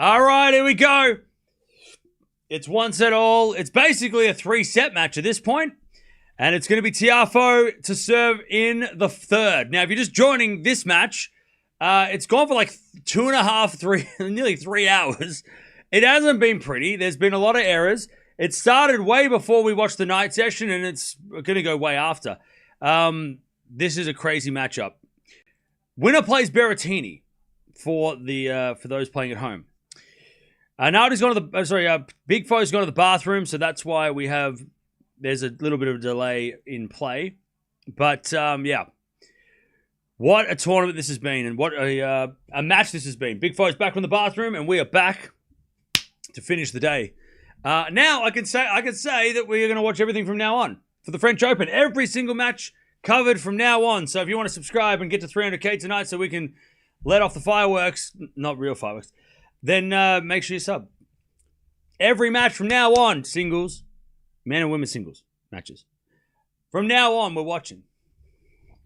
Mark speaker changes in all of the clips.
Speaker 1: All right, here we go. It's one set all. It's basically a 3-set match at this point. And it's going to be Tiafoe to serve in the third. Now, if you're just joining this match, it's gone for like 2.5, nearly 3 hours. It hasn't been pretty. There's been a lot of errors. It started way before we watched the night session, and it's going to go way after. This is a crazy matchup. Winner plays Berrettini for those playing at home. Arnaldi's gone to the Big Foe's gone to the bathroom, so that's why there's a little bit of a delay in play. But yeah, what a tournament this has been, and what a match this has been. Big Foe's back from the bathroom, and we are back to finish the day. Now I can say that we are going to watch everything from now on for the French Open. Every single match covered from now on. So if you want to subscribe and get to 300k tonight, so we can let off the fireworks, not real fireworks, then make sure you sub. Every match from now on, singles, men and women singles matches. From now on, we're watching.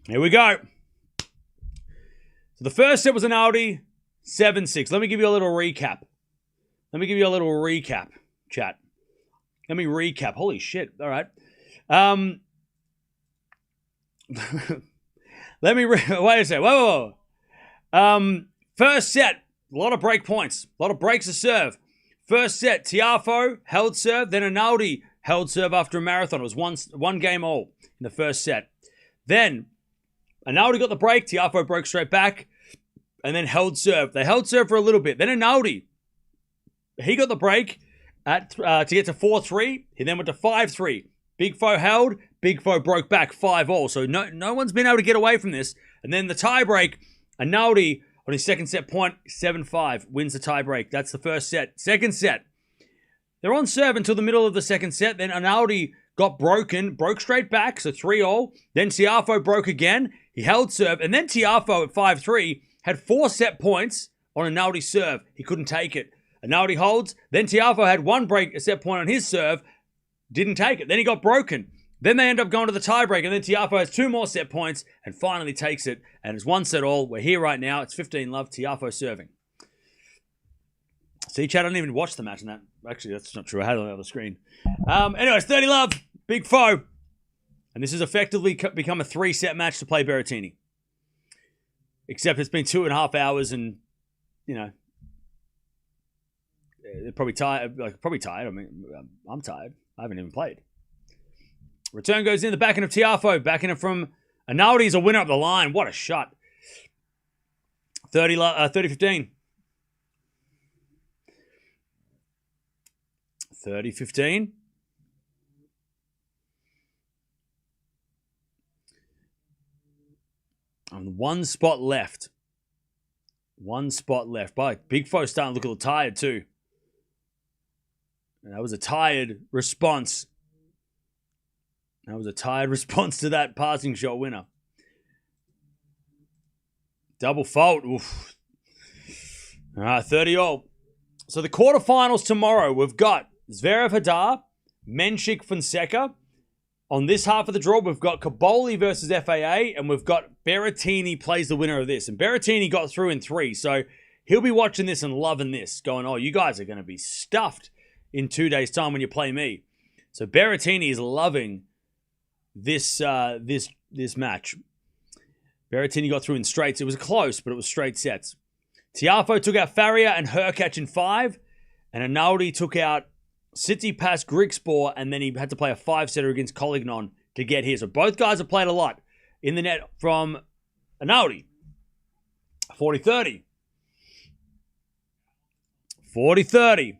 Speaker 1: Here we go. So the first set was an Aldi, 7-6. Let me give you a little recap. Chat. Let me recap. Holy shit. All right. Wait a second. Whoa. First set, a lot of break points. A lot of breaks to serve. First set, Tiafoe held serve, then Arnaldi held serve after a marathon. It was one game all in the first set. Then Arnaldi got the break. Tiafoe broke straight back and then held serve. They held serve for a little bit. Then Arnaldi, he got the break to get to 4-3. He then went to 5-3. Big Foe held. Big Foe broke back 5-all. So no one's been able to get away from this. And then the tie break, Arnaldi on his second set point, 7-5, wins the tie break. That's the first set. Second set, they're on serve until the middle of the second set. Then Arnaldi got broke straight back, so 3-all. Then Tiafoe broke again. He held serve. And then Tiafoe at 5-3 had 4 set points on Arnaldi's serve. He couldn't take it. Arnaldi holds. Then Tiafoe had a set point on his serve. Didn't take it. Then he got broken. Then they end up going to the tiebreak, and then Tiafoe has 2 more set points and finally takes it. And it's 1 set all. We're here right now. It's 15-love. Tiafoe serving. See, chat, I didn't even watch the match in that. Actually, that's not true. I had it on the other screen. Anyways, 30-love. Big Foe. And this has effectively become a 3-set match to play Berrettini. Except it's been 2.5 hours and, they're probably tired. I mean, I'm tired. I haven't even played. Return goes in the backhand of Tiafoe. Backhand it from Arnaldi is a winner up the line. What a shot. 30-15. 30-15. And 1 spot left. 1 spot left. But Big Foe starting to look a little tired too. And that was a tired response. That was a tired response to that passing shot winner. Double fault. Oof. All right, 30-all. So the quarterfinals tomorrow, we've got Zverev Hadar, Menchik Fonseca. On this half of the draw, we've got Caboli versus FAA, and we've got Berrettini plays the winner of this. And Berrettini got through in 3, so he'll be watching this and loving this, going, oh, you guys are going to be stuffed in 2 days' time when you play me. So Berrettini is loving this match. Berrettini got through in straights. It was close, but it was straight sets. Tiafoe took out Faria and Hurkacz in 5, and Arnaldi took out Tsitsipas, Grigspor, and then he had to play a 5-setter against Collignon to get here. So both guys have played a lot in the net from Arnaldi. 40-30. 40-30.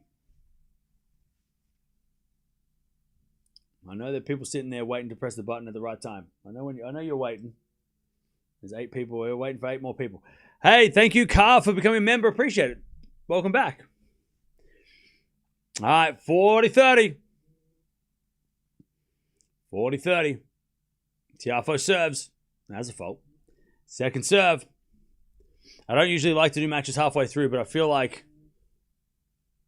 Speaker 1: I know there are people sitting there waiting to press the button at the right time. I know you're waiting. There's 8 people. We're waiting for 8 more people. Hey, thank you, Carl, for becoming a member. Appreciate it. Welcome back. All right, 40-30. 40-30. Tiafoe serves. That's a fault. Second serve. I don't usually like to do matches halfway through, but I feel like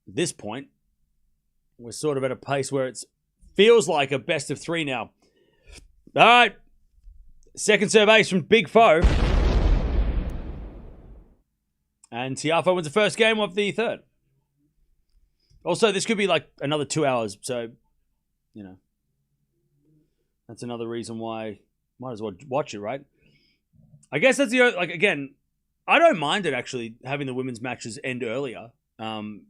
Speaker 1: at this point, we're sort of at a pace where it feels like a best of 3 now. All right. Second serve ace from Big Foe. And Tiafoe wins the first game of the third. Also, this could be like another 2 hours, so, that's another reason why might as well watch it, right? I guess that's again, I don't mind it actually having the women's matches end earlier. The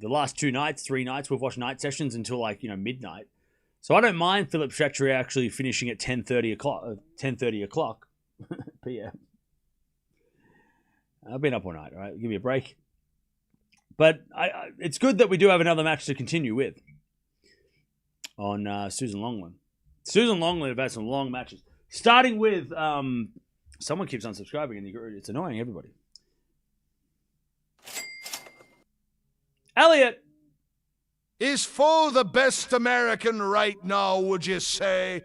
Speaker 1: last 3 nights, we've watched night sessions until midnight. So I don't mind Philip Chatrier actually finishing at 10:30 o'clock p.m. I've been up all night, all right? Give me a break. But it's good that we do have another match to continue with on Susan Longland. Susan Longland have had some long matches. Starting with, someone keeps unsubscribing and it's annoying everybody. Elliot!
Speaker 2: Is Foe the best American right now, would you say?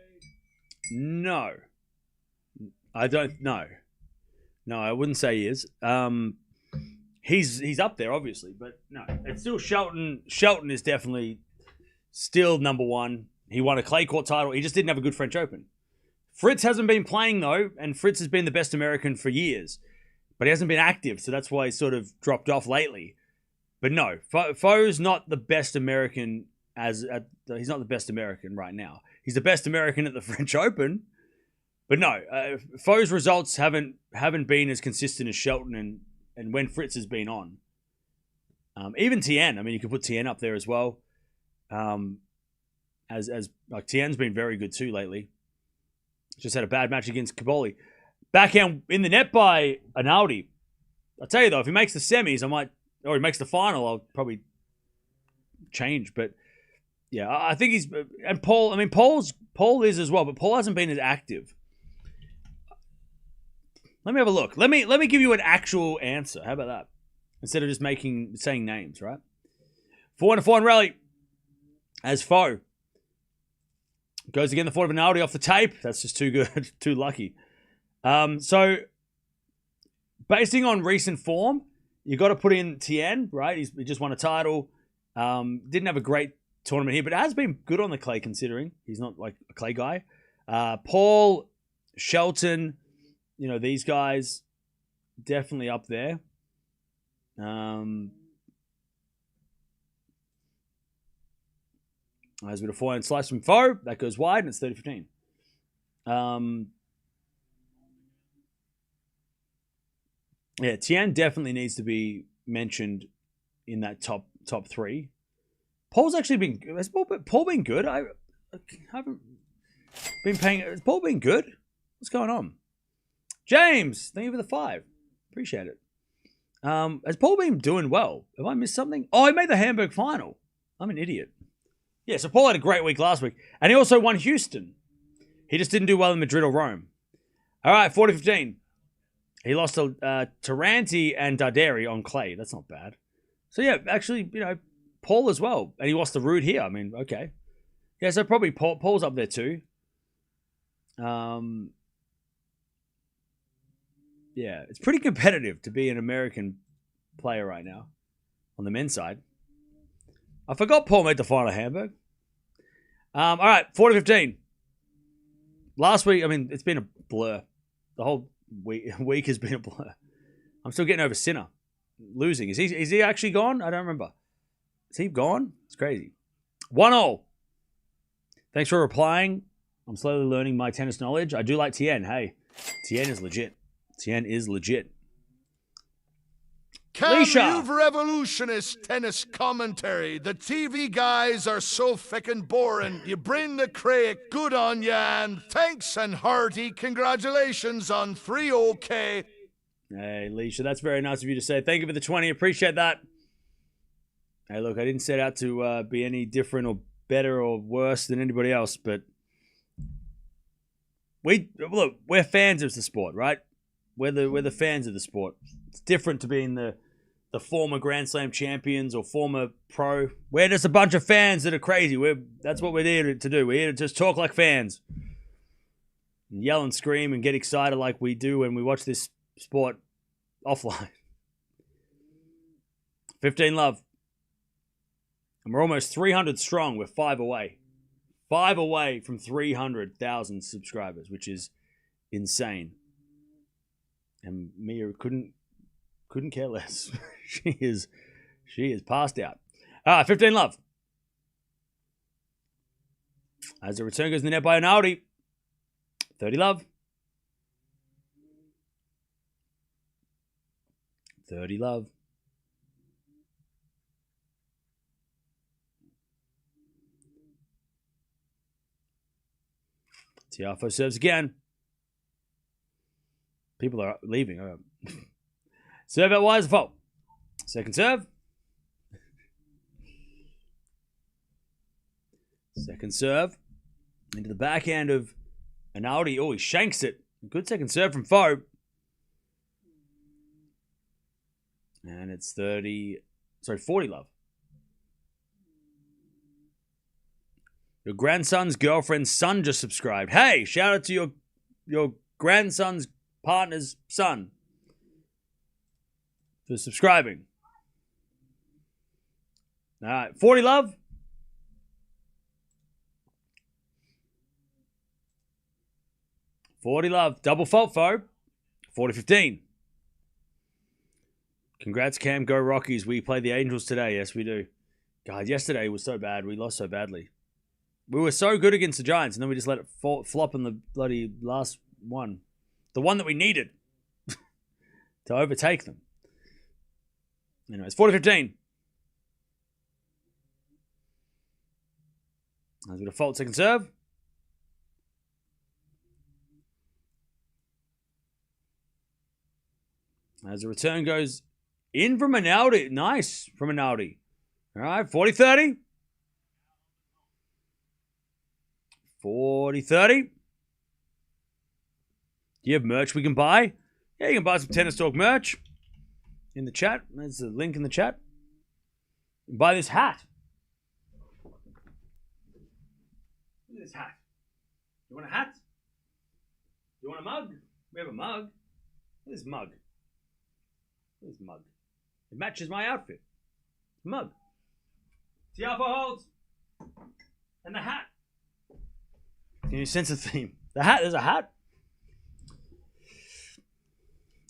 Speaker 1: No. I don't know. No, I wouldn't say he is. He's up there, obviously, but no. It's still Shelton. Shelton is definitely still number one. He won a clay court title. He just didn't have a good French Open. Fritz hasn't been playing, though, and Fritz has been the best American for years. But he hasn't been active, so that's why he's sort of dropped off lately. But no, Foe's not the best American he's not the best American right now. He's the best American at the French Open. But no, Foe's results haven't been as consistent as Shelton and when Fritz has been on. Even Tien, I mean, you could put Tien up there as well. As Tien's been very good too lately. Just had a bad match against Caboli. Backhand in the net by Arnaldi. I'll tell you though, if he makes the semis, or he makes the final, I'll probably change. But yeah, I think and Paul. I mean, Paul is as well, but Paul hasn't been as active. Let me have a look. Let me give you an actual answer. How about that? Instead of just saying names, right? 4-4 rally as Foe goes again. The 4 of Arnaldi off the tape. That's just too good, too lucky. So basing on recent form, you got to put in Tien, right? He just won a title. Didn't have a great tournament here, but has been good on the clay considering he's not like a clay guy. Paul, Shelton, these guys definitely up there. There's a bit of forehand slice from Foe. That goes wide and it's 30-15. Yeah, Tien definitely needs to be mentioned in that top 3. Paul's actually been... Has Paul been good? I haven't been paying... Has Paul been good? What's going on? James, thank you for the 5. Appreciate it. Has Paul been doing well? Have I missed something? Oh, he made the Hamburg final. I'm an idiot. Yeah, so Paul had a great week last week. And he also won Houston. He just didn't do well in Madrid or Rome. All right, 40-15. He lost to Taranti and Darderi on clay. That's not bad. So, yeah, actually, Paul as well. And he lost to Rude here. I mean, okay. Yeah, so probably Paul's up there too. Yeah, it's pretty competitive to be an American player right now on the men's side. I forgot Paul made the final at Hamburg. All right, 40-15. Last week, I mean, it's been a blur. The whole week has been a blur. I'm still getting over Sinner losing. Is he actually gone? I don't remember. Is he gone? It's crazy. 1-0. Thanks for replying. I'm slowly learning my tennis knowledge. I do like Tien. Hey, Tien is legit. Tien is legit.
Speaker 2: Cam, you've revolutionist tennis commentary. The TV guys are so feckin' boring. You bring the crack, good on ya, and thanks and hearty congratulations on 3 OK.
Speaker 1: Hey, Leisha, that's very nice of you to say. Thank you for the 20. Appreciate that. Hey, look, I didn't set out to be any different or better or worse than anybody else, but we're fans of the sport, right? We're the fans of the sport. It's different to being the former Grand Slam champions or former pro. We're just a bunch of fans that are crazy. That's what we're here to do. We're here to just talk like fans. And yell and scream and get excited like we do when we watch this sport offline. 15 love. And we're almost 300 strong. We're 5 away. 5 away from 300,000 subscribers, which is insane. And Mia couldn't care less. She is passed out. 15 love. As the return goes in the net by Arnaldi. 30 love. 30 love. Tiafoe serves again. People are leaving. Serve out wide as a fault. Second serve. Second serve. Into the backhand of Arnaldi. Oh, he shanks it. Good second serve from Foe. And it's 40 love. Your grandson's girlfriend's son just subscribed. Hey, shout out to your grandson's partner's son for subscribing. All right, 40 love. Double fault, Foe. 40-15. Congrats, Cam. Go Rockies. We play the Angels today. Yes, we do. God, yesterday was so bad. We lost so badly. We were so good against the Giants, and then we just let it flop in the bloody last one. The one that we needed to overtake them. Anyways, 40-15. As a default second serve. As the return goes in from Arnaldi. Nice from Arnaldi. All right, 40-30. 40-30. Do you have merch we can buy? Yeah, you can buy some Tennis Talk merch in the chat. There's a link in the chat. You can buy this hat. Look at this hat. You want a hat? You want a mug? We have a mug. Look at this mug. Look at this mug. It matches my outfit. Mug. Tiafoe holds. And the hat. Can you sense the theme? The hat, there's a hat.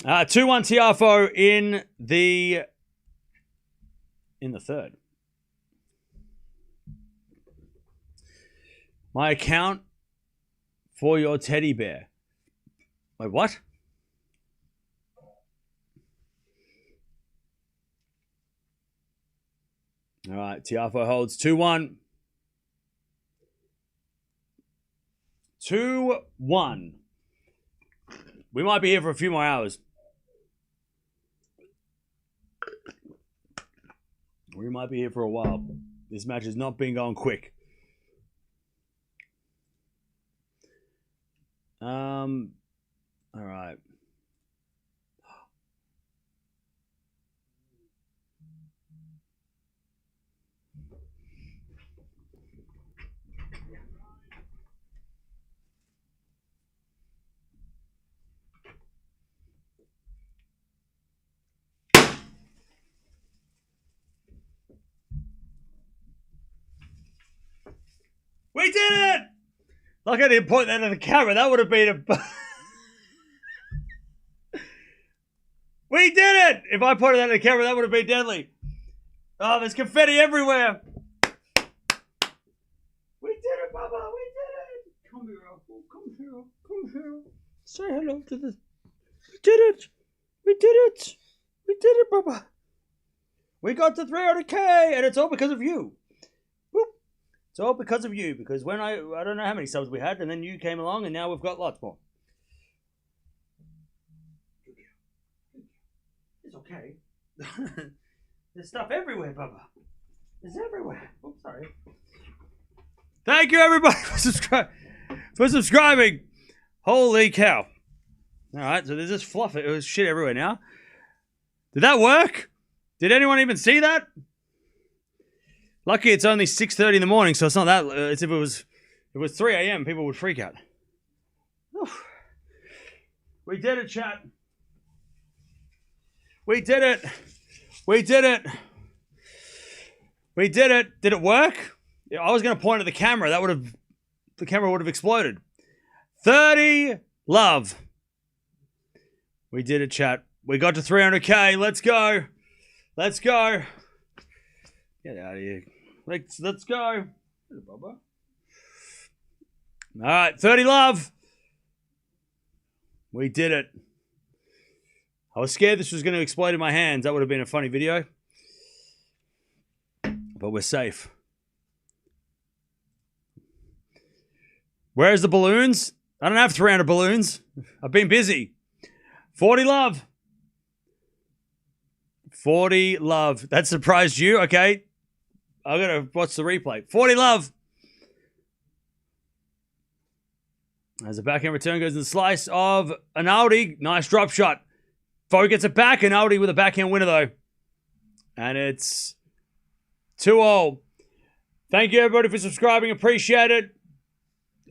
Speaker 1: 2-1 Tiafoe in the third. My account for your teddy bear. Wait, what? All right, Tiafoe holds 2-1. 2-1. We might be here for a few more hours. We might be here for a while. This match has not been going quick. All right. We did it! Like I didn't point that at the camera. That would have been a... We did it! If I pointed that at the camera, that would have been deadly. Oh, there's confetti everywhere. We did it, Bubba. We did it. Come here, Uncle. Come here. Come here. Say hello to the... We did it. We did it. We did it, Bubba. We got to 300K, and it's all because of you. It's all because of you, because when I don't know how many subs we had, and then you came along, and now we've got lots more. It's okay. There's stuff everywhere, Bubba. It's everywhere. Oops, sorry. Thank you, everybody, for subscribing. Holy cow. All right, so there's this fluff. It was shit everywhere now. Did that work? Did anyone even see that? Lucky it's only 6:30 in the morning, so it's not that. It's if it was 3 a.m., people would freak out. Oof. We did it, chat. We did it. We did it. We did it. Did it work? Yeah, I was going to point at the camera. The camera would have exploded. 30 love. We did it, chat. We got to 300K. Let's go. Let's go. Get out of here. Let's go. All right, 30 love. We did it. I was scared this was going to explode in my hands. That would have been a funny video. But we're safe. Where's the balloons? I don't have 300 balloons. I've been busy. 40 love. 40 love. That surprised you? Okay. I gotta watch the replay. 40 love. As a backhand return goes in the slice of Arnaldi. Nice drop shot. Foe gets it back. Arnaldi with a backhand winner though. And it's 2-0. Thank you everybody for subscribing. Appreciate it.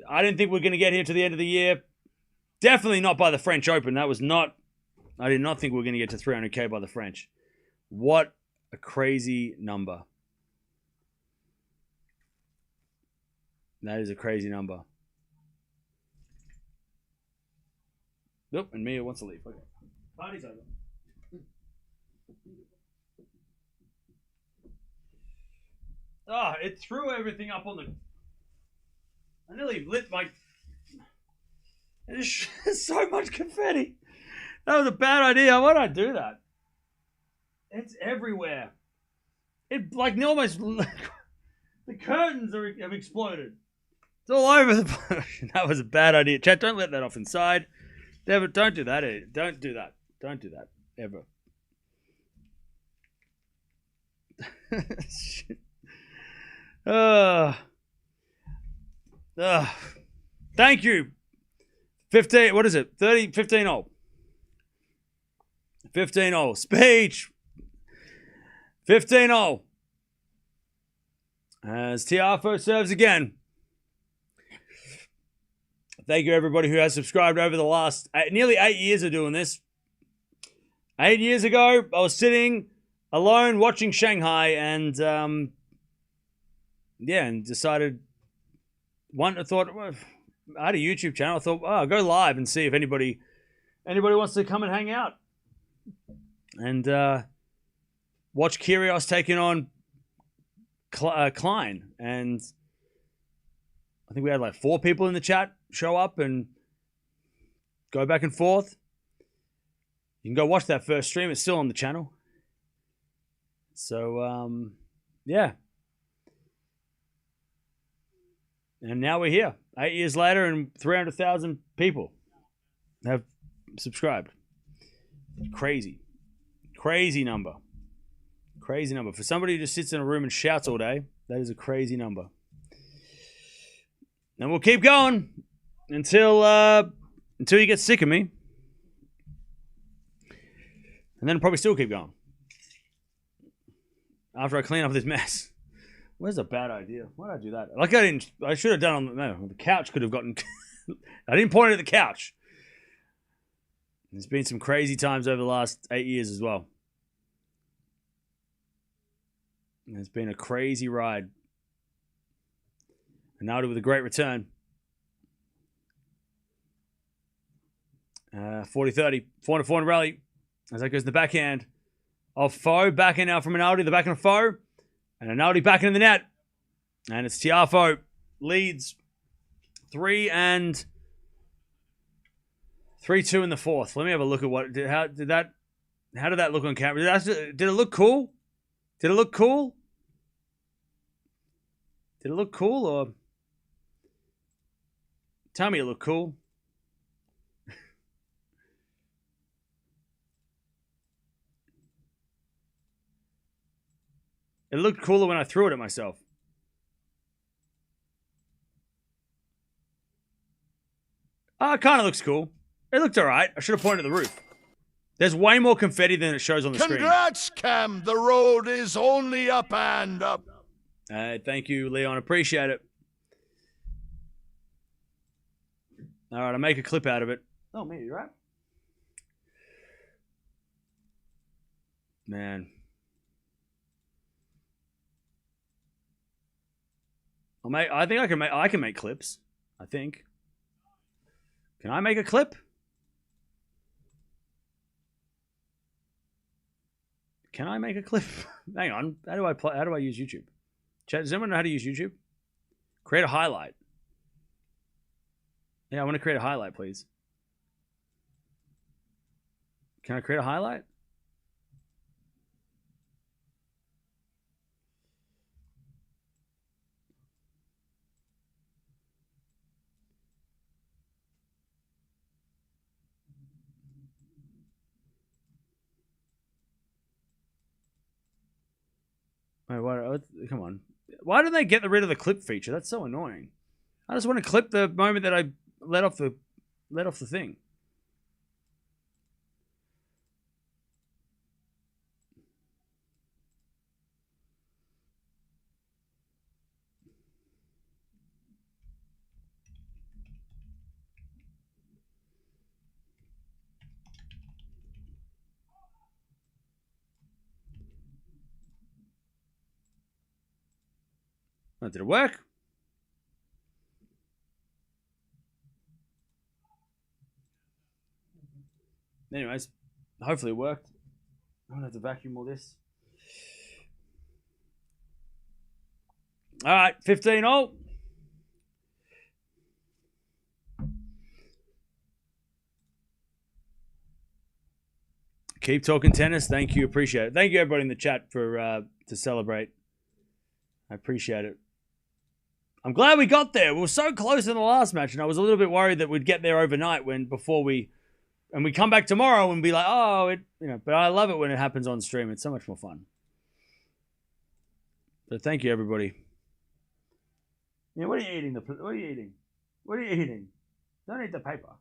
Speaker 1: I didn't think we were going to get here to the end of the year. Definitely not by the French Open. I did not think we were going to get to 300K by the French. What a crazy number. That is a crazy number. Nope, and Mia wants to leave. Okay. Party's over. Oh, it threw everything up on the... I nearly lit my... There's so much confetti. That was a bad idea. Why did I do that? It's everywhere. It like almost... The curtains have exploded. It's all over the place. That was a bad idea. Chat, don't let that off inside. Don't do that. Don't do that. Don't do that. Ever. Thank you. 15, what is it? 30, 15-0. 15-0. Speech. 15-0. As Tiafoe serves again. Thank you everybody who has subscribed over the last nearly 8 years of doing this. 8 years ago, I was sitting alone watching Shanghai and and decided I thought, well, I had a YouTube channel. I thought, I'll go live and see if anybody wants to come and hang out. And watch Kyrgios taking on Klein. And I think we had like 4 people in the chat show up and go back and forth. You can go watch that first stream. It's still on the channel. So, yeah. And now we're here. 8 years later and 300,000 people have subscribed. Crazy. Crazy number. Crazy number. For somebody who just sits in a room and shouts all day, that is a crazy number. And we'll keep going until you get sick of me. And then probably still keep going. After I clean up this mess. Where's a bad idea? Why did I do that? Like I should have done on the couch could have gotten... I didn't point it at the couch. There's been some crazy times over the last 8 years as well. It's been a crazy ride. Arnaldi with a great return. 40-30. 4-4 rally. As that goes to the backhand of Foe. Backhand now from Arnaldi. The backhand of Foe. And Arnaldi back in the net. And it's Tiafoe leads 3-2 in the fourth. Let me have a look at how did that look on camera? Did it look cool? Did it look cool? Did it look cool or tell me it looked cool? It looked cooler when I threw it at myself. Oh, it kind of looks cool. It looked all right. I should have pointed at the roof. There's way more confetti than it shows on the screen.
Speaker 2: Congrats, Cam. The road is only up and up.
Speaker 1: Thank you, Leon. Appreciate it. All right, I'll make a clip out of it. Oh, me, you right? Man. I think I can make clips. I think. Can I make a clip? Can I make a clip? Hang on. How do I play? How do I use YouTube? Chat, does anyone know how to use YouTube? Create a highlight. Yeah, I want to create a highlight, please. Can I create a highlight? Wait, what? Come on. Why did they get rid of the clip feature? That's so annoying. I just want to clip the moment that I let off the thing. Oh, did it work? Anyways, hopefully it worked. I don't have to vacuum all this. All right, 15-all. Keep talking tennis. Thank you. Appreciate it. Thank you, everybody in the chat for to celebrate. I appreciate it. I'm glad we got there. We were so close in the last match, and I was a little bit worried that we'd get there overnight before we come back tomorrow and be like, oh, But I love it when it happens on stream. It's so much more fun. But thank you, everybody. Yeah, what are you eating? What are you eating? What are you eating? Don't eat the paper.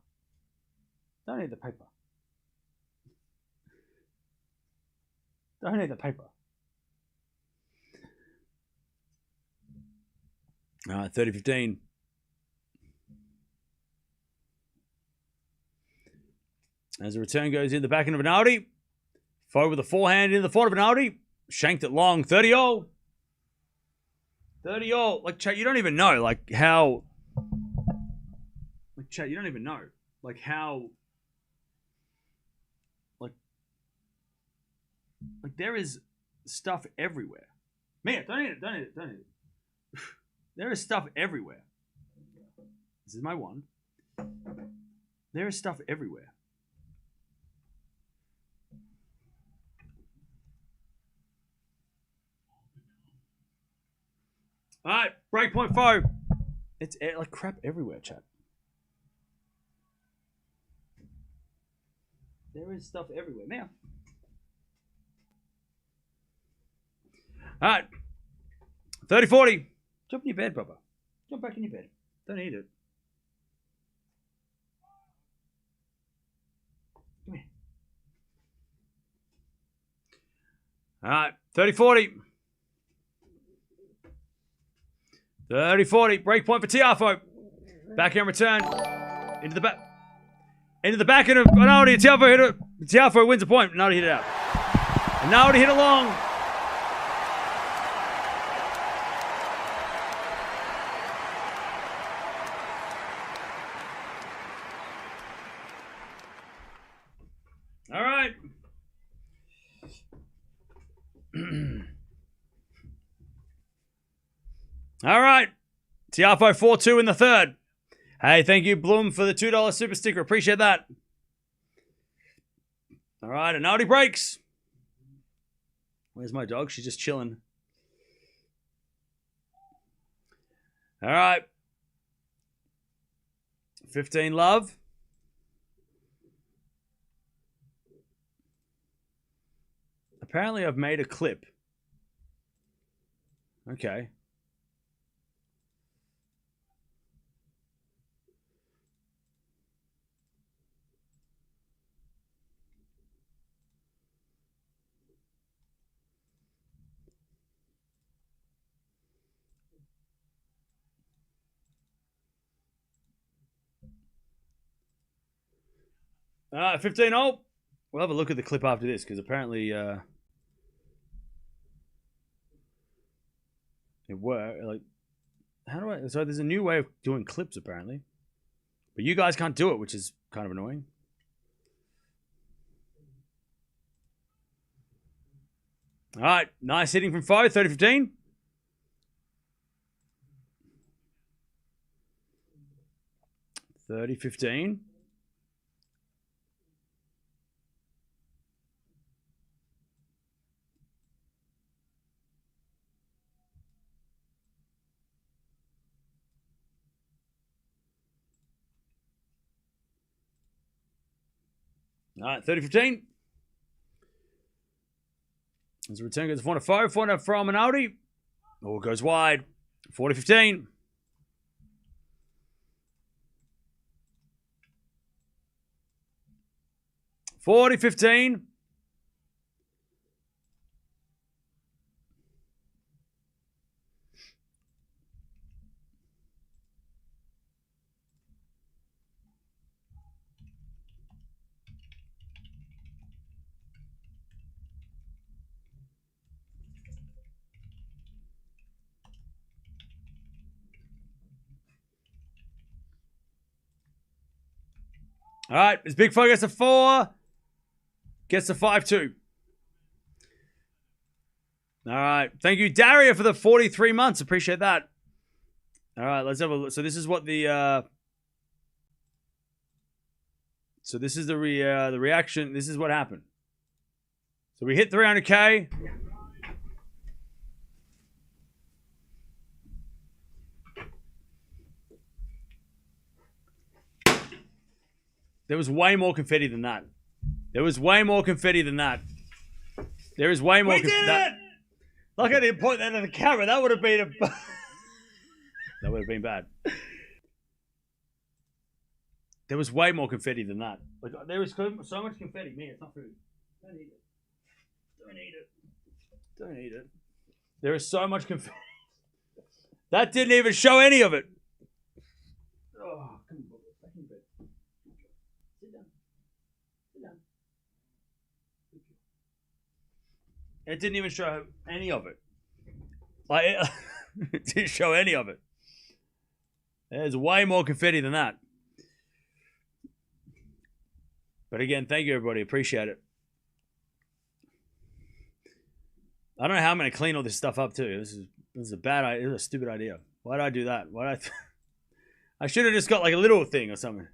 Speaker 1: Don't eat the paper. Don't eat the paper. All right, 30-15. As the return goes in the back end of Arnaldi. Foe with a forehand in the front of Arnaldi. Shanked it long. 30-all. 30-all. Like, chat, you don't even know, like, how... Like, chat, you don't even know. Like, how... Like, there is stuff everywhere. Mia, don't eat it. Don't eat it. Don't eat it. There is stuff everywhere. This is my one. There is stuff everywhere. All right, breakpoint foe. It's like crap everywhere, chat. There is stuff everywhere. Now. All right. 30-40. Jump in your bed, Papa. Jump back in your bed. Don't eat it. Come here. All right. 30-40. 30-40. Break point for Tiafoe. Backhand return. Into the back. Into the back end of Arnaldi. Tiafoe hit it. Tiafoe wins a point. Arnaldi hit it out. Arnaldi hit it long. All right. All right. Tiafoe 4-2 in the third. Hey, thank you, Bloom, for the $2 super sticker. Appreciate that. All right, Arnaldi breaks. Where's my dog? She's just chilling. All right. 15 love. Apparently, I've made a clip. Okay. All right, 15-0. We'll have a look at the clip after this because apparently it worked. Like, how do I? So there's a new way of doing clips apparently, but you guys can't do it, which is kind of annoying. All right. Nice hitting from Foe. 30-15. All right, 30-15. As a return goes 4-5. 4 from Arnaldi. Oh, goes wide. 40-15. 40-15. All right, as Big Fo gets a 4, gets a 5-2. All right, thank you, Daria, for the 43 months. Appreciate that. All right, let's have a look. So this is what the the reaction. This is what happened. So we hit 300K. There was way more confetti than that. There is way more confetti. We did it! Like I didn't point that at the camera. That would have been that would have been bad. There was way more confetti than that. Like there was so much confetti. Man, it's not food. Don't eat it. Don't eat it. Don't eat it. There is so much confetti. That didn't even show any of it. Oh, come on. Back in bed. Sit down. Sit down. It didn't even show any of it. Like it didn't show any of it. There's way more confetti than that. But again, thank you everybody. Appreciate it. I don't know how I'm going to clean all this stuff up too. This is a bad idea. This is a stupid idea. Why did I do that? Why did I should have just got like a little thing or something.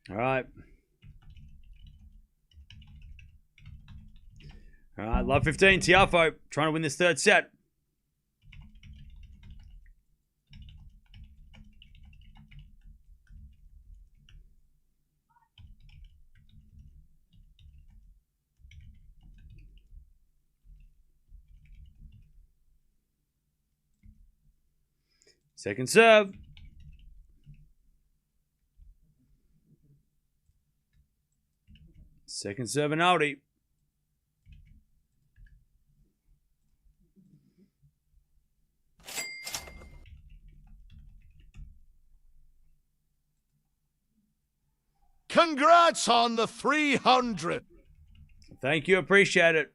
Speaker 1: All right. All right, love 15. Tiafoe trying to win this third set. Second serve. Second serve, Arnaldi.
Speaker 2: Congrats on the 300.
Speaker 1: Thank you. Appreciate it.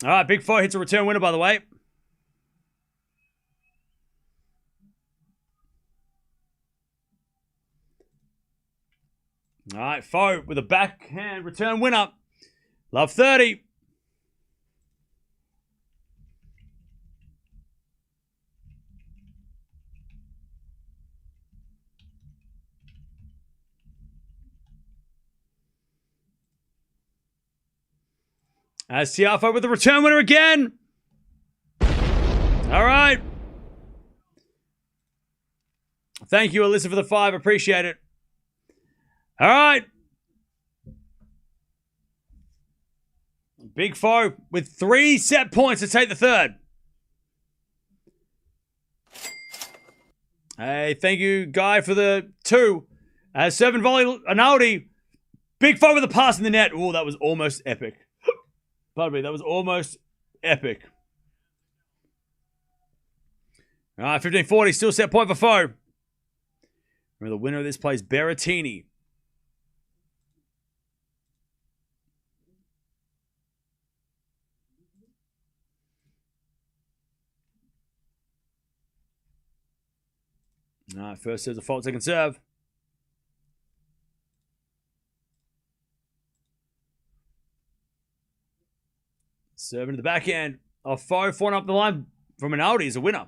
Speaker 1: All right, Big Four hits a return winner, by the way. All right, Foe with a backhand return winner. Love 30. As Tiafoe with the return winner again. All right. Thank you, Alyssa, for the 5. Appreciate it. All right. Big Foe with 3 set points to take the third. Hey, thank you, Guy, for the 2. As 7 volley, Arnaldi. Big Foe with a pass in the net. Oh, that was almost epic. Pardon me, that was almost epic. All right, 15-40, still set point for Foe. Remember, the winner of this plays Berrettini. All right, first serve's a fault, second serve. Serving to the backhand. Foe, 4 up the line from Arnaldi is a winner.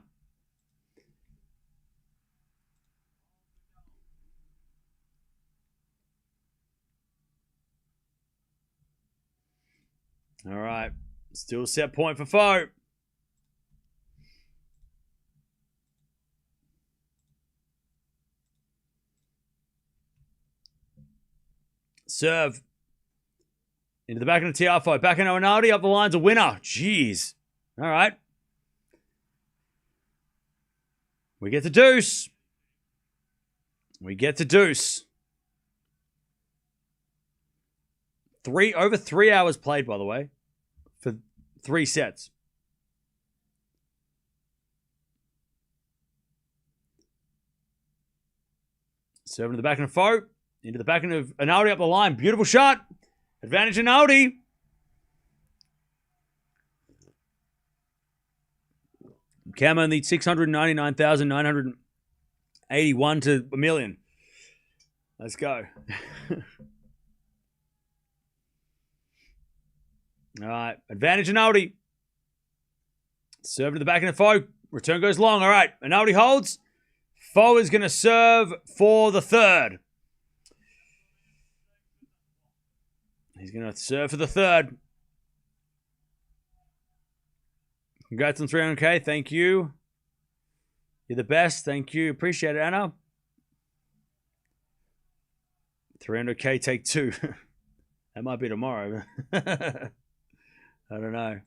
Speaker 1: All right. Still set point for Foe. Serve. Into the backhand of Tiafoe. Backhand of Arnaldi. Up the line's a winner. Jeez. All right. We get to deuce. We get to deuce. Over 3 hours played, by the way, for 3 sets. Serving to the backhand of Foe. Into the backhand of Arnaldi up the line. Beautiful shot. Advantage Arnaldi. Camo needs 699,981 to a million. Let's go. All right. Advantage Arnaldi. Serve to the backhand of Foe. Return goes long. All right. Arnaldi holds. Foe is going to serve for the third. He's going to serve for the third. Congrats on 300K. Thank you. You're the best. Thank you. Appreciate it, Anna. 300K, take 2. That might be tomorrow. I don't know.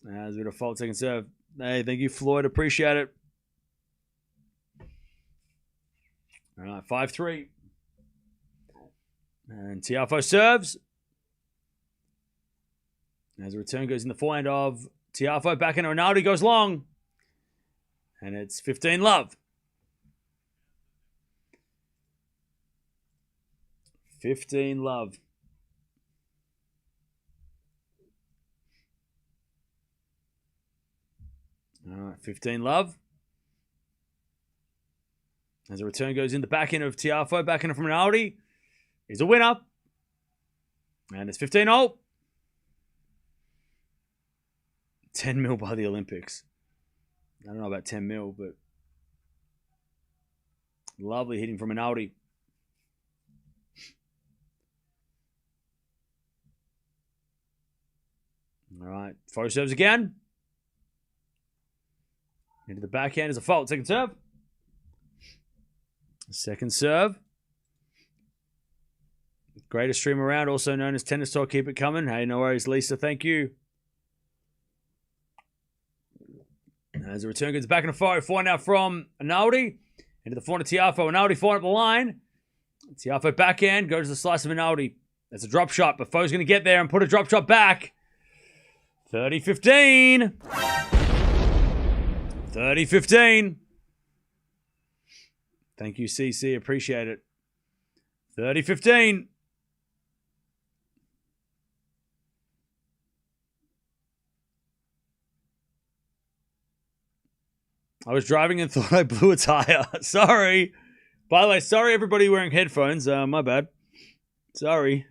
Speaker 1: There's a bit of fault, second serve. Hey, thank you, Floyd. Appreciate it. All right, 5-3. And Tiafoe serves. As a return goes in the forehand of Tiafoe. Backhand Arnaldi goes long. And it's 15-love. 15-love. All right, 15-love. As a return goes in the backhand of Tiafoe. Backhand from Arnaldi. He's a winner. And it's 15-all. 10 mil by the Olympics. I don't know about 10 mil, but lovely hitting from Arnaldi. All right. Foe serves again. Into the backhand is a fault. Second serve. Second serve. Greatest stream around, also known as Tennis Talk. Keep it coming. Hey, no worries, Lisa. Thank you. As the return goes back in a Foe. 4 now from Arnaldi. Into the forehand of Tiafoe. Arnaldi 4 up the line. Tiafoe backhand. Goes to the slice of Arnaldi. That's a drop shot, but Foe's going to get there and put a drop shot back. 30-15. 30-15. Thank you, CC. Appreciate it. 30-15. I was driving and thought I blew a tire. Sorry. By the way, sorry everybody wearing headphones. My bad. Sorry.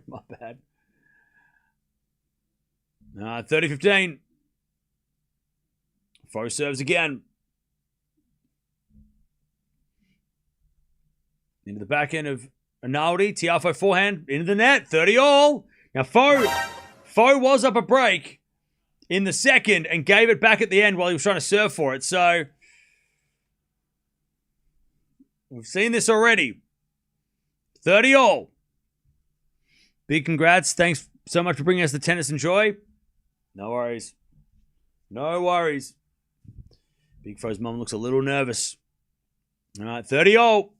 Speaker 1: My bad. 30-15. Foe serves again. Into the backhand of Arnaldi. Tiafoe forehand. Into the net. 30-all. Now Foe was up a break in the second and gave it back at the end while he was trying to serve for it. So we've seen this already. 30-all. Big congrats. Thanks so much for bringing us the tennis and joy. No worries. No worries. Big Foe's mum looks a little nervous. All right, 30-all.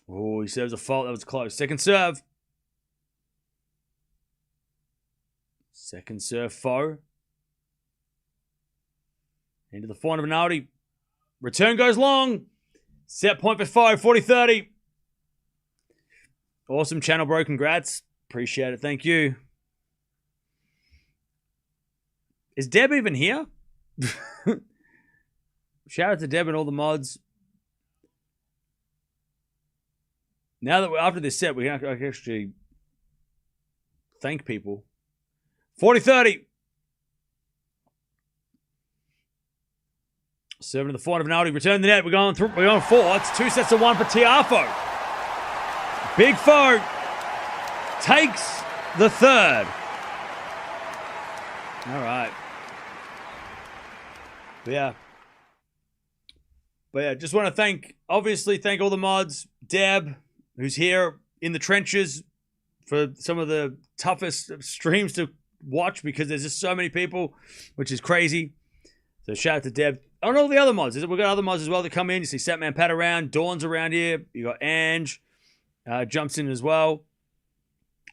Speaker 1: Oh, he serves a fault. That was close. Second serve. Second serve foe. Into the forehand of Arnaldi. Return goes long. Set point for foe, 40-30. Awesome channel, bro. Congrats. Appreciate it. Thank you. Is Deb even here? Shout out to Deb and all the mods. Now that we're after this set, we can actually thank people. 40-30. Serving to the forehand of Arnaldi. Return the net. We're going 4. It's 2 sets to 1 for Tiafoe. Big foe takes the third. All right. But yeah, just want to thank all the mods. Deb, who's here in the trenches for some of the toughest streams to watch because there's just so many people, which is crazy. So shout out to Deb. And all the other mods. We've got other mods as well that come in. You see Satman Pat around. Dawn's around here. You got Ange. Jumps in as well.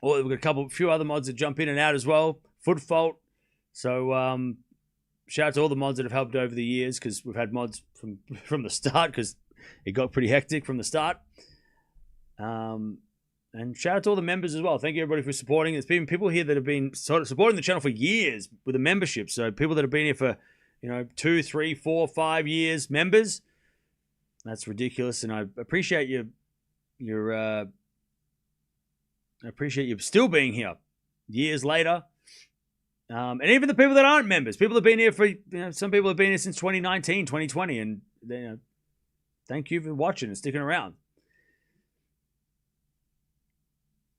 Speaker 1: Or we've got a few other mods that jump in and out as well. Foot Fault. So shout out to all the mods that have helped over the years because we've had mods from the start because it got pretty hectic from the start. And shout out to all the members as well. Thank you everybody for supporting. There's been people here that have been sort of supporting the channel for years with a membership. So people that have been here for 2, 3, 4, 5 years, members. That's ridiculous, and I appreciate you. I appreciate you still being here years later. And even the people that aren't members, people that have been here for, some people have been here since 2019, 2020, and thank you for watching and sticking around.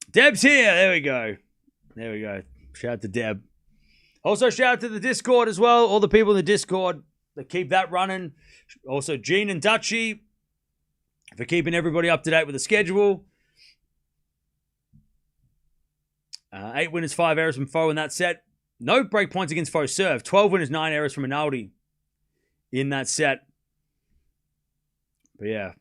Speaker 1: Deb's here. There we go. Shout out to Deb. Also, shout out to the Discord as well. All the people in the Discord that keep that running. Also, Gene and Dutchy for keeping everybody up to date with the schedule. 8 winners, 5 errors from Foe in that set. No break points against Foe serve. 12 winners, 9 errors from Arnaldi in that set. But yeah,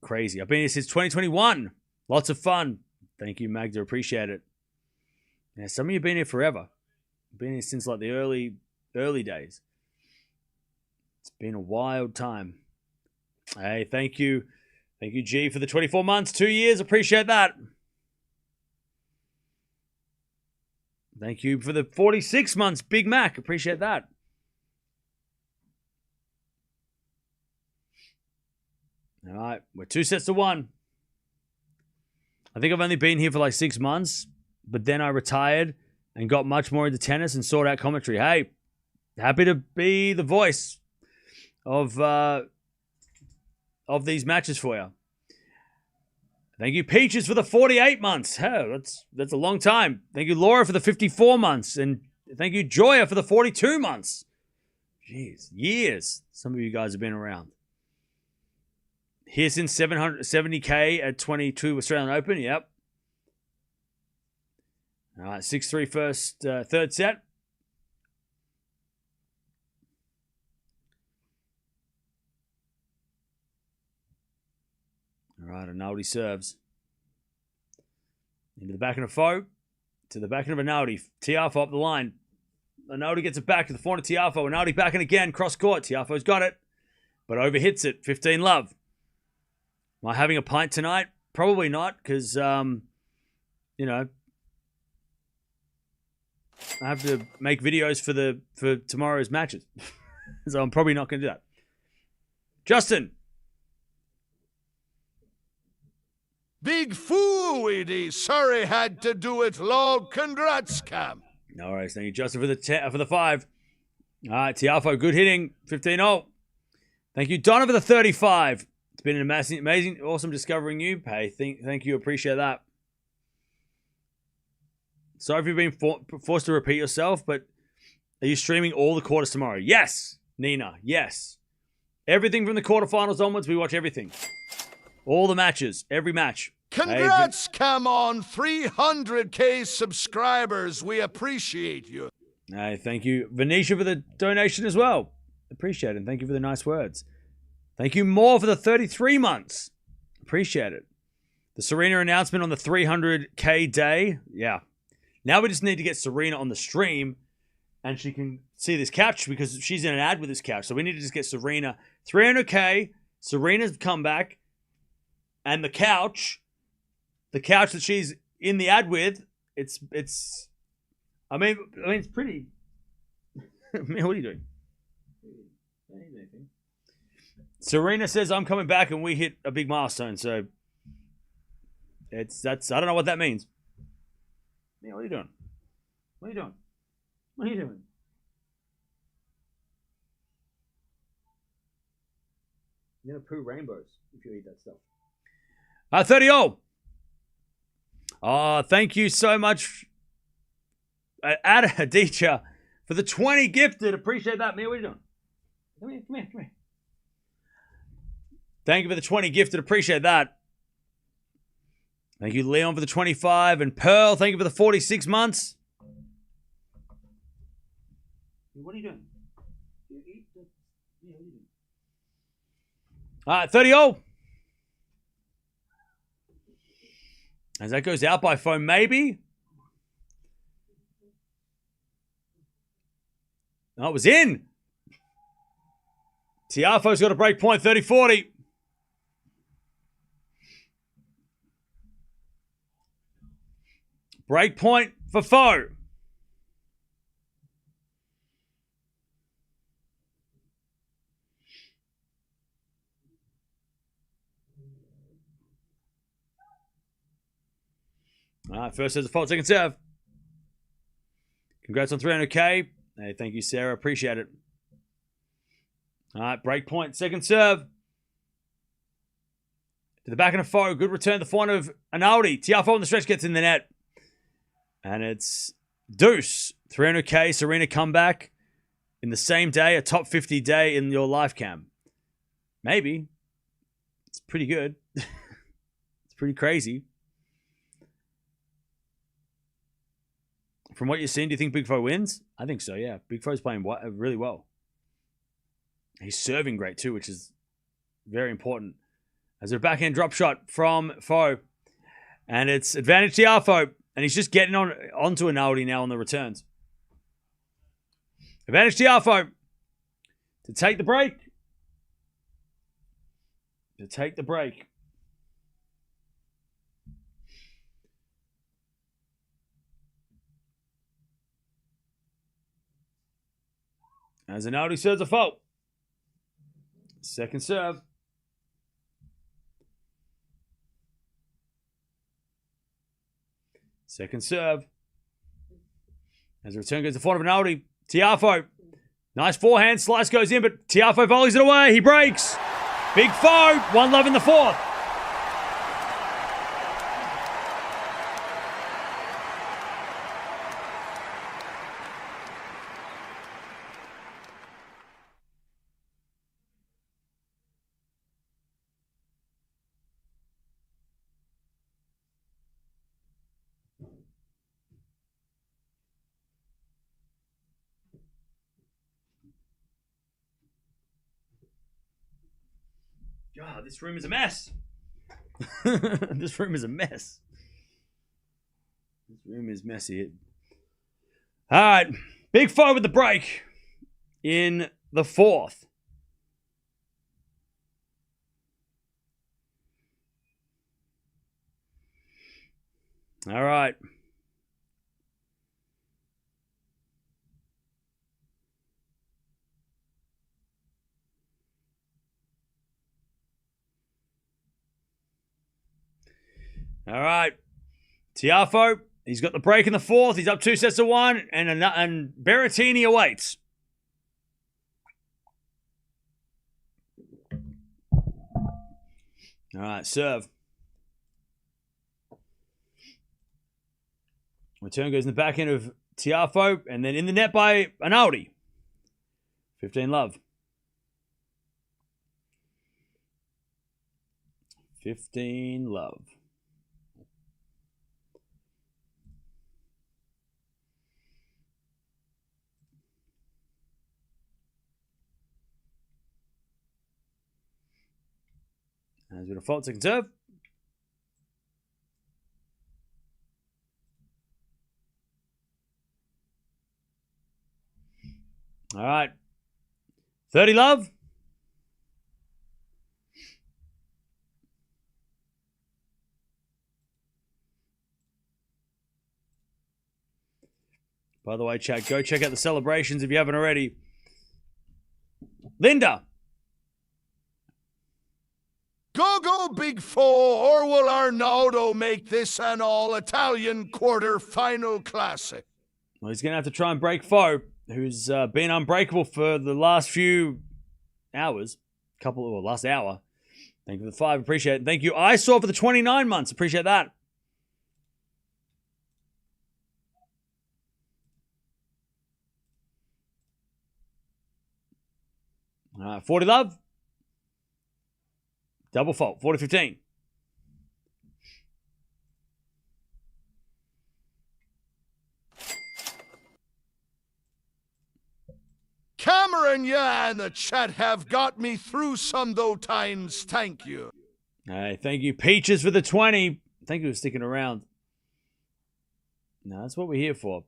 Speaker 1: crazy. I've been here since 2021. Lots of fun. Thank you, Magda. Appreciate it. Yeah, some of you have been here forever. Been here since like the early days. It's been a wild time. Hey, thank you. Thank you, G, for the 24 months, 2 years. Appreciate that. Thank you for the 46 months, Big Mac. Appreciate that. All right, we're 2 sets to 1. I think I've only been here for like 6 months, but then I retired and got much more into tennis and sought out commentary. Hey, happy to be the voice of these matches for you. Thank you, Peaches, for the 48 months. Oh, that's a long time. Thank you, Laura, for the 54 months. And thank you, Joya, for the 42 months. Jeez, years. Some of you guys have been around. Here since 770K at 22 Australian Open. Yep. All right, 6-3 third set. All right, Arnaldi serves. Into the back of a Foe. To the back of Arnaldi. Tiafoe up the line. Arnaldi gets it back to the forehand of Tiafoe. Arnaldi back in again. Cross court. Tiafoe's got it. But overhits it. 15 love. Am I having a pint tonight? Probably not, because, I have to make videos for tomorrow's matches. So I'm probably not going to do that. Justin.
Speaker 2: Big fooey, sorry had to do it, log. Congrats, Cam.
Speaker 1: No worries. Thank you, Justin, for the 5. All right, Tiafoe, good hitting. 15-0. Thank you, Donna, for the 35. It's been an amazing, awesome discovering you. Hey, thank you. Appreciate that. Sorry if you've been forced to repeat yourself, but are you streaming all the quarters tomorrow? Yes, Nina. Yes. Everything from the quarterfinals onwards, we watch everything. All the matches. Every match.
Speaker 2: Congrats, Cam, on 300K subscribers. We appreciate you.
Speaker 1: Hey, thank you, Venetia, for the donation as well. Appreciate it. And thank you for the nice words. Thank you more for the 33 months. Appreciate it. The Serena announcement on the 300K day. Yeah. Now we just need to get Serena on the stream and she can see this couch because she's in an ad with this couch. So we need to just get Serena 300K, Serena's comeback, and the couch that she's in the ad with. It's I mean it's pretty. What are you doing? Serena says I'm coming back and we hit a big milestone. So that's I don't know what that means. Yeah, what are you doing? What are you doing? What are you doing? You're gonna poo rainbows if you eat that stuff. 30-0. Oh, thank you so much, Aditya, for the 20 gifted. Appreciate that, Mia. What are you doing? Come here. Thank you for the 20 gifted. Appreciate that. Thank you, Leon, for the 25. And Pearl, thank you for the 46 months. What are you doing? All right, 30-0. As that goes out by phone, maybe. Oh, it was in. Tiafoe's got a break point, 30-40. Break point for Foe. All right, first serve's a fault, second serve. Congrats on 300K. Hey, thank you, Sarah. Appreciate it. All right, break point, second serve. To the back of the Foe. Good return. The forehand of Arnaldi. Tiafoe on the stretch gets in the net. And it's deuce. 300K, Serena comeback in the same day, a top 50 day in your life cam. Maybe. It's pretty good. It's pretty crazy. From what you're seeing, do you think Big Foe wins? I think so, yeah. Big Foe's playing really well. He's serving great too, which is very important. As a backhand drop shot from Foe. And it's advantage Tiafoe. And he's just getting onto Arnaldi now on the returns. Advantage Tiafoe to take the break. As Arnaldi serves a fault. Second serve. Second serve. As the return goes to the forehand of Arnaldi. Tiafoe. Nice forehand. Slice goes in, but Tiafoe volleys it away. He breaks. Big Foe. 1-love in the fourth. God, this room is a mess. This room is a mess. This room is messy. All right. Big Foe with the break in the fourth. All right. All right. Tiafoe, he's got the break in the fourth. He's up 2-1, and Berrettini awaits. All right, serve. Return goes in the back end of Tiafoe, and then in the net by Arnaldi. 15-love. 15-love. As with a fault, second serve. All right. 30 love. By the way, chat, go check out the celebrations if you haven't already. Linda.
Speaker 2: Go, Big Four, or will Arnaldo make this an all-Italian quarter-final classic?
Speaker 1: Well, he's going to have to try and break Foe, who's been unbreakable for the last few hours. Last hour. Thank you for the 5. Appreciate it. Thank you, I saw for the 29 months. Appreciate that. All right, 40 love. Double fault. 40-15.
Speaker 2: Cameron, yeah, and the chat have got me through some though times. Thank you.
Speaker 1: Hey, thank you, Peaches, for the 20. Thank you for sticking around. No, that's what we're here for.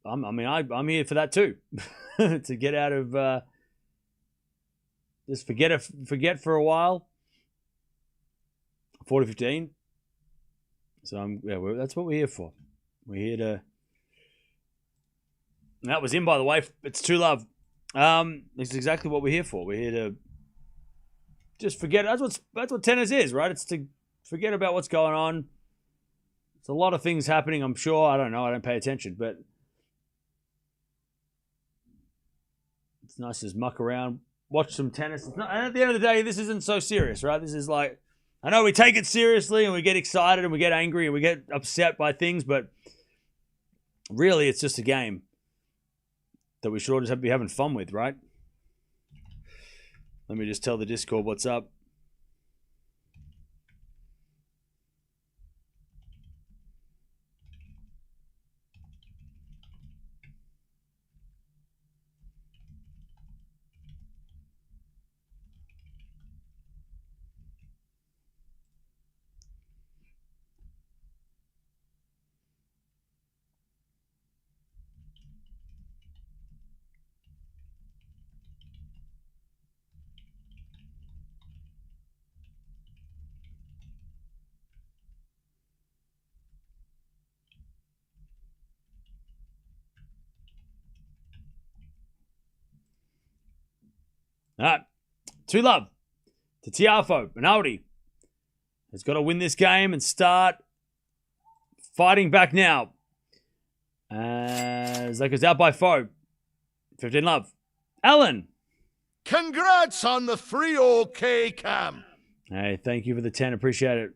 Speaker 1: I'm here for that too. To get out of just forget for a while. 40-15. So that's what we're here for. We're here to. And that was in, by the way. It's 2 love. This is exactly what we're here for. We're here to just forget. That's what tennis is, right? It's to forget about what's going on. There's a lot of things happening, I'm sure. I don't know. I don't pay attention, but it's nice to just muck around, watch some tennis. And at the end of the day, this isn't so serious, right? This is like, I know we take it seriously and we get excited and we get angry and we get upset by things, but really it's just a game that we should all just be having fun with, right? Let me just tell the Discord what's up. All right. 2 love to Tiafoe. Arnaldi has got to win this game and start fighting back now. As that goes out by Foe. 15 love. Alan.
Speaker 2: Congrats on the 3-0K, Cam.
Speaker 1: Hey, thank you for the 10. Appreciate it.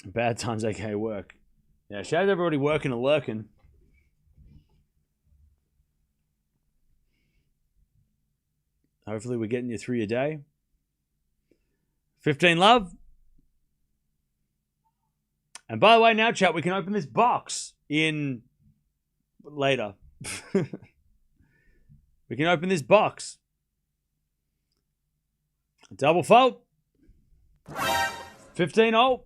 Speaker 1: Bad times, okay, work. Yeah, shout out to everybody working and lurking. Hopefully we're getting you through your day. 15 love. And by the way, now, chat, we can open this box in later. We can open this box. Double fault. 15-0.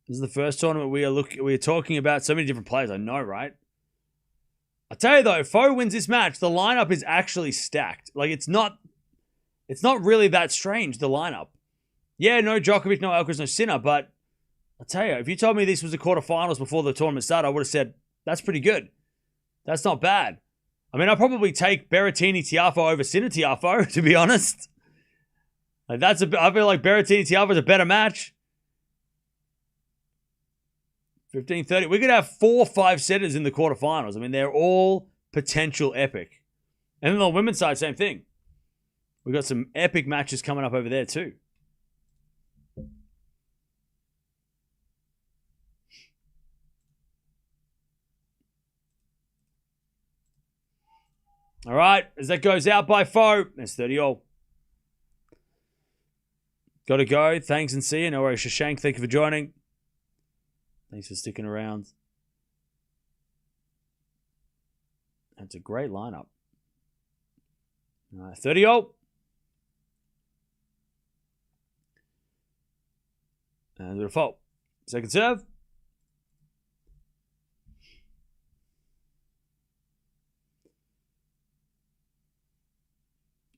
Speaker 1: This is the first tournament we are talking about so many different players. I know, right? I tell you though, if Foe wins this match, the lineup is actually stacked. Like it's not really that strange, the lineup. Yeah, no Djokovic, no Alcaraz, no Sinner, but I'll tell you, if you told me this was the quarterfinals before the tournament started, I would have said, that's pretty good. That's not bad. I mean, I'd probably take Berrettini Tiafoe over Sinner Tiafoe, to be honest. Like I feel like Berrettini Tiafoe is a better match. 15-30. We could have 4 5-setters in the quarterfinals. I mean, they're all potential epic. And then on the women's side, same thing. We've got some epic matches coming up over there too. All right, as that goes out by Foe, that's 30-all. Got to go. Thanks and see you. No worries, Shashank. Thank you for joining. Thanks for sticking around. That's a great lineup. 30 all. And a fault. Second serve.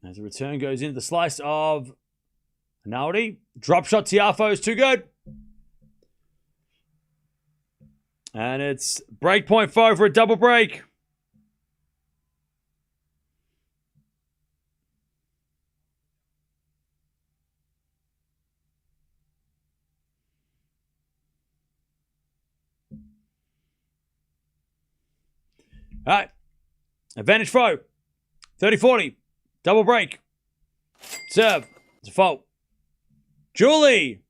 Speaker 1: As the return goes into the slice of Arnaldi. Drop shot Tiafoe is too good. And it's break point 5 for a double break. All right. Advantage throw. 30-40. Double break. Serve. It's a fault. Julie.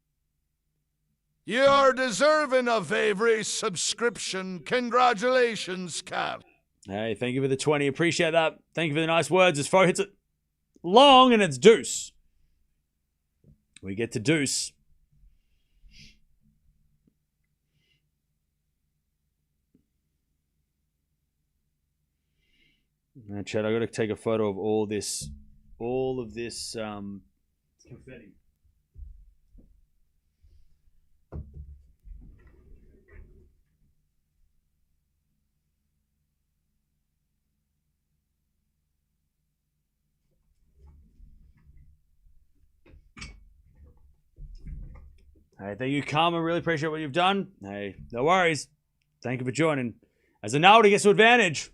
Speaker 2: You're deserving of every subscription. Congratulations, Cat.
Speaker 1: Hey, thank you for the 20. Appreciate that. Thank you for the nice words. As Fo hits it long and it's deuce. We get to deuce. Now, Chad, I got to take a photo of all of this confetti. Hey, thank you, Karma. Really appreciate what you've done. Hey, no worries. Thank you for joining. As Arnaldi gets to advantage.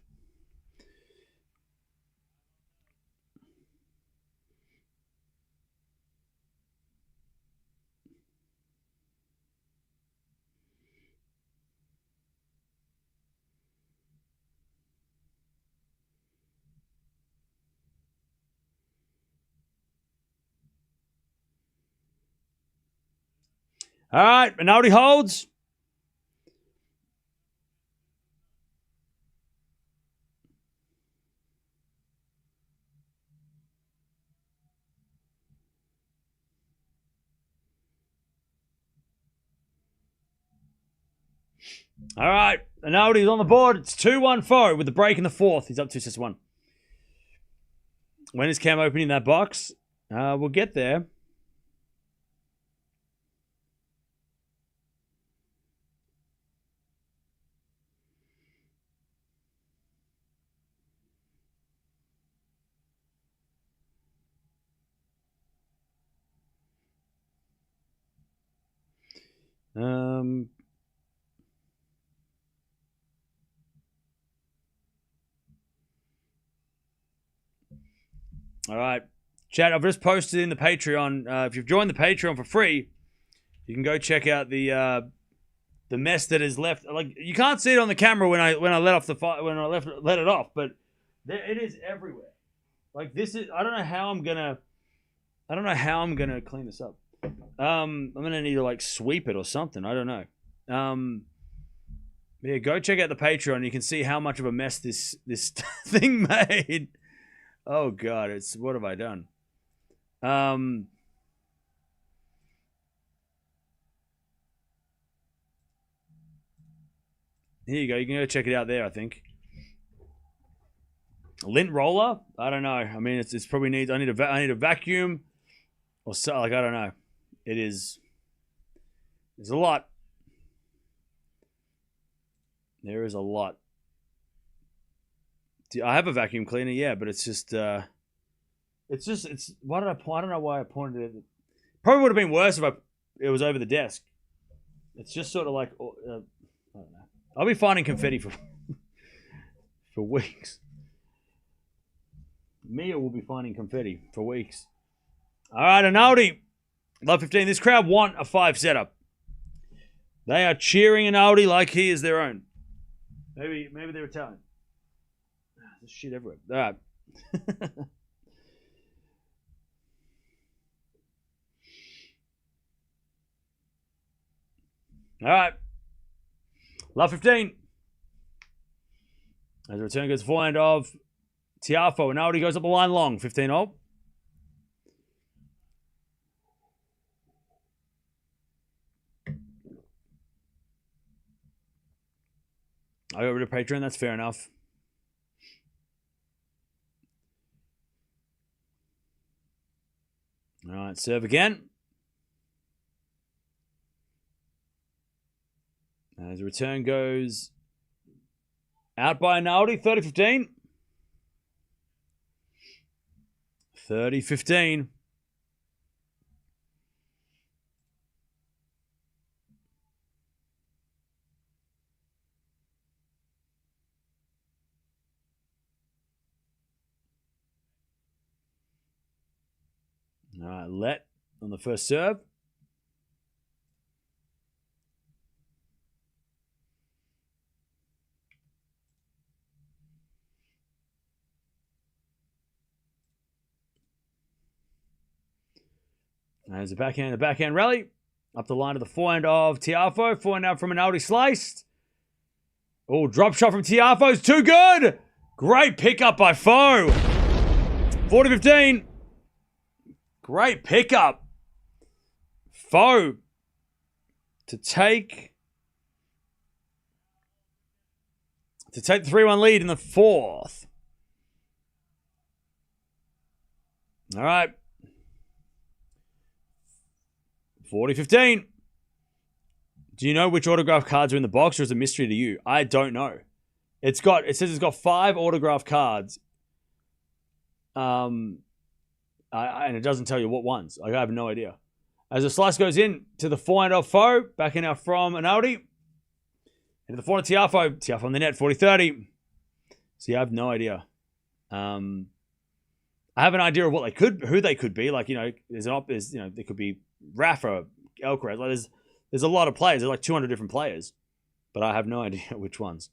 Speaker 1: All right, Arnaldi holds. All right, Arnaldi's on the board. It's 2-1 Fo with the break in the fourth. He's up 2-1. When is Cam opening that box? We'll get there. All right. Chat, I've just posted in the Patreon. If you've joined the Patreon for free, you can go check out the mess that is left. Like, you can't see it on the camera when I let off let it off, but it is everywhere. Like, this is, I don't know how I'm gonna clean this up. I'm gonna need to like sweep it or something. I don't know. Yeah, go check out the Patreon. You can see how much of a mess this thing made. Oh God, what have I done? Here you go. You can go check it out there, I think. Lint roller? I don't know. I mean, it's probably needs. I need a vacuum, or so. Like, I don't know. There's a lot. There is a lot. I have a vacuum cleaner, yeah, but it's why did I point? I don't know why I pointed it. Probably would have been worse if it was over the desk. It's just sort of like, I don't know. I'll be finding confetti for weeks. Mia will be finding confetti for weeks. All right, Arnaldi. Love 15. This crowd want a 5 setup. They are cheering Arnaldi like he is their own. Maybe they're Italian. There's shit everywhere. All right. All right. Love 15. As the return goes forehand of Tiafoe. Arnaldi goes up the line long. 15 all. I got rid of Patreon. That's fair enough. All right, serve again. As the return goes out by Arnaldi, 30-15. 30-15. All right, let on the first serve. There's a backhand rally. Up the line to the forehand of Tiafoe. Forehand out from Arnaldi sliced. Oh, drop shot from Tiafoe is too good. Great pickup by Foe. 40-15. Great pickup. Foe to take the 3-1 lead in the fourth. All right. 40-15. Do you know which autograph cards are in the box, or is it a mystery to you? I don't know. It says it's got 5 autograph cards. And it doesn't tell you what ones. I have no idea. As the slice goes in to the forehand of Foe, backing out from Arnaldi. Into the forehand Tiafoe. Tiafoe on the net, 40-30. See, I have no idea. I have an idea of what who they could be. Like, there could be Rafa, Alcaraz. Like, there's a lot of players. There's like 200 different players, but I have no idea which ones.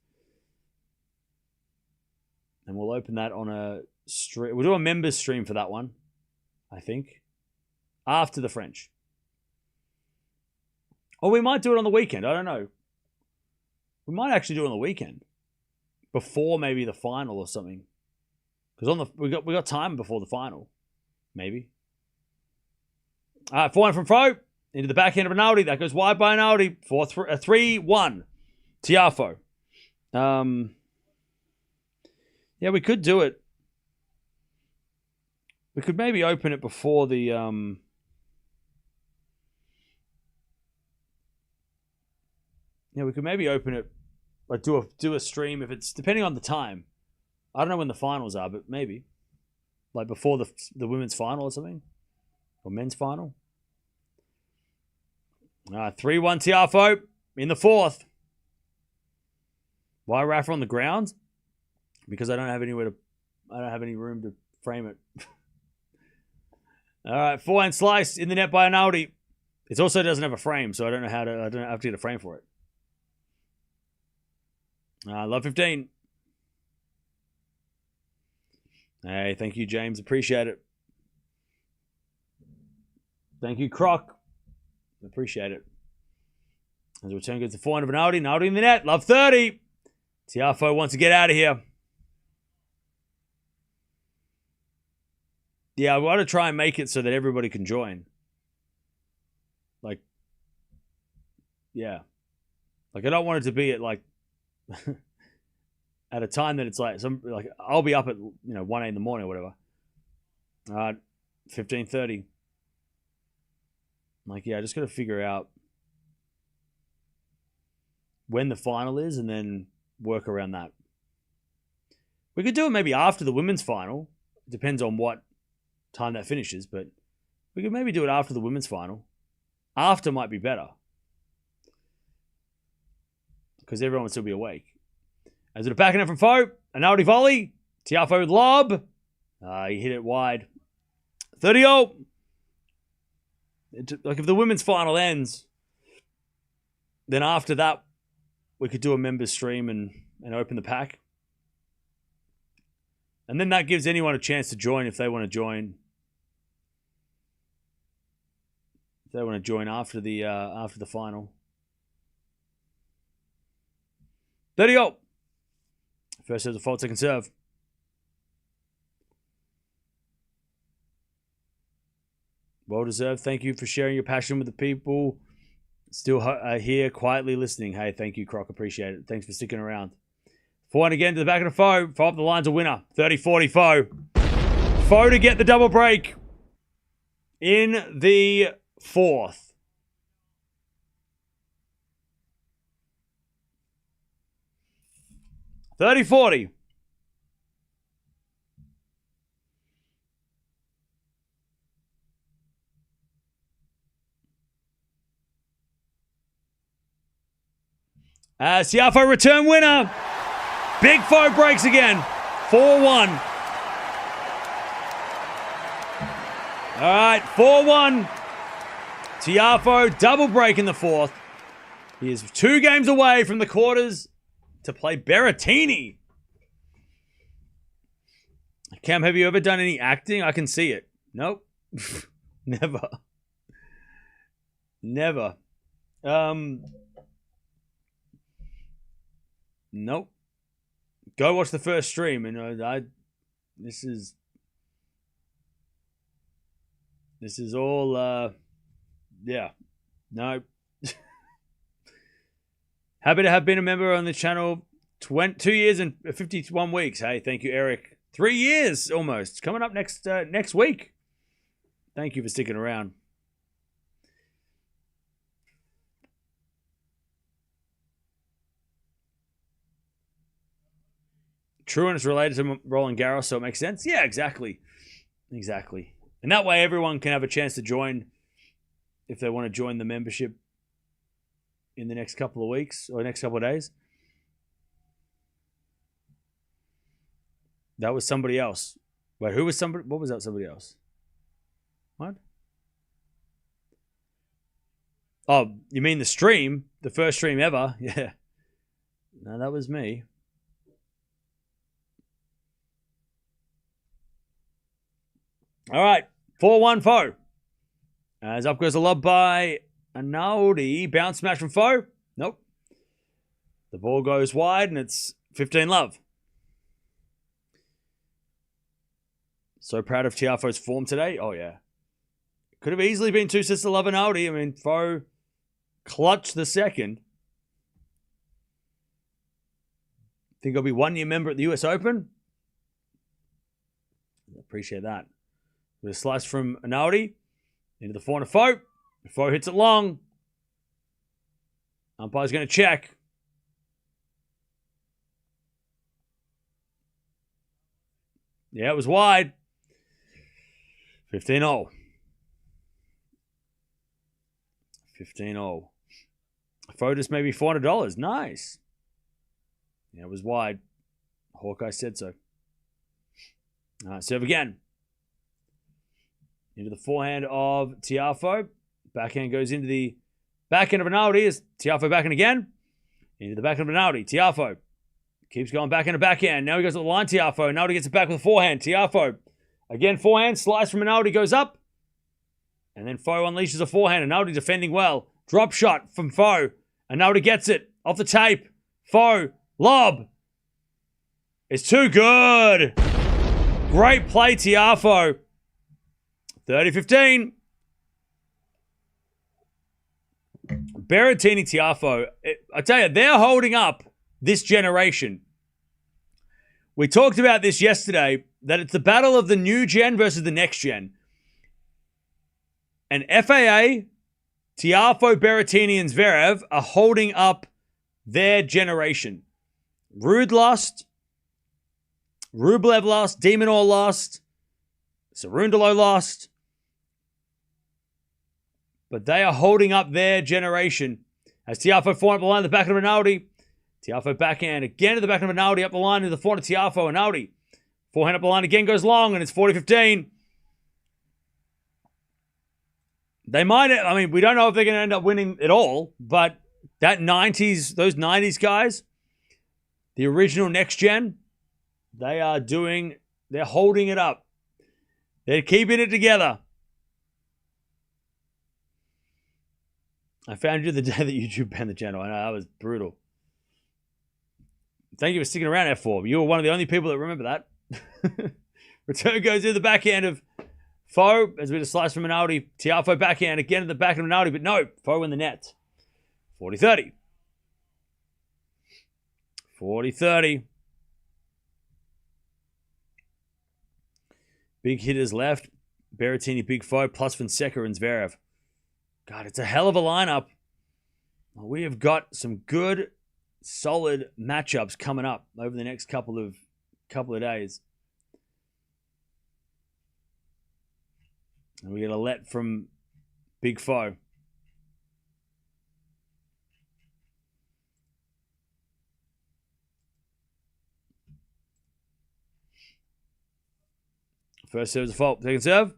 Speaker 1: And we'll open that on a stream. We'll do a members stream for that one, I think, after the French. Or we might do it on the weekend. I don't know. We might actually do it on the weekend, before maybe the final or something. Because we got time before the final, maybe. Forehand from Foe into the backhand of Arnaldi. That goes wide by Arnaldi for 3-1. Tiafoe. Yeah, we could do it. We could maybe open it before the Yeah, we could maybe open it, like do a stream if it's depending on the time. I don't know when the finals are, but maybe like before the women's final or something, or men's final. 3-1 Tiafoe in the fourth. Why Rafa on the ground? Because I don't have any room to frame it. All right, forehand slice in the net by Arnaldi. It also doesn't have a frame, so I don't have to get a frame for it. Love 15. Hey, thank you, James. Appreciate it. Thank you, Croc. Appreciate it. As the return goes to forehand of Arnaldi. Arnaldi in the net. Love 30. Tiafoe wants to get out of here. Yeah, I want to try and make it so that everybody can join. Like, yeah. Like, I don't want it to be at, like, at a time that it's like, I'll be up at, 1 in the morning or whatever. 15:30. Like, yeah, I just got to figure out when the final is and then work around that. We could do it maybe after the women's final. Depends on what time that finishes, but we could maybe do it after the women's final. After might be better, because everyone would still be awake. As it a backhand from Foe, Arnaldi volley, Tiafoe with lob. He hit it wide. 30-0. Like if the women's final ends, then after that, we could do a members stream and open the pack. And then that gives anyone a chance to join if they want to join. If they want to join after the final. 30-0. First serve's a fault, second serve. Well deserved. Thank you for sharing your passion with the people. Still here, quietly listening. Hey, thank you, Croc. Appreciate it. Thanks for sticking around. Forehand again to the back of the Foe. Foe up the line's a winner. 30-40 Foe. Foe to get the double break. in the fourth. $30-40. Tiafoe return winner. Big Foe breaks again. 4-1. All right, 4-1. Tiafoe double break in the fourth. He is 2 games away from the quarters to play Berrettini. Cam, have you ever done any acting? I can see it. Nope. Never. Never. Nope. Go watch the first stream, and this is all yeah. No. Happy to have been a member on the channel 2 years and 51 weeks. Hey, thank you, Eric. 3 years almost. Coming up next week. Thank you for sticking around. True, and it's related to Roland Garros, so it makes sense. Yeah, exactly. Exactly. And that way everyone can have a chance to join if they want to join the membership in the next couple of weeks or next couple of days. That was somebody else. Wait, who was somebody? What was that somebody else? What? Oh, you mean the stream? The first stream ever? Yeah. No, that was me. All right, 4-1 Foe. As up goes a lob by Arnaldi. Bounce smash from Foe. Nope. The ball goes wide and it's 15-love. So proud of Tiafoe's form today. Oh, yeah. Could have easily been 2 sets to love Arnaldi. I mean, Foe clutched the second. Think I'll be 1-year member at the US Open. Appreciate that. With a slice from Arnaldi into the forehand of Foe. Foe hits it long. Umpire's going to check. Yeah, it was wide. 15-0. 15-0. Foe just maybe $400. Nice. Yeah, it was wide. Hawkeye said so. All right, serve again. Into the forehand of Tiafoe. Backhand goes into the backhand of Arnaldi. Is Tiafoe backhand again? Into the backhand of Arnaldi. Tiafoe keeps going backhand to backhand. Now he goes to the line, Tiafoe. Arnaldi gets it back with a forehand. Tiafoe again, forehand. Slice from Arnaldi goes up. And then Foe unleashes a forehand. Arnaldi defending well. Drop shot from Foe. Arnaldi gets it off the tape. Foe. Lob. It's too good. Great play, Tiafoe. 30-15. Berrettini, Tiafoe. I tell you, they're holding up this generation. We talked about this yesterday, that it's the battle of the new gen versus the next gen. And FAA, Tiafoe, Berrettini, and Zverev are holding up their generation. Rude lost. Rublev lost. Demonor lost. Cerundolo lost. But they are holding up their generation. As Tiafoe forehand up the line at the back of Arnaldi. Tiafoe backhand again to the back of Arnaldi up the line to the forehand of Tiafoe. Arnaldi. Forehand up the line again goes long and it's 40-15. They might, I mean, we don't know if they're going to end up winning at all, but those 90s guys, the original next gen, they're holding it up. They're keeping it together. I found you the day that YouTube banned the channel. I know, that was brutal. Thank you for sticking around, F4. You were one of the only people that remember that. Return goes in the backhand of Foe, as we just slice from Arnaldi. Tiafoe backhand again at the back of Arnaldi, but no, Foe in the net. 40-30. 40-30. Big hitters left. Berrettini, Big Foe, plus Fonseca and Zverev. God, it's a hell of a lineup. We have got some good, solid matchups coming up over the next couple of days. And we get a let from Big Foe. First serve is a fault. Second serve.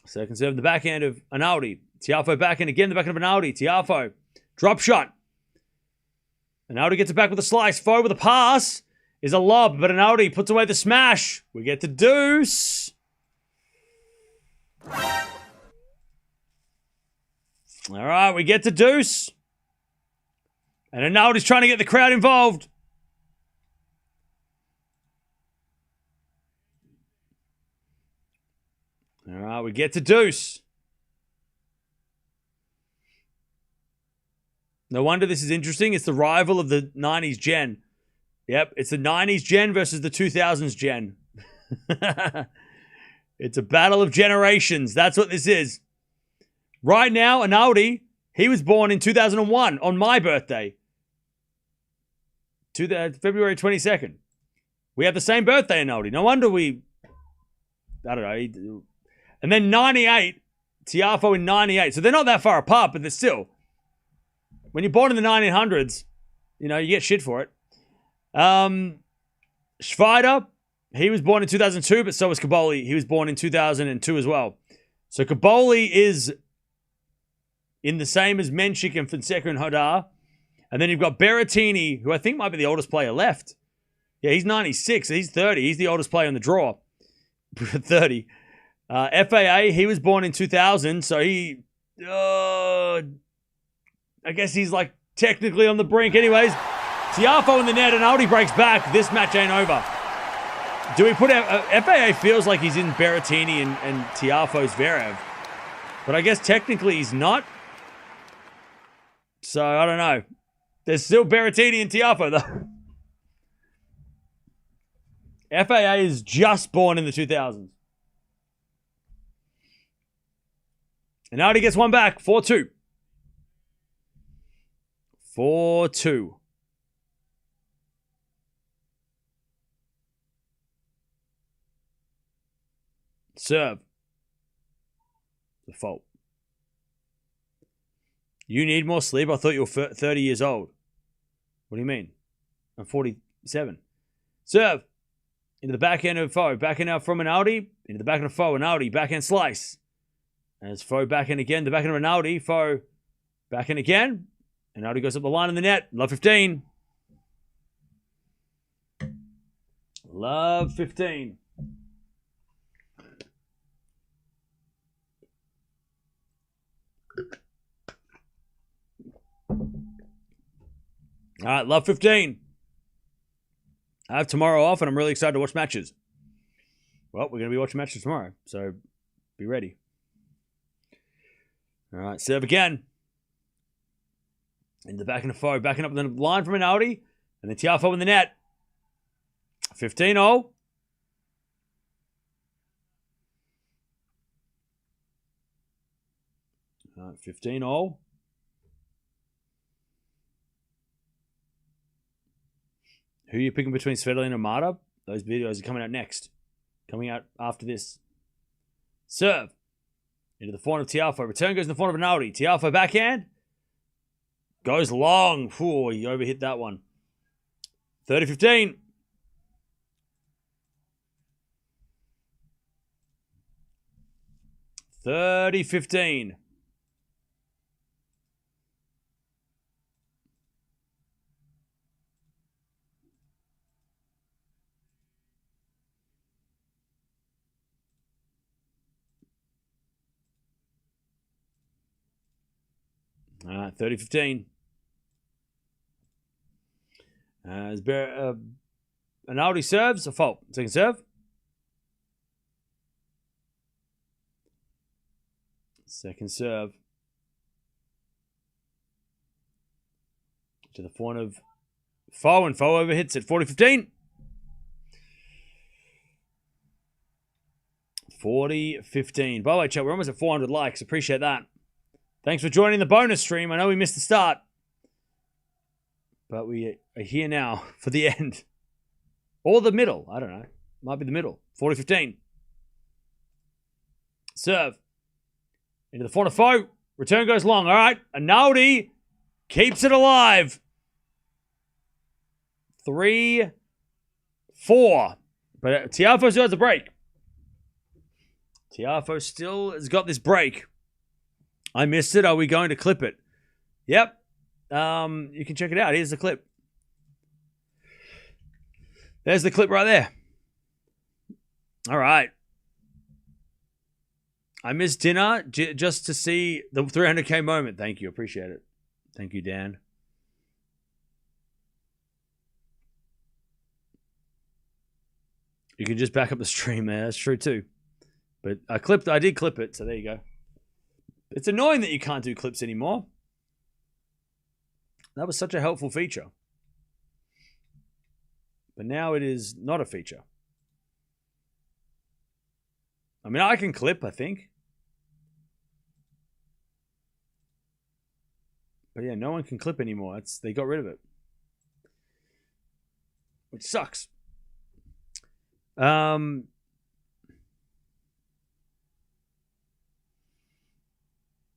Speaker 1: Second serve in the backhand of Arnaldi. Tiafoe backhand again, the backhand of Arnaldi. Tiafoe. Drop shot. Arnaldi gets it back with a slice. Foe with a pass. Is a lob, but Arnaldi puts away the smash. We get to deuce. All right, we get to deuce. And Arnaldi's trying to get the crowd involved. All right, we get to deuce. No wonder this is interesting. It's the rival of the 90s gen. Yep, it's the 90s gen versus the 2000s gen. It's a battle of generations. That's what this is. Right now, Arnaldi, he was born in 2001 on my birthday. February 22nd. We have the same birthday, Arnaldi. No wonder we... I don't know. And then 98, Tiafoe in 98. So they're not that far apart, but they're still... When you're born in the 1900s, you know, you get shit for it. Schweider, he was born in 2002, but so was Caboli. He was born in 2002 as well. So Caboli is in the same as Menchik and Fonseca and Hodar. And then you've got Berrettini, who I think might be the oldest player left. Yeah, he's 96. He's 30. He's the oldest player in the draw. 30. FAA, he was born in 2000, so he... I guess he's like technically on the brink. Anyways, Tiafoe in the net and Arnaldi breaks back. This match ain't over. Do we put... FAA feels like he's in Berrettini and Tiafoe's Zverev. But I guess technically he's not. So, I don't know. There's still Berrettini and Tiafoe, though. FAA is just born in the 2000s. And Arnaldi gets one back. 4-2. 4-2. Serve. The fault. You need more sleep? I thought you were 30 years old. What do you mean? I'm 47. Serve. Into the backhand of Foe. Backhand out from Arnaldi. Into the backhand of Foe. Arnaldi. Backhand slice. And it's Foe backhand again. The backhand of Arnaldi. Foe backhand again. And Arnaldi goes up the line in the net. Love 15. Love 15. All right, love 15. I have tomorrow off, and I'm really excited to watch matches. Well, we're going to be watching matches tomorrow, so be ready. All right, serve again. In the back of the Foe, backing up the line from Arnaldi, and then Tiafoe in the net. 15-0. All right, 15-0. Who are you picking between Svitolina and Marta? Those videos are coming out next. Coming out after this. Serve. Into the forehand of Tiafoe. Return goes in the forehand of Arnaldi. Tiafoe backhand. Goes long. Ooh, he overhit that one. 30-15. $30-15. All right, 30-15. Arnaldi serves. A fault. Second serve. Second serve. To the forehand of Foe, and Foe overhits it. 40-15. 40-15. By the way, chat, we're almost at 400 likes. Appreciate that. Thanks for joining the bonus stream. I know we missed the start, but we are here now for the end. Or the middle. I don't know. Might be the middle. 40-15. Serve. Into the front of Foe. Return goes long. All right. Arnaldi keeps it alive. 3-4. But Tiafoe still has a break. Tiafoe still has got this break. I missed it. Are we going to clip it? Yep. You can check it out. Here's the clip. There's the clip right there. All right. I missed dinner just to see the 300K moment. Thank you. Appreciate it. Thank you, Dan. You can just back up the stream there. That's true too. But I did clip it, so there you go. It's annoying that you can't do clips anymore. That was such a helpful feature. But now it is not a feature. I mean, I can clip, I think. But yeah, no one can clip anymore. They got rid of it. Which sucks.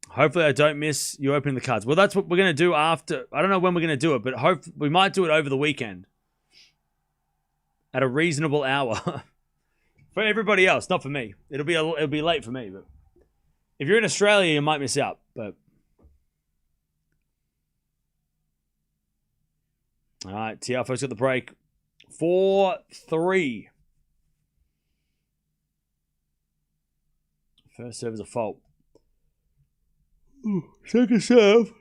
Speaker 1: Hopefully I don't miss you opening the cards. Well, that's what we're going to do after. I don't know when we're going to do it, but we might do it over the weekend. At a reasonable hour. For everybody else, not for me. It'll be late for me, but if you're in Australia, you might miss out, but all right, Tiafoe's got the break. 4-3. First serve is a fault. Ooh, second serve.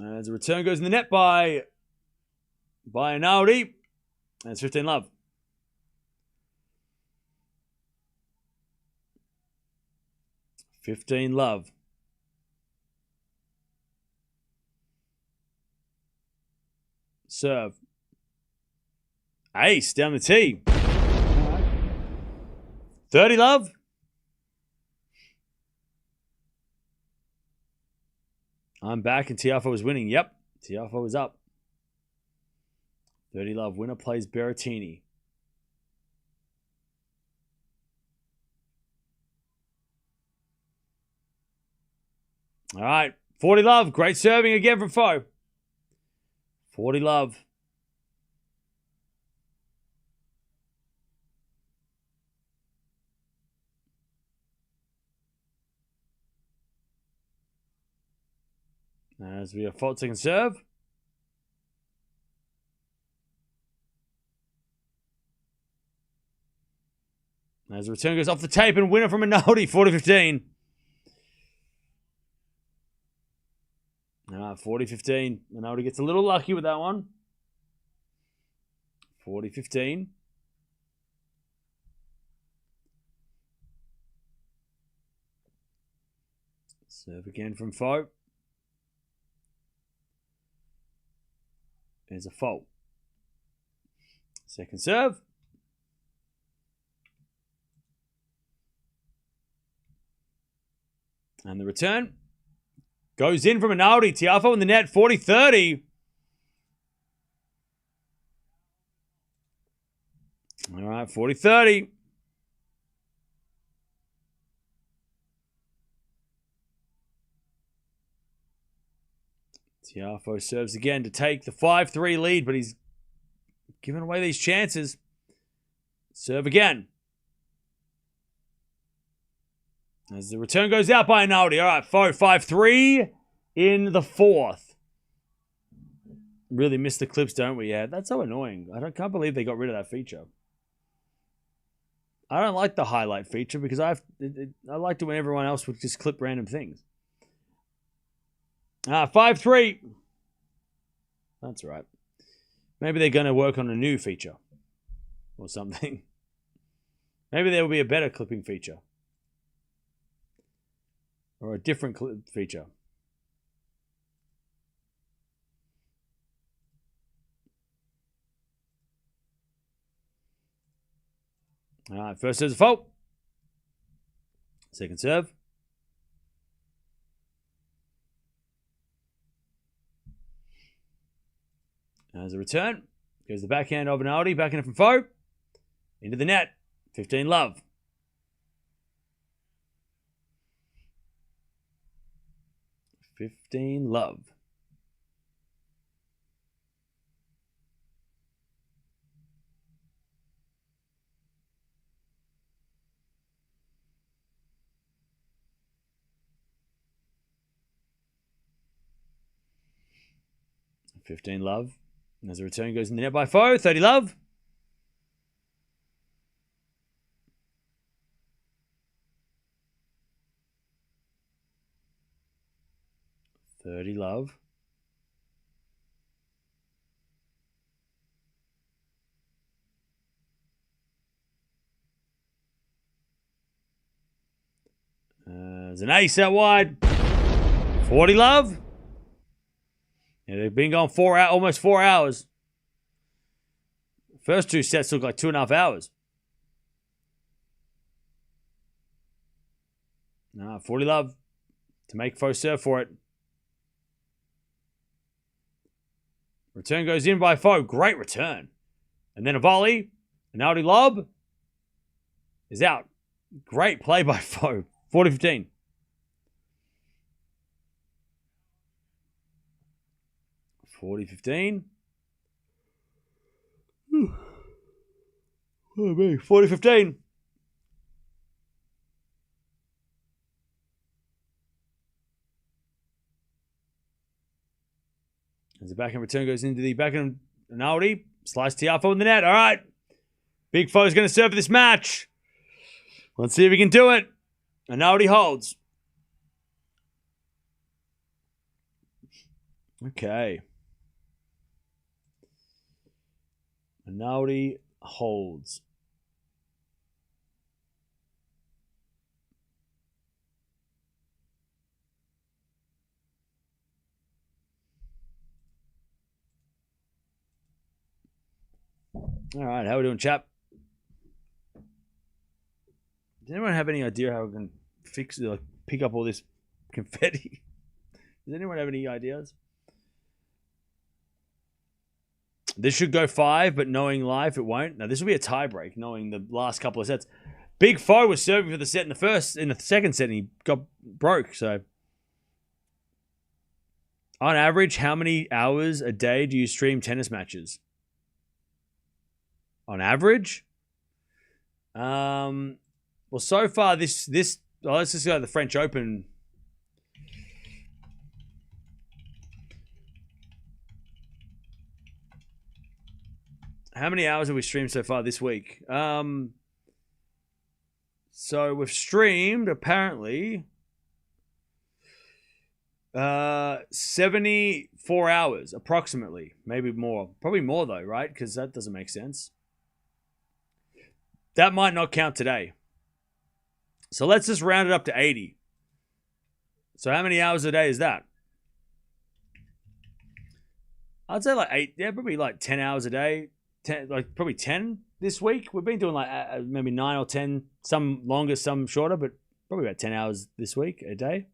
Speaker 1: As a return goes in the net by Arnaldi. And it's 15-love. $15-love. Serve. Ace down the tee. 30-love. I'm back and Tiafoe was winning. Yep, Tiafoe was up. 30-love. Winner plays Berrettini. All right, 40-love. Great serving again from Foe. 40-love. As we have fault second serve. As the return goes off the tape and winner from Arnaldi, 40-15. 40-15. Arnaldi gets a little lucky with that one. 40-15. Serve again from Foe. There's a fault. Second serve. And the return goes in from Arnaldi. Tiafoe in the net, 40-30. All right, 40-30. Tiafoe serves again to take the 5-3 lead, but he's giving away these chances. Serve again. As the return goes out by Arnaldi. All right, Foe 5-3 in the fourth. Really missed the clips, don't we? Yeah, that's so annoying. Can't believe they got rid of that feature. I don't like the highlight feature because I liked it when everyone else would just clip random things. 5-3. That's right. Maybe they're going to work on a new feature or something. Maybe there will be a better clipping feature. Or a different feature? All right, first serve's a fault. Second serve. As a return, goes the backhand of Arnaldi, backhand from Foe. Into the net. 15 love. Love. And as a return goes in the net by Foe. 30 love. There's an ace out wide. 40 love. Yeah, they've been going almost 4 hours. First two sets look like 2.5 hours. 40 love to make Foe serve for it. Return goes in by Foe. Great return. And then a volley. Arnaldi lob is out. Great play by Foe. 40-15. Oh, me. 40-15. As the backhand return goes into the backhand, Arnaldi. Slice Tiafoe in the net. All right. Big Foe's going to serve for this match. Let's see if he can do it. Arnaldi holds. Okay. Arnaldi holds. All right, how are we doing, chap? Does anyone have any idea how we can pick up all this confetti? Does anyone have any ideas? This should go 5, but knowing live, it won't. Now, this will be a tie break, knowing the last couple of sets. Big Foe was serving for the set in the second set, and he got broke. So, on average, how many hours a day do you stream tennis matches? On average? Well, so far, let's just go to the French Open. How many hours have we streamed so far this week? So we've streamed, apparently, 74 hours, approximately. Maybe more. Probably more, though, right? Because that doesn't make sense. That might not count today. So let's just round it up to 80. So how many hours a day is that? I'd say like 8. Yeah, probably like 10 hours a day. 10, like probably 10 this week. We've been doing like maybe 9 or 10, some longer, some shorter, but probably about 10 hours this week a day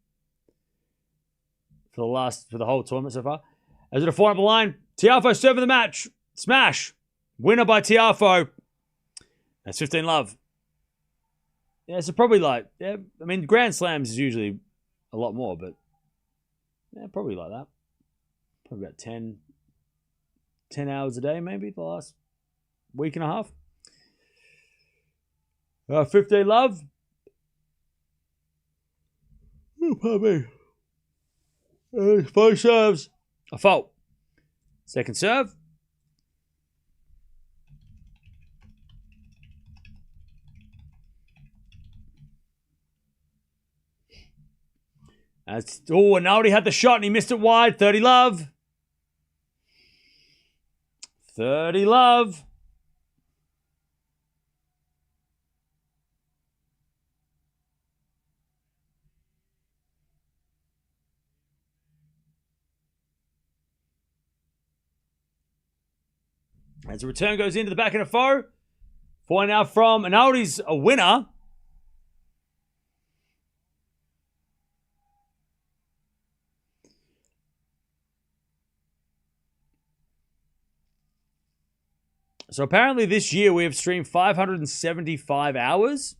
Speaker 1: for the whole tournament so far. As it a 4-up line, Tiafoe serving the match. Smash. Winner by Tiafoe. That's 15 love. Yeah, so probably like, yeah, I mean, Grand Slams is usually a lot more, but yeah, probably like that. Probably about 10 hours a day, maybe, the last week and a half. 15 love. Oh, pardon me. 5 serves. A fault. Second serve. Arnaldi had the shot and he missed it wide. 30 love. 30 love. As the return goes into the backhand of Foe. Point out from Arnaldi's a winner. So apparently this year we have streamed 575 hours.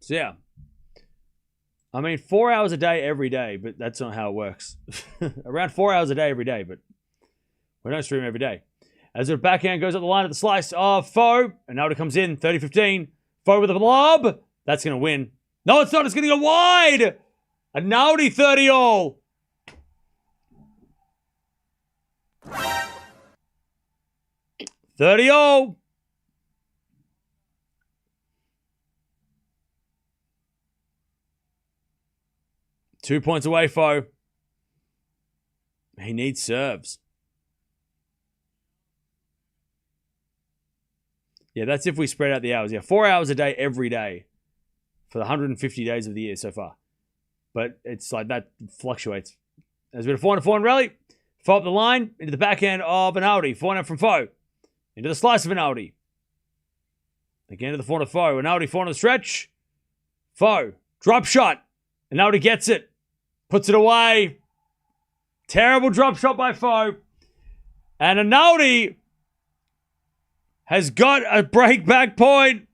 Speaker 1: So yeah. I mean, 4 hours a day every day, but that's not how it works. Around 4 hours a day every day, but we don't stream every day. As the backhand goes up the line at the slice of Foe, and now it comes in, 30-15. Foe with a lob. That's going to win. No, it's not. It's going to go wide. Arnaldi 30-all. $30-all. Two points away, Foe. He needs serves. Yeah, that's if we spread out the hours. Yeah, 4 hours a day every day for the 150 days of the year so far. But it's like that fluctuates. As we have a 4-4 rally. Foe up the line into the backhand of Arnaldi. 4 from Foe. Into the slice of Arnaldi. Again to the 4 Foe. Arnaldi 4 on the stretch. Foe. Drop shot. Arnaldi gets it. Puts it away. Terrible drop shot by Foe. And Arnaldi has got a break back point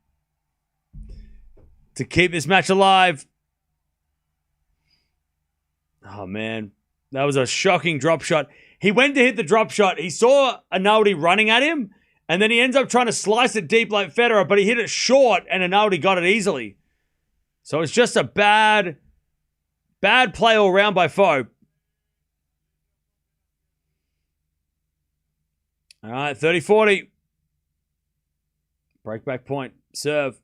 Speaker 1: to keep this match alive. Oh, man. That was a shocking drop shot. He went to hit the drop shot. He saw Arnaldi running at him, and then he ends up trying to slice it deep like Federer, but he hit it short, and Arnaldi got it easily. So it's just a bad play all round by Foe. All right, 30-40. Break back point. Serve.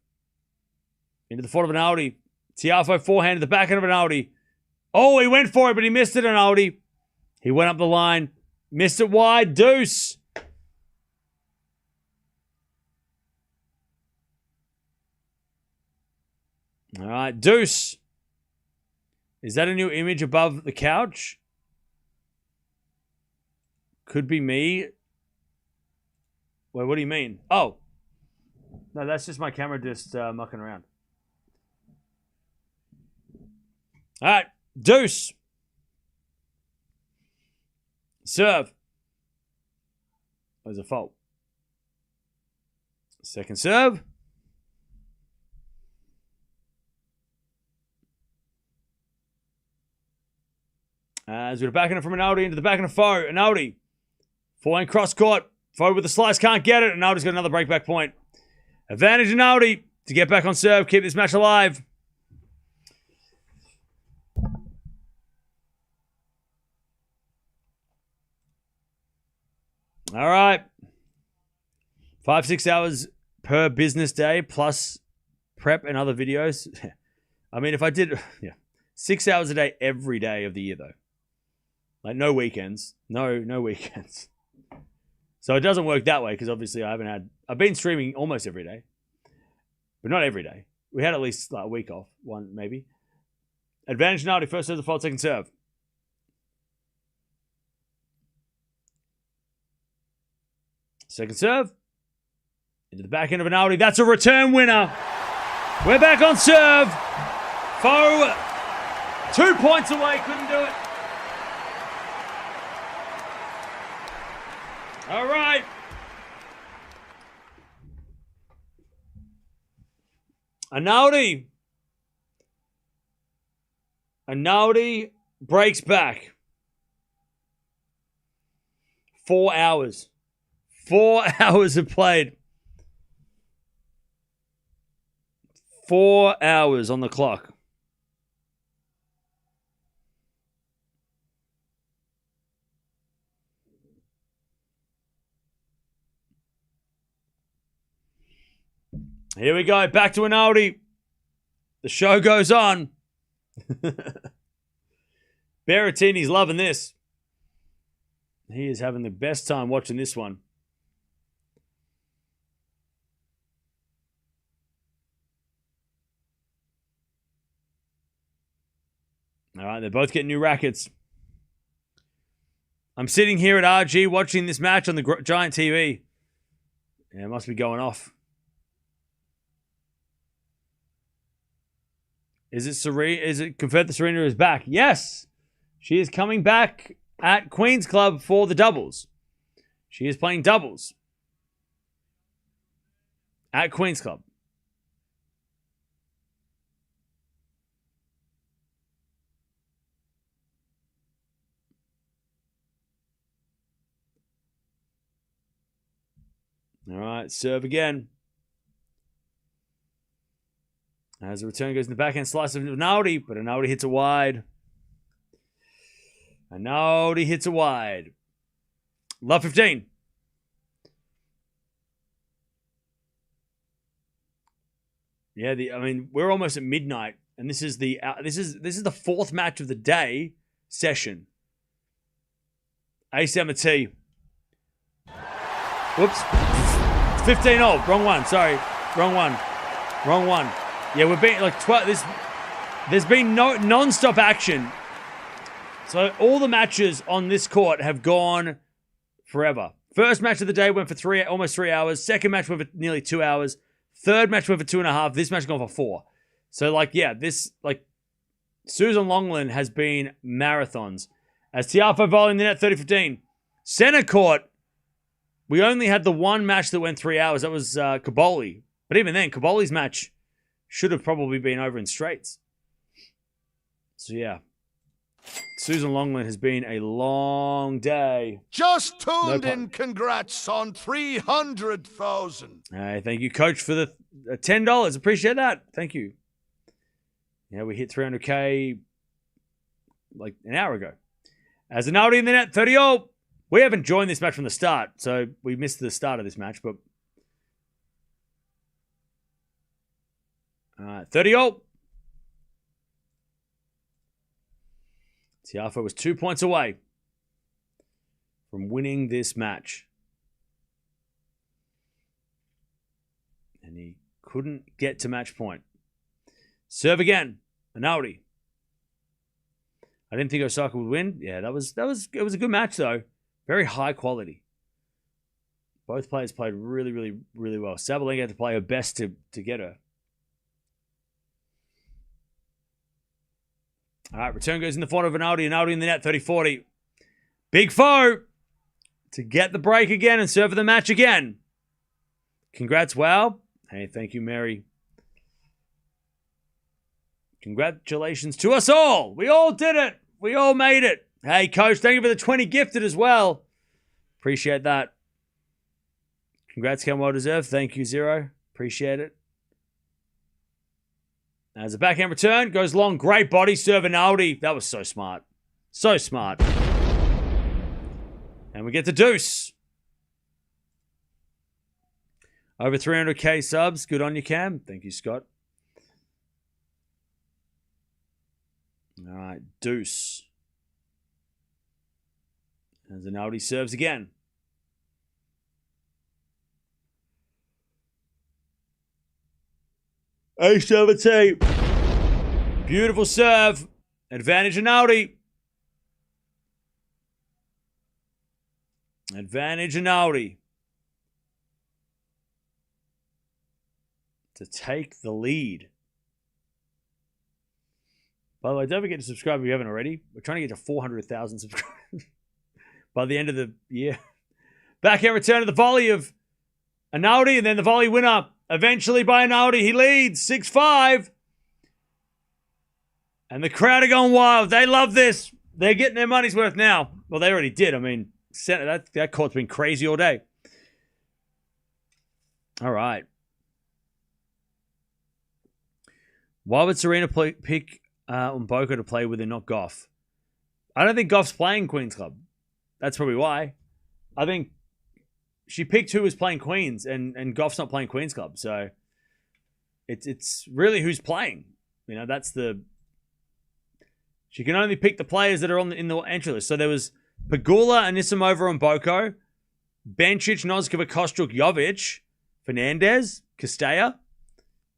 Speaker 1: Into the front of Arnaldi. Tiafoe forehand to the backhand of Arnaldi. Oh, he went for it, but he missed it, Arnaldi. He went up the line. Missed it wide. Deuce. All right, deuce. Is that a new image above the couch? Could be me. Wait, what do you mean? Oh. No, that's just my camera just mucking around. All right, deuce. Serve. There's a fault. Second serve. As we're backing it from Arnaldi into the backhand of Foe. Arnaldi. Forehand cross court. Foe with the slice. Can't get it. Arnaldi's got another break back point. Advantage Arnaldi to get back on serve. Keep this match alive. All right. 5-6 hours per business day plus prep and other videos. I mean, if I did 6 hours a day every day of the year, though. Like, no weekends. No weekends. So it doesn't work that way because obviously I've been streaming almost every day. But not every day. We had at least like a week off. One, maybe. Advantage Arnaldi. First serve, the fault, second serve. Second serve. Into the back end of Arnaldi. That's a return winner. We're back on serve. Foe 2 points away. Couldn't do it. All right. Arnaldi breaks back. 4 hours. 4 hours have played. 4 hours on the clock. Here we go. Back to Arnaldi. The show goes on. Berrettini's loving this. He is having the best time watching this one. All right, they're both getting new rackets. I'm sitting here at RG watching this match on the giant TV. Yeah, it must be going off. Is it Serena? Is it confirmed that Serena is back? Yes. She is coming back at Queen's Club for the doubles. She is playing doubles at Queen's Club. All right, serve again. As the return goes in the backhand slice of Arnaldi, but Arnaldi hits it wide. Arnaldi hits it wide. Love 15. Yeah, we're almost at midnight, and this is the fourth match of the day session. Ace Emma T. Whoops. 15-0. Wrong one. Sorry. Wrong one. Yeah, we've been like 12. There's been no non-stop action. So all the matches on this court have gone forever. First match of the day went for almost 3 hours. Second match went for nearly 2 hours. Third match went for 2.5. This match gone for 4. So Susan Longland has been marathons. As Tiafoe volleying the net 30-15. Center court. We only had the one match that went 3 hours. That was Caboli. But even then, Caboli's match should have probably been over in straights. So yeah. Susan Longland has been a long day.
Speaker 2: Just tuned in. Congrats on 300,000.
Speaker 1: Hey, thank you, Coach, for the $10. Appreciate that. Thank you. Yeah, we hit 300K like an hour ago. As Arnaldi in the net, 30-0. We haven't joined this match from the start, so we missed the start of this match, but 30-0. Tiafoe was 2 points away from winning this match. And he couldn't get to match point. Serve again. Arnaldi. I didn't think Osaka would win. Yeah, it was a good match though. Very high quality. Both players played really, really, really well. Sabalenka had to play her best to get her. All right, return goes in the front of Arnaldi. Arnaldi in the net, 30-40. Big foe to get the break again and serve for the match again. Congrats, Wow. Hey, thank you, Mary. Congratulations to us all. We all did it. We all made it. Hey, Coach, thank you for the 20 gifted as well. Appreciate that. Congrats, Ken. Well deserved. Thank you, Zero. Appreciate it. As a backhand return, goes long. Great body serve, Arnaldi. That was so smart. So smart. And we get the deuce. Over 300K subs. Good on you, Cam. Thank you, Scott. All right, deuce. As Arnaldi serves again. A17. Beautiful serve. Advantage Arnaldi. Advantage Arnaldi. To take the lead. By the way, don't forget to subscribe if you haven't already. We're trying to get to 400,000 subscribers by the end of the year. Backhand return to the volley of Arnaldi, and then the volley winner eventually by Arnaldi. He leads 6-5. And the crowd are going wild. They love this. They're getting their money's worth now. Well, they already did. I mean, that court's been crazy all day. All right. Why would Serena pick Mboka to play with and not Gauff? I don't think Gauff's playing Queen's Club. That's probably why. I think she picked who was playing Queens, and Gauff's not playing Queen's Club. So it's really who's playing. You know, that's the... She can only pick the players that are in the entry list. So there was Pegula, Anisimova, and Boko, Bencic, Noskova, Kostruk, Jovic, Fernandez, Castella.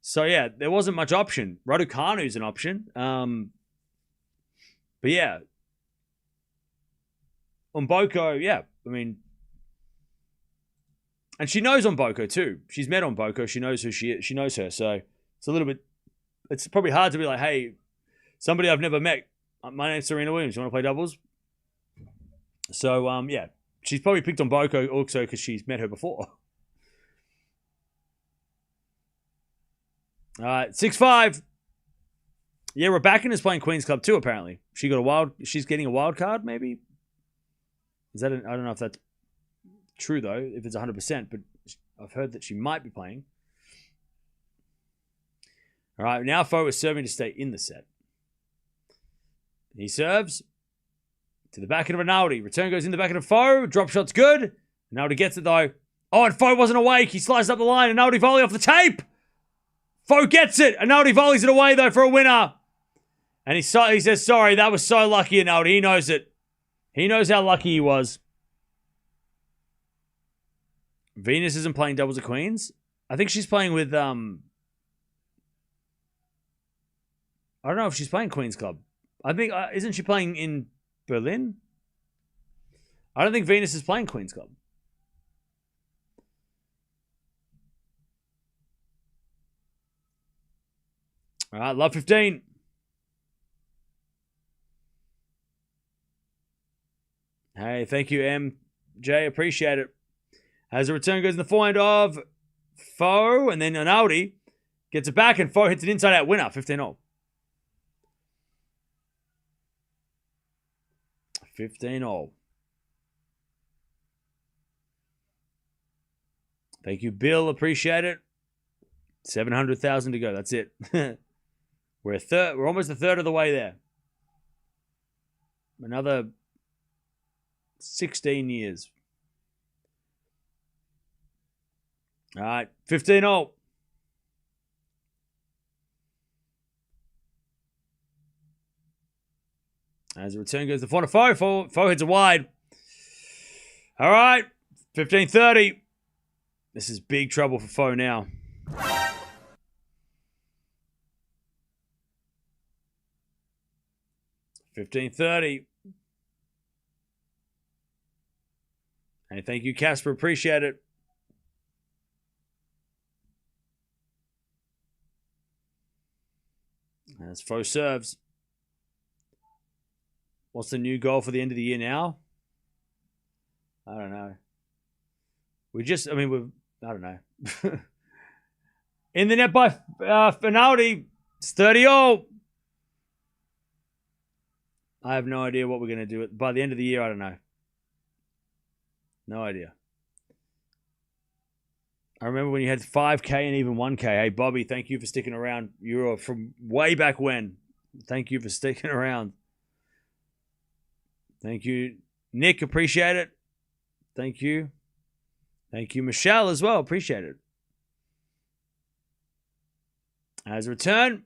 Speaker 1: So yeah, there wasn't much option. Raducanu's an option. But yeah. Mboko, yeah. I mean, and she knows Mboko too. She's met Mboko. She knows who she is. She knows her. So it's a little bit, it's probably hard to be like, hey, somebody I've never met. My name's Serena Williams. You want to play doubles? So, yeah. She's probably picked Mboko also because she's met her before. All right, 6-5. Yeah, Raducanu is playing Queen's Club too, apparently. She's getting a wild card, maybe? I don't know if that's true, though, if it's 100%, but I've heard that she might be playing. All right, now Foe is serving to stay in the set. He serves to the backhand of Arnaldi. Return goes in the backhand of Foe. Drop shot's good. Arnaldi gets it, though. Oh, and Foe wasn't awake. He slices up the line. Arnaldi volley off the tape. Foe gets it. Arnaldi volleys it away, though, for a winner. And he says, sorry, that was so lucky, Arnaldi. He knows it. He knows how lucky he was. Venus isn't playing doubles of queens. I think she's playing with, I don't know if she's playing Queen's Club. I think, isn't she playing in Berlin? I don't think Venus is playing Queen's Club. All right, love 15. Hey, thank you, MJ. Appreciate it. As the return goes in the forehand of Foe, and then Arnaldi gets it back, and Foe hits an inside-out winner, 15-all. 15-all. Thank you, Bill. Appreciate it. 700,000 to go. That's it. We're almost a third of the way there. Another 16 years. All right, 15-all. As the return goes to the front of Foe. Foe hits it wide. All right, 15-30. This is big trouble for Foe now. $15.30. Hey, thank you, Casper. Appreciate it. As Foe serves. What's the new goal for the end of the year now? I don't know. I don't know. In the net by Arnaldi. It's 30-all. I have no idea what we're going to do. By the end of the year, I don't know. No idea. I remember when you had 5K and even 1K. Hey, Bobby, thank you for sticking around. You're from way back when. Thank you for sticking around. Thank you, Nick. Appreciate it. Thank you. Thank you, Michelle, as well. Appreciate it. As a return,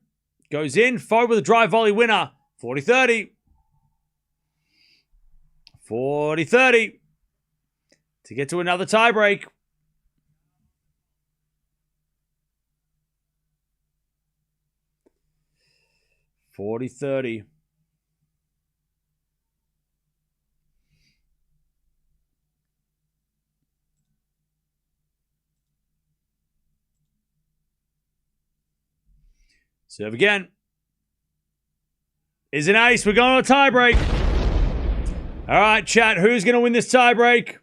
Speaker 1: goes in. Foe with a drive volley winner. 40-30. 40-30. To get to another tiebreak. $40-30. Serve again. Is an ace. We're going on a tiebreak. All right, chat. Who's going to win this tiebreak?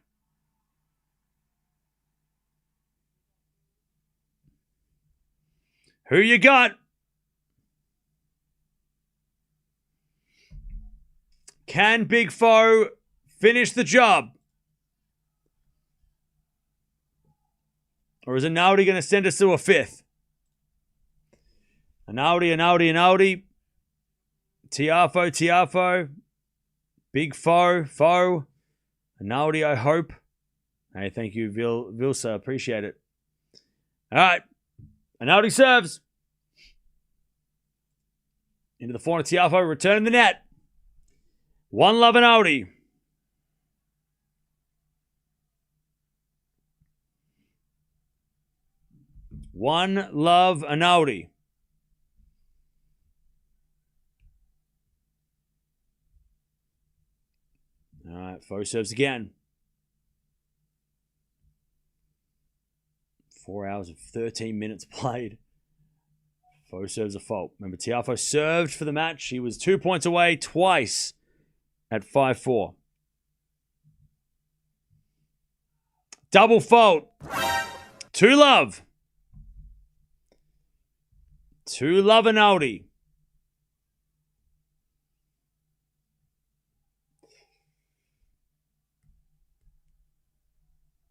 Speaker 1: Who you got? Can Big Foe finish the job? Or is Arnaldi going to send us to a fifth? Arnaldi. Tiafoe. Big Foe. Arnaldi, I hope. Hey, thank you, Vilsa. Appreciate it. All right. Arnaldi serves. Into the forehand, Tiafoe. Returning the net. One love Arnaldi. One love Arnaldi. Foe serves again. 4 hours and 13 minutes played. Foe serves a fault. Remember, Tiafoe served for the match. He was 2 points away twice at 5-4. Double fault. 2-love. 2-love Arnaldi.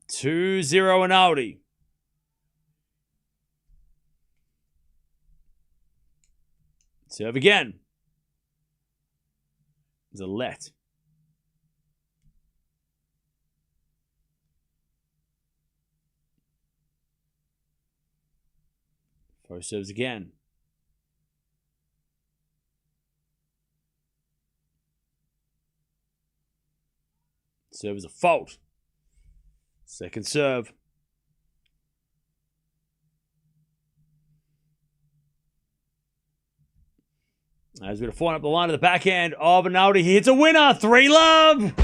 Speaker 1: Two-zero Arnaldi. Serve again. There's a let. Foe serves again. Serve is a fault. Second serve. As we're flying up the line of the backhand of Arnaldi, he hits a winner. 3-love.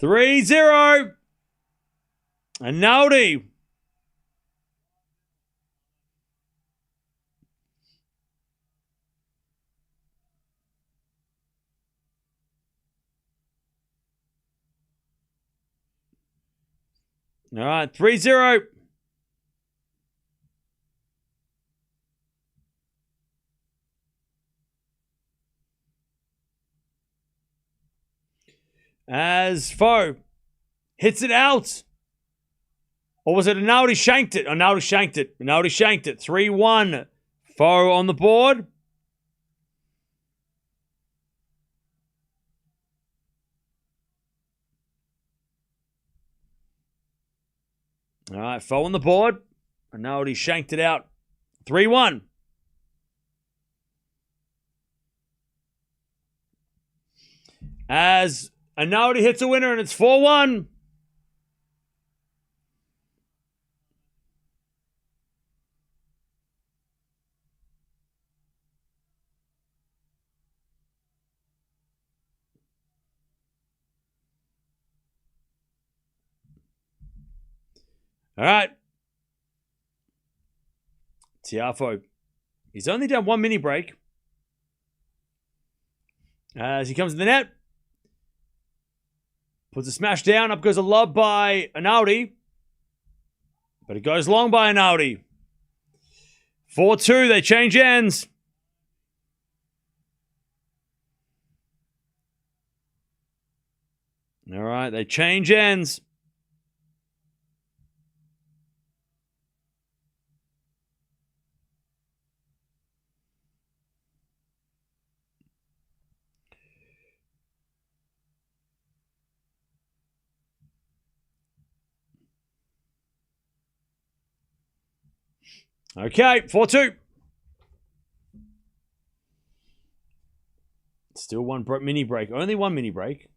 Speaker 1: 3-0. Arnaldi. All right, 3-0. As Foe hits it out. Or was it Arnaldi shanked it? Arnaldi shanked it. Arnaldi shanked it. 3-1. Foe on the board. All right, Foe on the board. Arnaldi shanked it out. 3-1. As Arnaldi hits a winner and it's 4-1. All right. Tiafoe. He's only down 1 mini break. As he comes to the net. Puts a smash down. Up goes a lob by Arnaldi. But it goes long by Arnaldi. 4-2. They change ends. All right. They change ends. Okay, 4-2. Still one mini break. Only one mini break.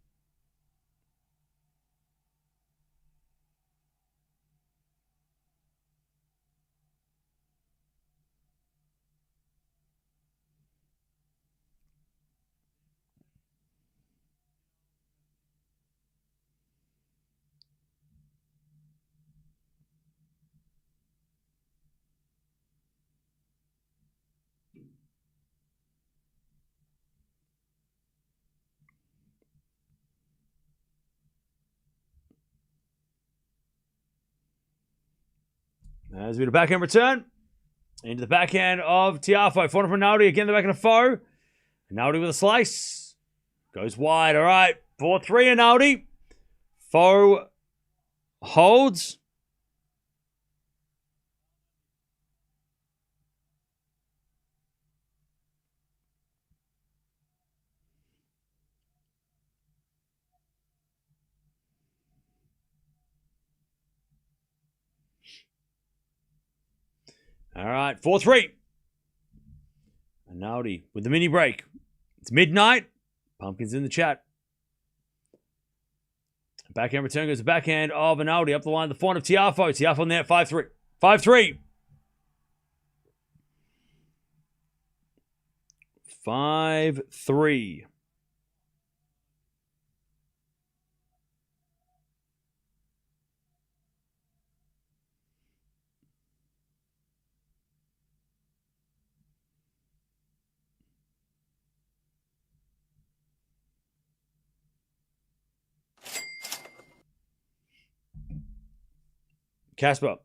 Speaker 1: As we do backhand return. Into the backhand of Tiafoe. Forehand from Arnaldi. Again, the backhand of Foe. Arnaldi with a slice. Goes wide. All right. 4-3 Arnaldi. Foe holds. All right, 4-3. Arnaldi with the mini break. It's midnight. Pumpkins in the chat. Backhand return goes the backhand of Arnaldi up the line. The forehand of Tiafoe. Tiafoe on there, 5-3. 5-3. 5-3. Casper.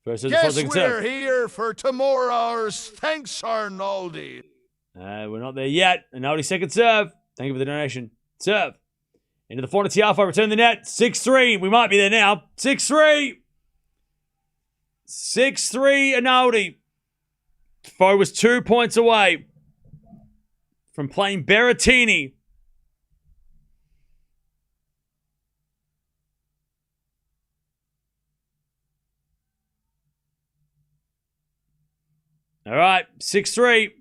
Speaker 1: First serve,
Speaker 2: Guess
Speaker 1: second
Speaker 2: we're
Speaker 1: serve.
Speaker 2: here for tomorrow's Thanks Arnaldi.
Speaker 1: We're not there yet. Arnaldi second serve. Thank you for the donation. Serve. Into the corner, Tiafoe, return the net. 6-3. We might be there now. 6-3. 6-3, Arnaldi. Foe was 2 points away from playing Berrettini. All right, 6-3.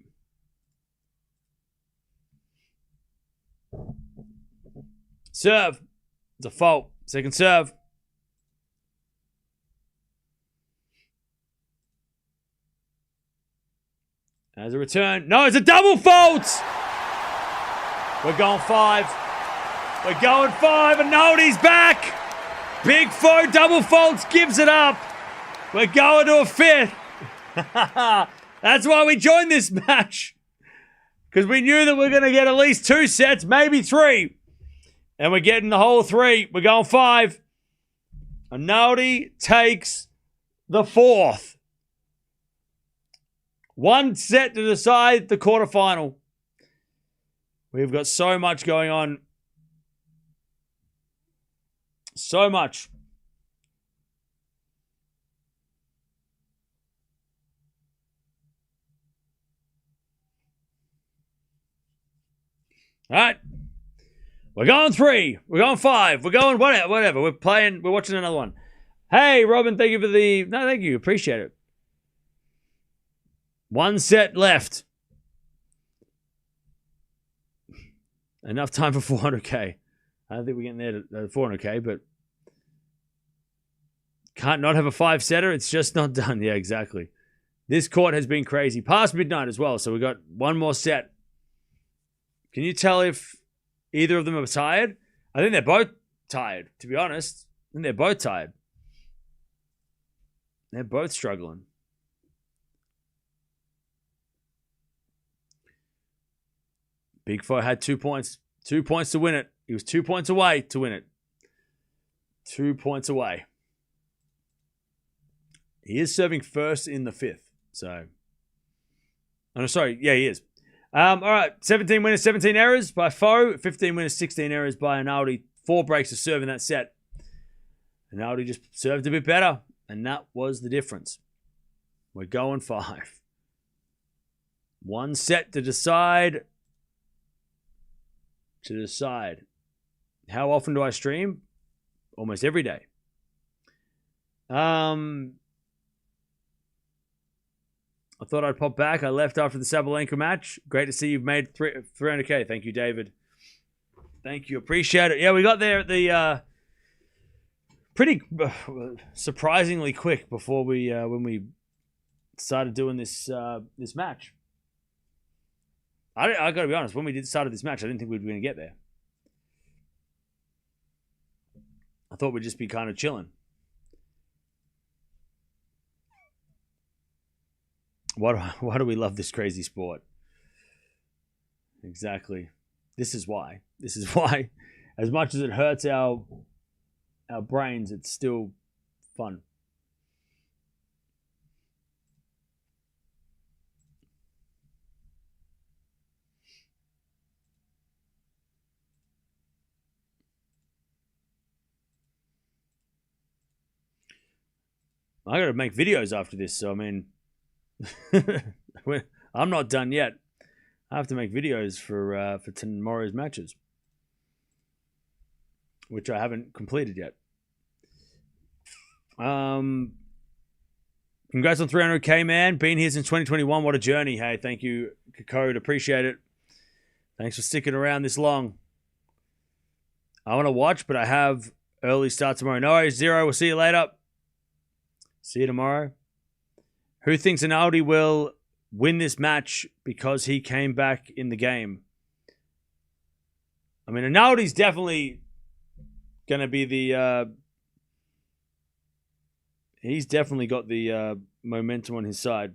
Speaker 1: Serve. It's a fault. Second serve. As a return. No, it's a double fault. We're going 5. We're going 5. Arnaldi's back. Big foe double faults gives it up. We're going to a 5th. That's why we joined this match. Because we knew that we're going to get at least 2 sets, maybe 3. And we're getting the whole 3. We're going 5. Arnaldi takes the 4th. 1 set to decide the quarterfinal. We've got so much going on. So much. All right. We're going 3. We're going 5. We're going whatever. We're watching another one. Hey, Robin, thank you for the... No, thank you. Appreciate it. 1 set left. Enough time for 400k. I don't think we're getting there to 400k, but... Can't not have a 5-setter. It's just not done. Yeah, exactly. This court has been crazy. Past midnight as well, so we got 1 more set. Can you tell if either of them are tired? I think they're both tired, to be honest. I think they're both tired. They're both struggling. Big Foe had 2 points. 2 points to win it. He was 2 points away to win it. 2 points away. He is serving first in the 5th. So, oh, sorry. Yeah, he is. All right, 17 winners, 17 errors by Foe. 15 winners, 16 errors by Arnaldi. 4 breaks of serve in that set. Arnaldi just served a bit better, and that was the difference. We're going 5. 1 set to decide. How often do I stream? Almost every day. I thought I'd pop back. I left after the Sabalenka match. Great to see you've made 300k. Thank you, David. Thank you. Appreciate it. Yeah, we got there at the pretty surprisingly quick before we when we started doing this this match. I got to be honest. When we started this match, I didn't think we were going to get there. I thought we'd just be kind of chilling. Why do we love this crazy sport? Exactly. This is why. This is why. As much as it hurts our brains, it's still fun. I got to make videos after this, so I mean... I'm not done yet. I have to make videos for tomorrow's matches, which I haven't completed yet. Congrats on 300k, man. Been here since 2021. What a journey. Hey, thank you, Code. Appreciate it. Thanks for sticking around this long. I want to watch, but I have early start tomorrow. No worries, Zero. We'll see you later. See you tomorrow. Who thinks Arnaldi will win this match because he came back in the game? I mean, Arnaldi's definitely going to be the... he's definitely got the momentum on his side.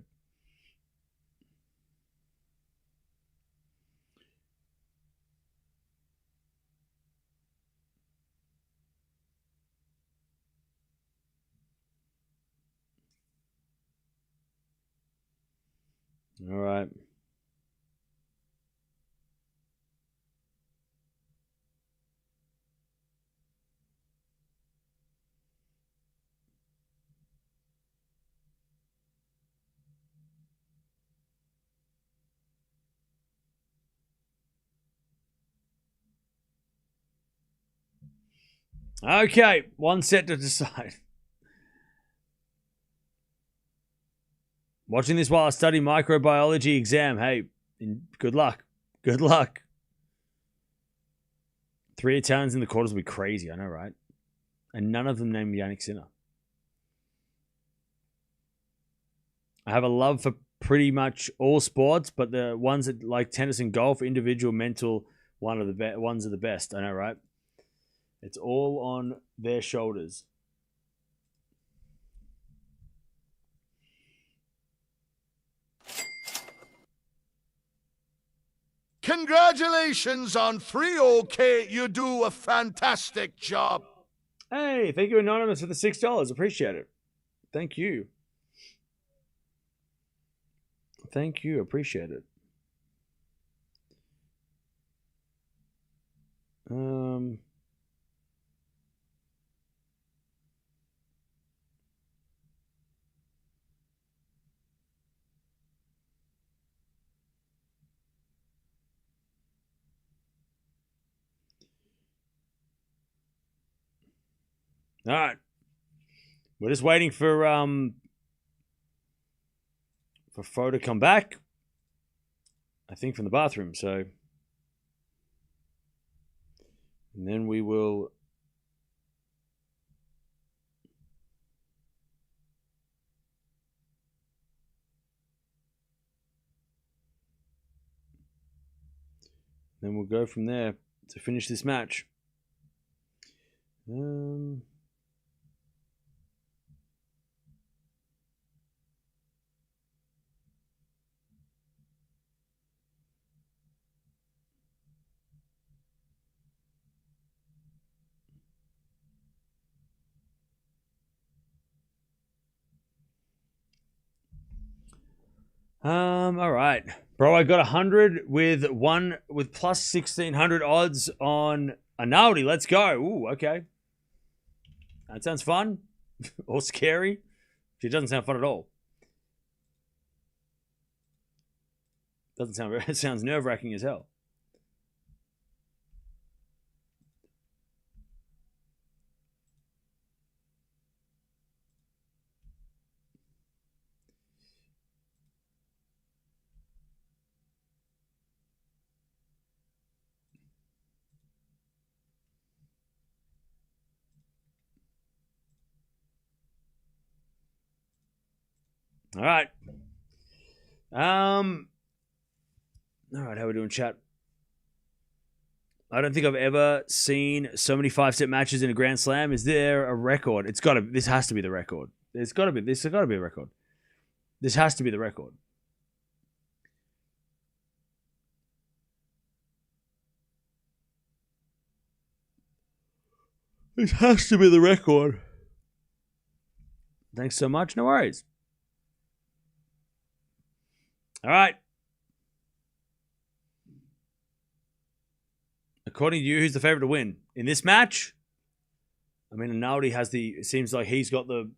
Speaker 1: All right. Okay, one set to decide. Watching this while I study microbiology exam. Hey, good luck. Good luck. 3 Italians in the quarters will be crazy, I know, right? And none of them named Jannik Sinner. I have a love for pretty much all sports, but the ones that like tennis and golf, individual, mental, ones are the best. I know, right? It's all on their shoulders.
Speaker 2: Congratulations on 3 OK. You do a fantastic job.
Speaker 1: Hey, thank you, Anonymous, for the $6. Appreciate it. Thank you. Thank you. Appreciate it. All right. We're just waiting for Fo to come back. I think from the bathroom, so. And then we will. Then we'll go from there to finish this match. All right. Bro, I got 100 with plus 1600 odds on Arnaldi. Let's go. Ooh, okay. That sounds fun. Or scary. It doesn't sound fun at all. It sounds nerve-wracking as hell. All right. All right, how are we doing, chat? I don't think I've ever seen so many 5-set matches in a Grand Slam. Is there a record? This has to be the record. This has got to be a record. This has to be the record. This has to be the record. Thanks so much. No worries. All right. According to you, who's the favorite to win in this match? I mean, Arnaldi has it seems like he's got the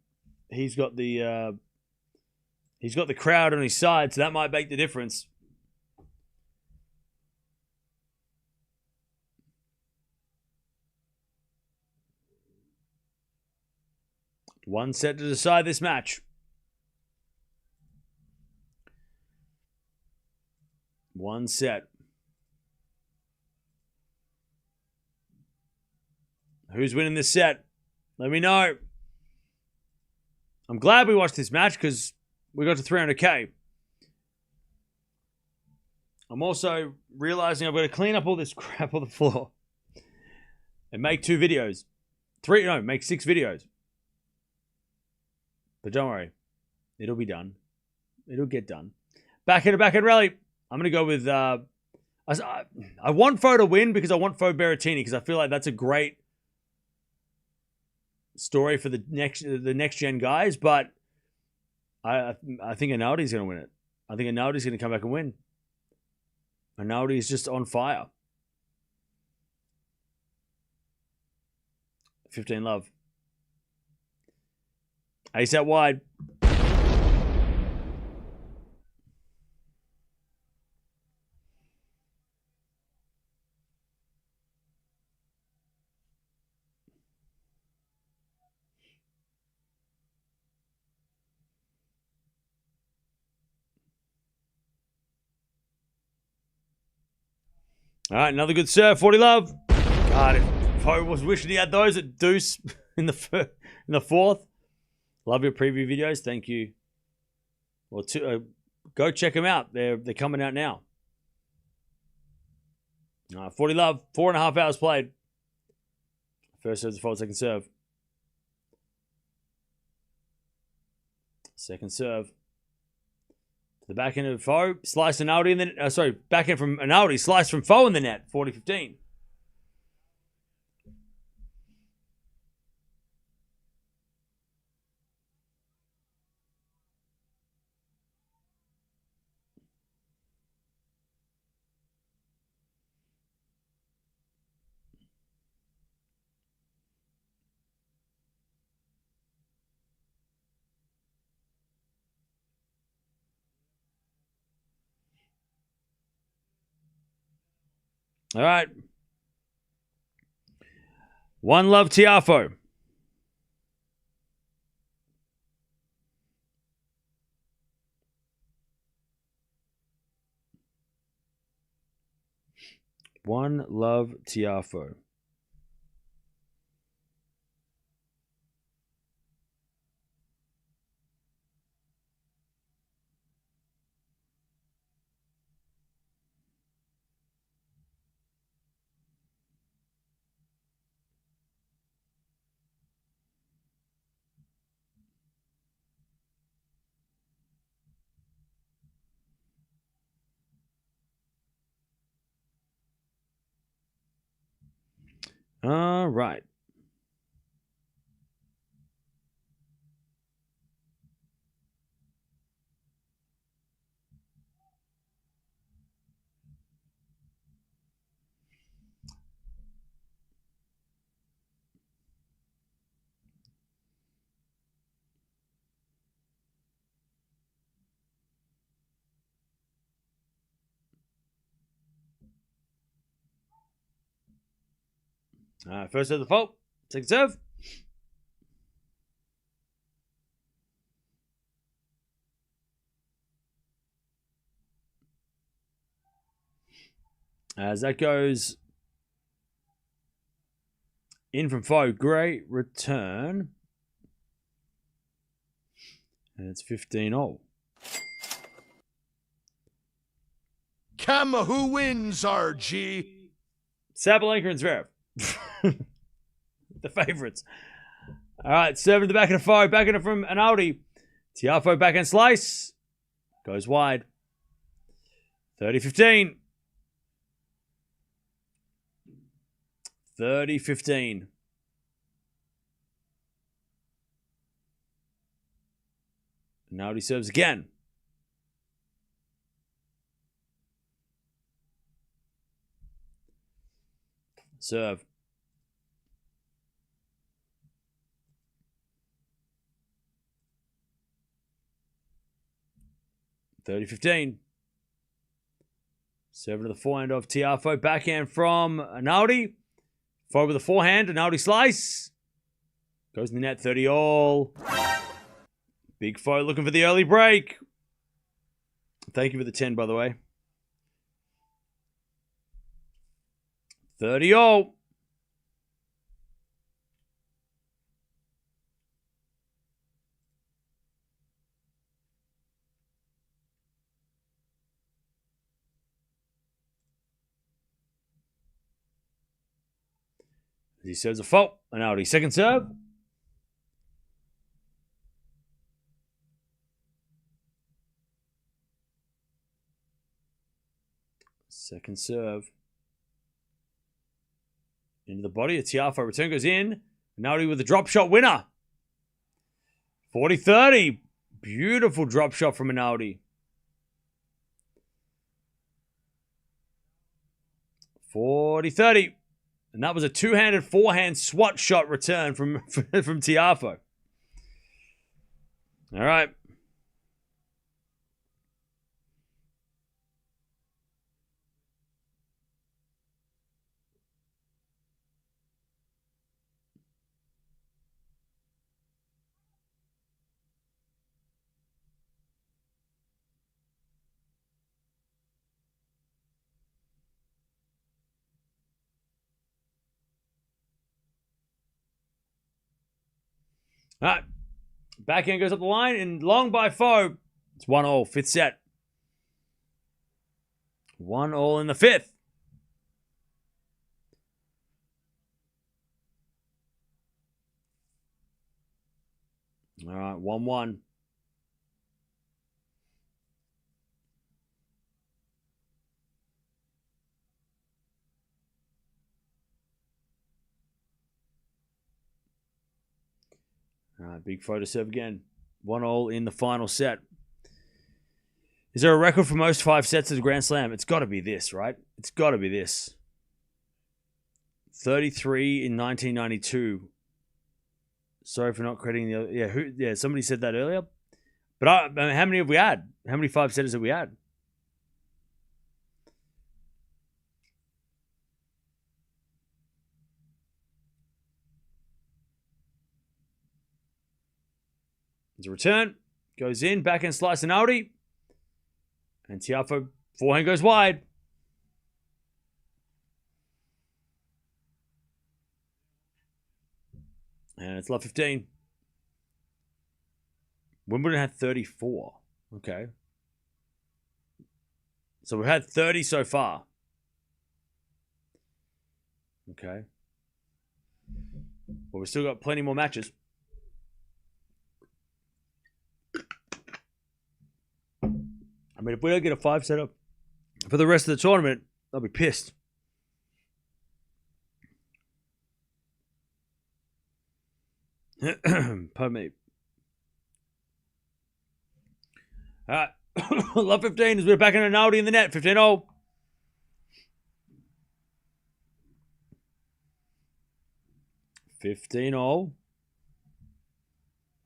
Speaker 1: crowd on his side, so that might make the difference. One set to decide this match. One set. Who's winning this set? Let me know. I'm glad we watched this match because we got to 300k. I'm also realizing I've got to clean up all this crap on the floor and make 2 videos. Make 6 videos. But don't worry. It'll be done. It'll get done. Backhand rally. I'm going to go with... I want Fo to win because I want Fo Berrettini because I feel like that's a great story for the next gen guys, but I think Arnaldi's going to win it. I think Arnaldi's going to come back and win. Arnaldi is just on fire. 15 love. Ace out wide. All right, another good serve. 40 love. God, if I was wishing he had those at deuce in the fourth. Love your preview videos. Thank you. Well, go check them out. They're coming out now. 40 love. 4.5 hours played. First serve, default, second serve. Second serve. To the backhand of Foe. Slice Arnaldi in the backhand from Arnaldi. Slice from Foe in the net. 40-15. All right. One love, Tiafoe. One love, Tiafoe. All right. First serve, the fault. Second serve. As that goes in from Foe. Great return. And it's 15-all.
Speaker 2: Kama, who wins, RG?
Speaker 1: Sabalenka and Zverev. The favorites. All right, serving the back of the Foe. Backhand from Arnaldi. Tiafoe backhand slice. Goes wide. 30-15. 30-15. Arnaldi serves again. Serve. $30-15. Serving to the forehand of Tiafoe. Backhand from Arnaldi. Foe with the forehand. Arnaldi slice. Goes in the net. 30-all. Big Foe looking for the early break. Thank you for the 10, by the way. 30-all. He serves a fault. Arnaldi, second serve. Second serve. Into the body of Tiafoe. Return goes in. Arnaldi with a drop shot winner. 40-30. Beautiful drop shot from Arnaldi. 40-30. And that was a two-handed forehand swat shot return from Tiafoe. All right. All right. Backhand goes up the line and long by Foe. It's 1-all, fifth set. 1-all in the fifth. All right, 1-1. All right, big Foe to serve again. 1-all in the final set. Is there a record for most 5 sets at a Grand Slam? It's got to be this, right? It's got to be this. 33 in 1992. Sorry for not crediting the other. Yeah, somebody said that earlier. But I mean, how many have we had? How many 5-setters have we had? There's a return. Goes in. Backhand slice and Aldi. And Tiafoe forehand goes wide. And it's love 15. Wimbledon had 34. Okay. So we've had 30 so far. Okay. Well, we've still got plenty more matches. I mean, if we don't get a 5-setter for the rest of the tournament, I'll be pissed. Pardon me. All right. Love 15 as we're back in Arnaldi in the net. 15-0.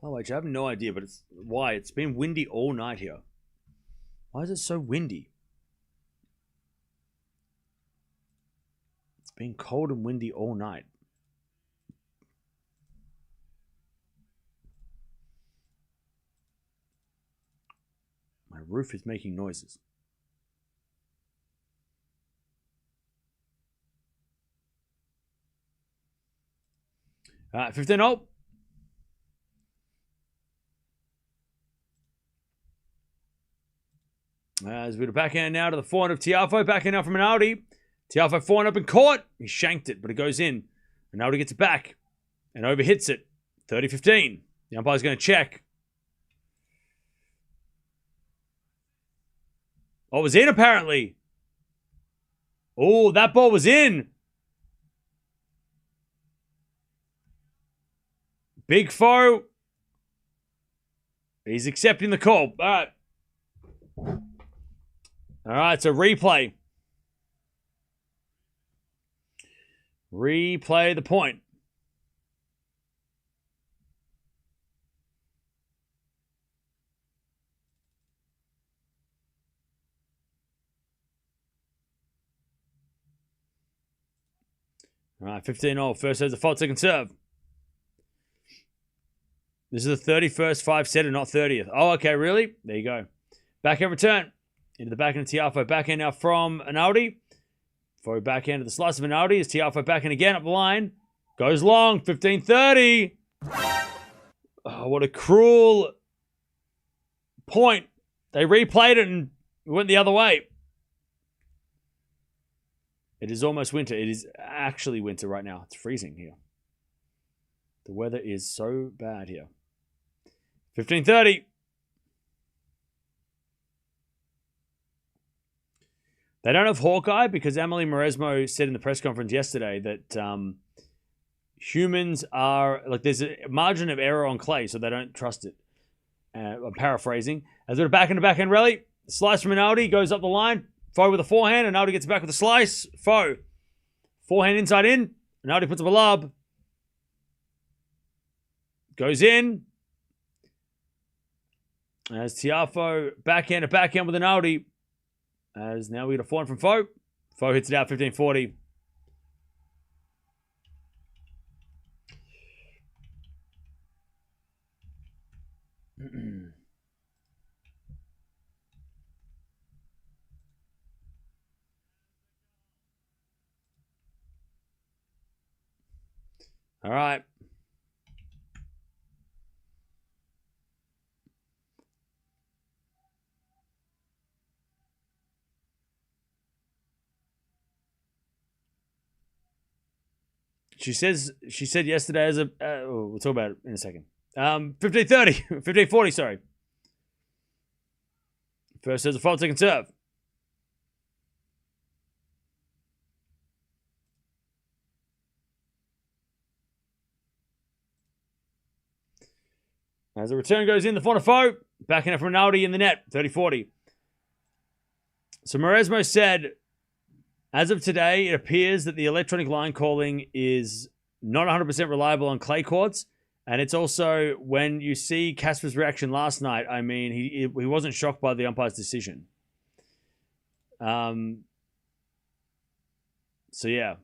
Speaker 1: Oh, wait, I have no idea, but it's why. It's been windy all night here. Why is it so windy? It's been cold and windy all night. My roof is making noises. All right, 15-0. As we do backhand now to the forehand of Tiafoe. Backhand now from Arnaldi. Tiafoe forehand up in court. He shanked it, but it goes in. Arnaldi gets it back and overhits it. 30-15. The umpire's going to check. Oh, it was in apparently. Oh, that ball was in. Big Foe. He's accepting the call. All right. All right, so replay. Replay the point. All right, 15-0. First serve's a fault, second serve. This is the 31st 5-setter, not 30th. Oh, okay, really? There you go. Backhand return. Into the backhand of Tiafoe. Backhand now from Arnaldi. Foe backhand to the slice of Arnaldi. As Tiafoe backhand again up the line. Goes long. 15-30. Oh, what a cruel point. They replayed it and went the other way. It is almost winter. It is actually winter right now. It's freezing here. The weather is so bad here. 15-30. They don't have Hawkeye because Emily Mauresmo said in the press conference yesterday that humans are, like, there's a margin of error on clay, so they don't trust it. I'm paraphrasing. As we're back into backhand rally, slice from Arnaldi goes up the line. Foe with a forehand. Arnaldi gets back with a slice. Foe Forehand inside in. Arnaldi puts up a lob. Goes in. As Tiafoe backhand to backhand with Arnaldi. As now we get a forehand from Foe. Foe hits it out 15-40. All right. She said yesterday as a we'll talk about it in a second. 15-30, 15-40, sorry. First serves a fault, second serve. As the return goes in, the front of Foe. Backing up from Arnaldi in the net, 30-40. So Maresmo said, as of today, it appears that the electronic line calling is not 100% reliable on clay courts. And it's also, when you see Casper's reaction last night, I mean, he wasn't shocked by the umpire's decision. So, yeah.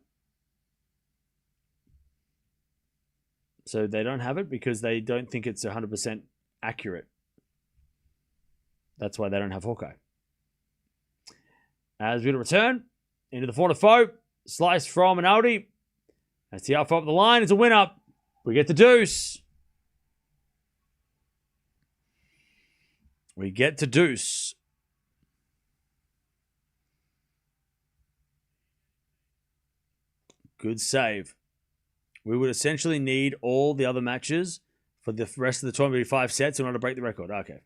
Speaker 1: So they don't have it because they don't think it's 100% accurate. That's why they don't have Hawkeye. As we return into the corner, Foe. Slice from Arnaldi. As Tiafoe up the line. It's a win up. We get the deuce. We get to deuce. Good save. We would essentially need all the other matches for the rest of the tournament to be 5 sets in order to break the record. Okay.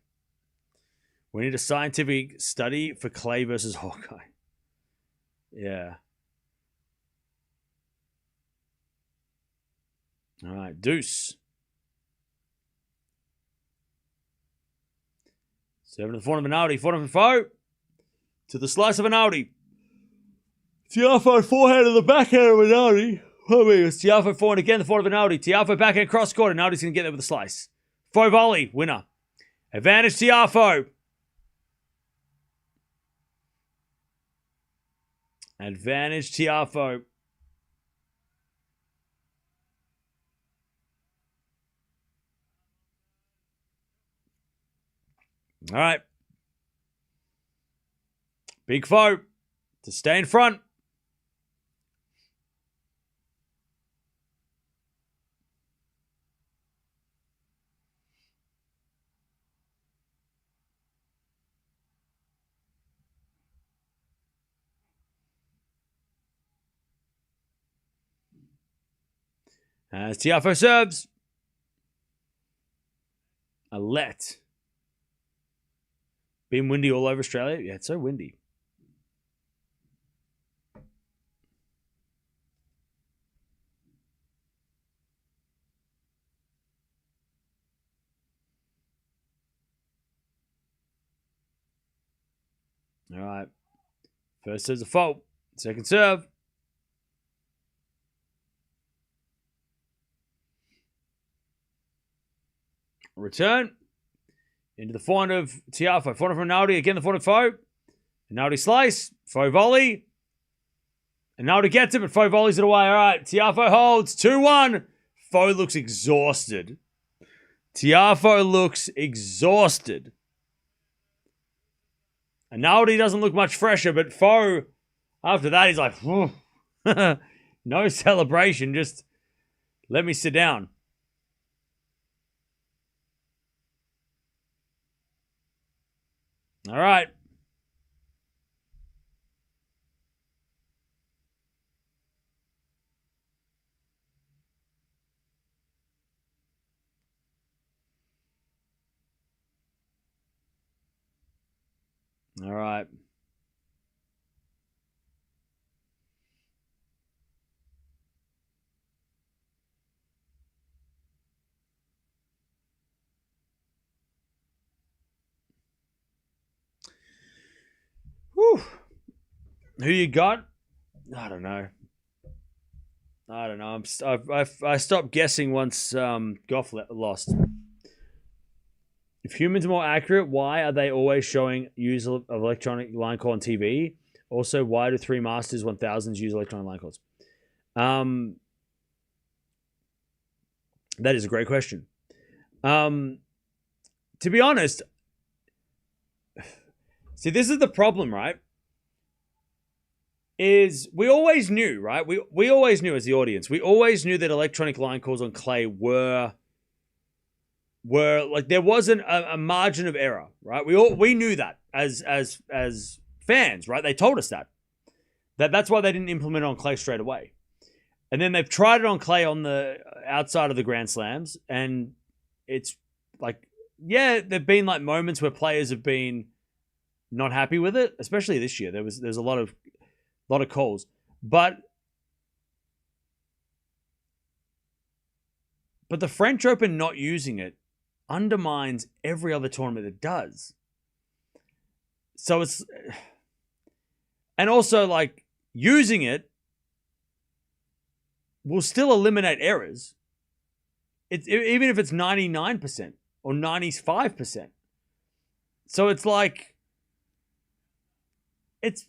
Speaker 1: We need a scientific study for Clay versus Hawkeye. Yeah. All right, deuce. Serving to the front of Arnaldi. Front of Foe. To the slice of Arnaldi. Tiafoe forehand to the backhand of Arnaldi. It's Tiafoe forehand again, the front of Arnaldi. Tiafoe backhand cross court. Arnaldi's going to get there with a slice. Foe volley. Winner. Advantage Tiafoe. Advantage Tiafoe. All right. Big Foe to stay in front. As Tiafoe serves. A let. Been windy all over Australia. Yeah, it's so windy. All right. First serve's a fault. Second serve. Return. Into the forehand of Tiafoe. Forehand from Arnaldi. Again, the forehand of Foe. Arnaldi slice. Foe volley. Arnaldi gets it, but Foe volleys it away. All right. Tiafoe holds. 2-1. Foe looks exhausted. Tiafoe looks exhausted. Arnaldi doesn't look much fresher, but Foe, after that, he's like, no celebration. Just let me sit down. All right. All right. Whew. Who you got? I don't know. I don't know. I stopped guessing once Gauff lost. If humans are more accurate, why are they always showing use of electronic line call on TV? Also, why do 3 Masters 1000s use electronic line calls? That is a great question. To be honest, see, this is the problem, right? Is we always knew, right? We always knew as the audience, we always knew that electronic line calls on clay were like there wasn't a margin of error, right? We knew that as fans, right? They told us that's why they didn't implement it on clay straight away. And then they've tried it on clay on the outside of the Grand Slams, and it's like, yeah, there've been like moments where players have been not happy with it, especially this year. There's a lot of calls, but the French Open not using it undermines every other tournament it does. So it's, and also like using it will still eliminate errors. Even if it's 99% or 95%. So it's like if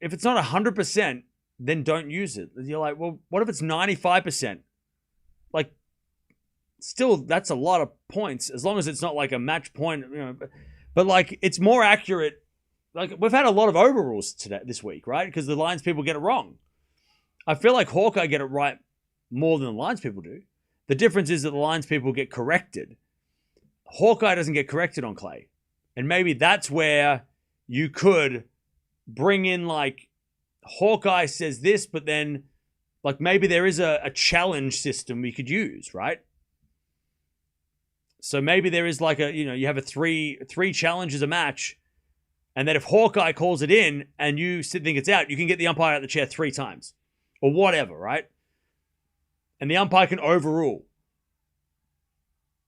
Speaker 1: it's not 100%, then don't use it. You're like, well, what if it's 95%? Like, still, that's a lot of points, as long as it's not like a match point, you know. But like, it's more accurate. Like, we've had a lot of overrules this week, right? Because the lines people get it wrong. I feel like Hawkeye get it right more than the lines people do. The difference is that the lines people get corrected. Hawkeye doesn't get corrected on clay. And maybe that's where you could bring in, like, Hawkeye says this, but then, like, maybe there is a challenge system we could use, right? So maybe there is like you have a three challenges a match, and then if Hawkeye calls it in and you think it's out, you can get the umpire out of the chair 3 times or whatever, right? And the umpire can overrule.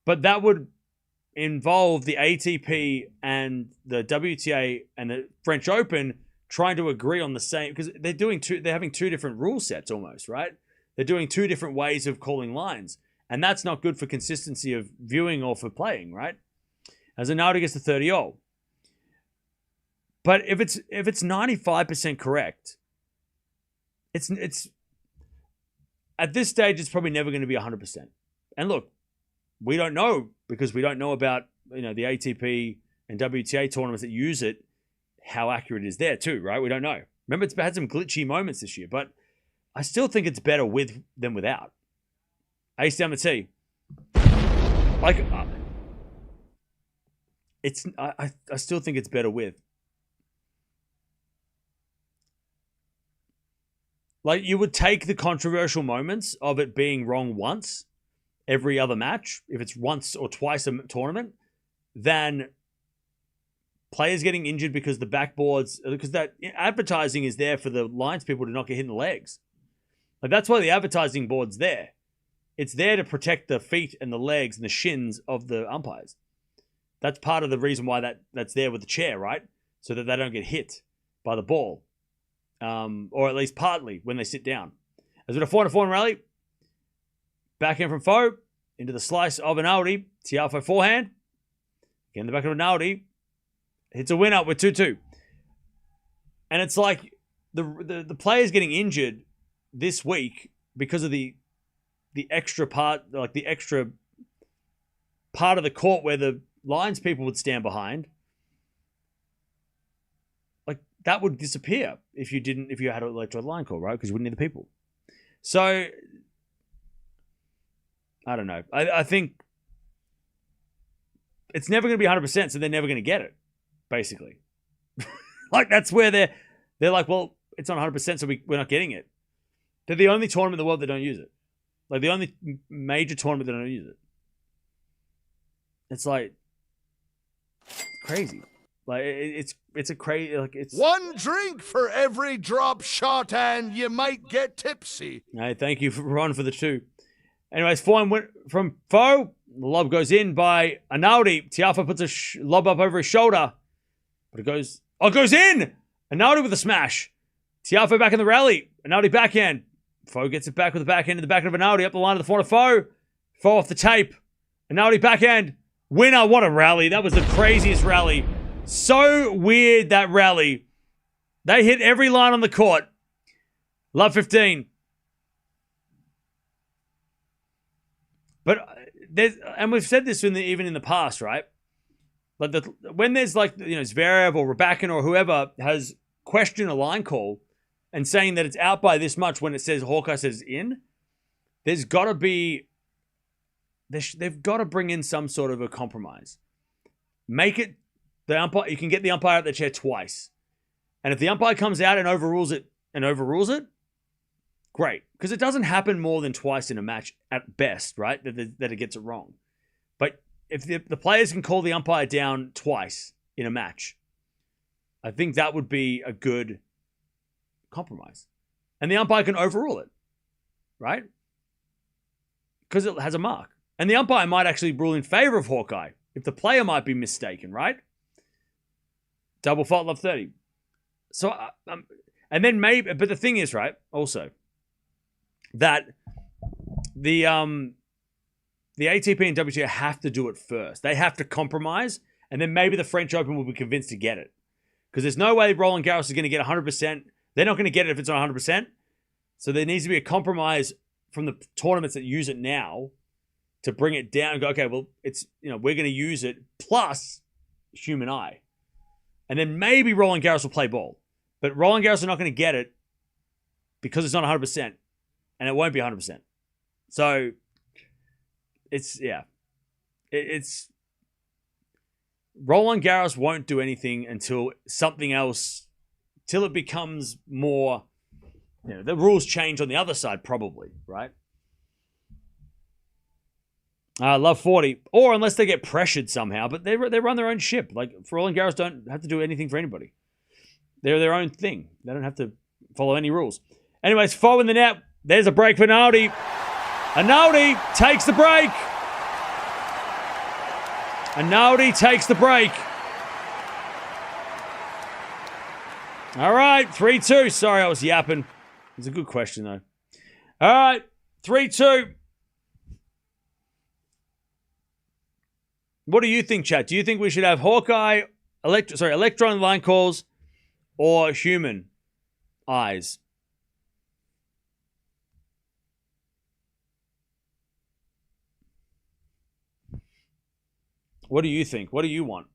Speaker 1: But that would involve the ATP and the WTA and the French Open trying to agree on the same, because they're having 2 different rule sets almost, right? They're doing 2 different ways of calling lines. And that's not good for consistency of viewing or for playing, right? As Arnaldi gets to 30-all. But if it's 95% correct, it's at this stage it's probably never going to be 100%. And look, we don't know, because we don't know about the ATP and WTA tournaments that use it, how accurate it is there too, right? We don't know. Remember, it's had some glitchy moments this year, but I still think it's better with than without. Ace down the tee. Like, I still think it's better with. Like, you would take the controversial moments of it being wrong once every other match, if it's once or twice a tournament, than players getting injured because the backboards, because that advertising is there for the lines people to not get hit in the legs. Like, that's why the advertising board's there. It's there to protect the feet and the legs and the shins of the umpires. That's part of the reason why that's there with the chair, right? So that they don't get hit by the ball. Or at least partly when they sit down. As with a 4-4 rally, backhand from Foe into the slice of Arnaldi. Tiafoe forehand. Again, the back of Arnaldi. Hits a win up with 2-2. And it's like the players getting injured this week because of the extra part, like the extra part of the court where the lines people would stand behind. Like, that would disappear if you had an electronic line call, right? Because you wouldn't need the people. So, I don't know. I think it's never going to be 100%, so they're never going to get it, basically. Like, that's where they're like, well, it's not 100%, so we're not getting it. They're the only tournament in the world that don't use it. Like, the only major tournament that don't use it. It's like crazy. Like, it's a crazy, like, it's
Speaker 2: 1 drink for every drop shot and you might get tipsy.
Speaker 1: Hey, thank you, Ron, for the 2. Anyways, fine went from Foe. The lob goes in by Arnaldi. Tiafoe puts a lob up over his shoulder. But it goes in! Arnaldi with a smash. Tiafoe back in the rally. Arnaldi backhand. Foe gets it back with the backhand in the back of Arnaldi. Up the line of the front of Foe. Foe off the tape. Arnaldi backhand. Winner. What a rally. That was the craziest rally. So weird, that rally. They hit every line on the court. Love 15. But and we've said this even in the past, right? But when there's like, Zverev or Raducanu or whoever has questioned a line call and saying that it's out by this much when it says Hawkeye says in, there's got to be, they've got to bring in some sort of a compromise. Make it the umpire. You can get the umpire out the chair twice, and if the umpire comes out and overrules it, great, because it doesn't happen more than twice in a match at best, right? That it gets it wrong. But if the players can call the umpire down twice in a match, I think that would be a good compromise. And the umpire can overrule it, right? Because it has a mark. And the umpire might actually rule in favor of Hawkeye if the player might be mistaken, right? Double fault, love 30. So, and then maybe, but the thing is, right, also, that the ATP and WTA have to do it first. They have to compromise, and then maybe the French Open will be convinced to get it. Because there's no way Roland Garros is going to get 100%. They're not going to get it if it's not 100%. So there needs to be a compromise from the tournaments that use it now to bring it down and go, okay, well, it's, we're going to use it plus human eye. And then maybe Roland Garros will play ball. But Roland Garros are not going to get it because it's not 100%. And it won't be 100%. So it's Roland Garros won't do anything until something else, till it becomes more, the rules change on the other side probably, right? Love 40. Or unless they get pressured somehow, but they run their own ship. Like, Roland Garros don't have to do anything for anybody. They're their own thing. They don't have to follow any rules. Anyways, Foe in the net. There's a break for Arnaldi. Arnaldi takes the break. Arnaldi takes the break. All right, 3-2. Sorry, I was yapping. It's a good question, though. All right, 3-2. What do you think, chat? Do you think we should have Hawkeye, electron line calls, or human eyes? What do you think? What do you want?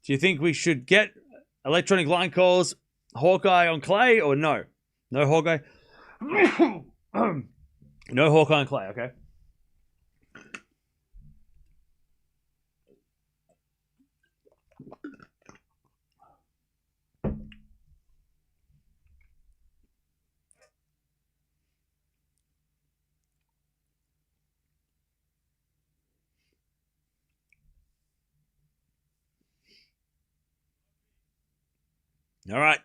Speaker 1: Do you think we should get electronic line calls, Hawkeye on clay, or no? No Hawkeye? No Hawkeye on clay, okay? All right.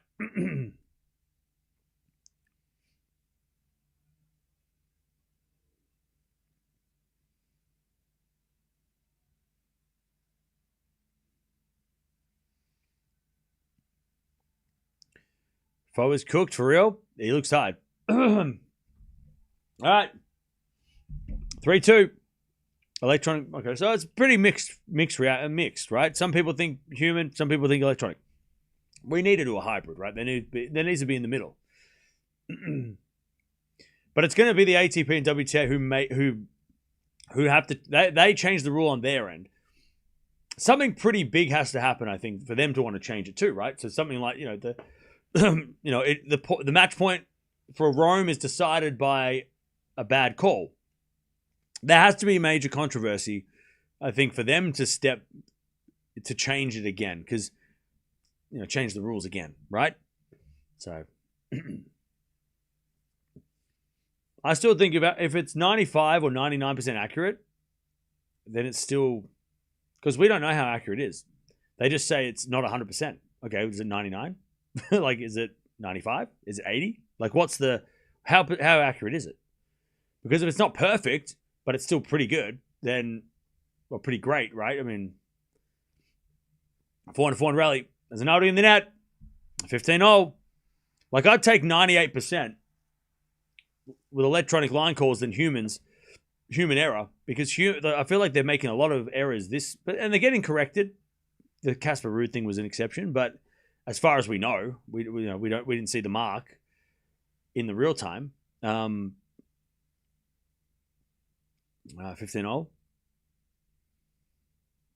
Speaker 1: Foe is cooked for real. He looks tired. All right. 3-2. Electronic. Okay, so it's pretty mixed, right? Some people think human, some people think electronic. We need to do a hybrid, right? There needs to be in the middle. But it's going to be the ATP and WTA who have to. They change the rule on their end. Something pretty big has to happen, I think, for them to want to change it too, right? So something like the match point for Rome is decided by a bad call. There has to be a major controversy, I think, for them to change it again, because change the rules again, right? So I still think about if it's 95 or 99% accurate, then it's still, because we don't know how accurate it is. They just say it's not 100%. Okay, is it 99? Like, is it 95? Is it 80? Like, what's the, how accurate is it? Because if it's not perfect, but it's still pretty good, then, well, pretty great, right? I mean, 4-4 rally. There's an Arnaldi in the net. 15-0. Like, I'd take 98%. with electronic line calls than human error, because I feel like they're making a lot of errors and they're getting corrected. The Casper Ruud thing was an exception, but as far as we know, we didn't see the mark in the real time. 15-all.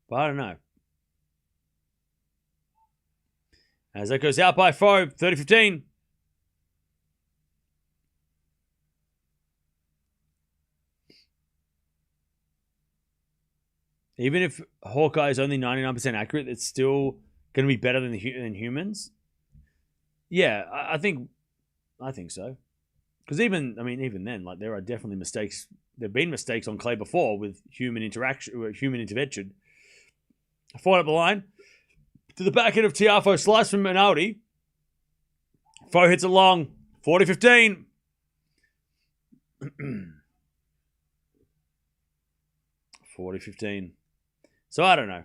Speaker 1: But I don't know. As that goes out by Foe, 30-15. Even if Hawkeye is only 99% accurate, it's still going to be better than humans. Yeah, I think so. Because even then, like, there are definitely mistakes. There've been mistakes on clay before with human intervention. Forward up the line to the backhand of Tiafoe, slice from Arnaldi. Foe hits it long, 40-15. 40-15. So I don't know.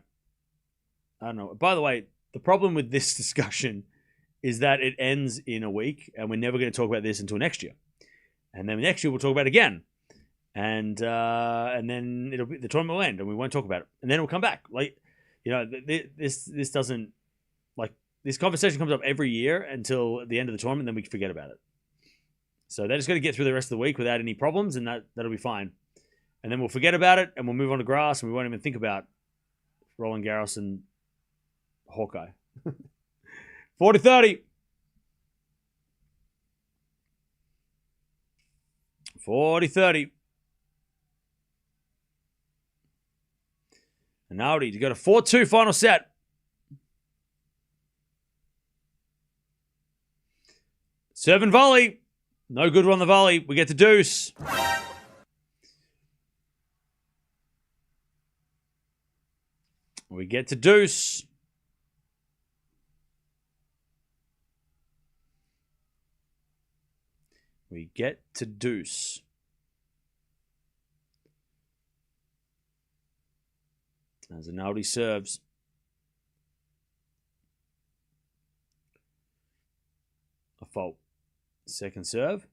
Speaker 1: By the way, the problem with this discussion is that it ends in a week, and we're never going to talk about this until next year. And then next year we'll talk about it again, and then the tournament will end, and we won't talk about it, and then it'll come back. Like, this doesn't, like, this conversation comes up every year until the end of the tournament, and then we forget about it. So they're just going to get through the rest of the week without any problems, and that'll be fine. And then we'll forget about it, and we'll move on to grass, and we won't even think about Roland Garros and Hawkeye. 40-30. 40-30. Arnaldi to go to 4-2 final set. Serve and volley. No good on the volley. We get to deuce. We get to deuce. We get to deuce. As Arnaldi serves. A fault. Second serve.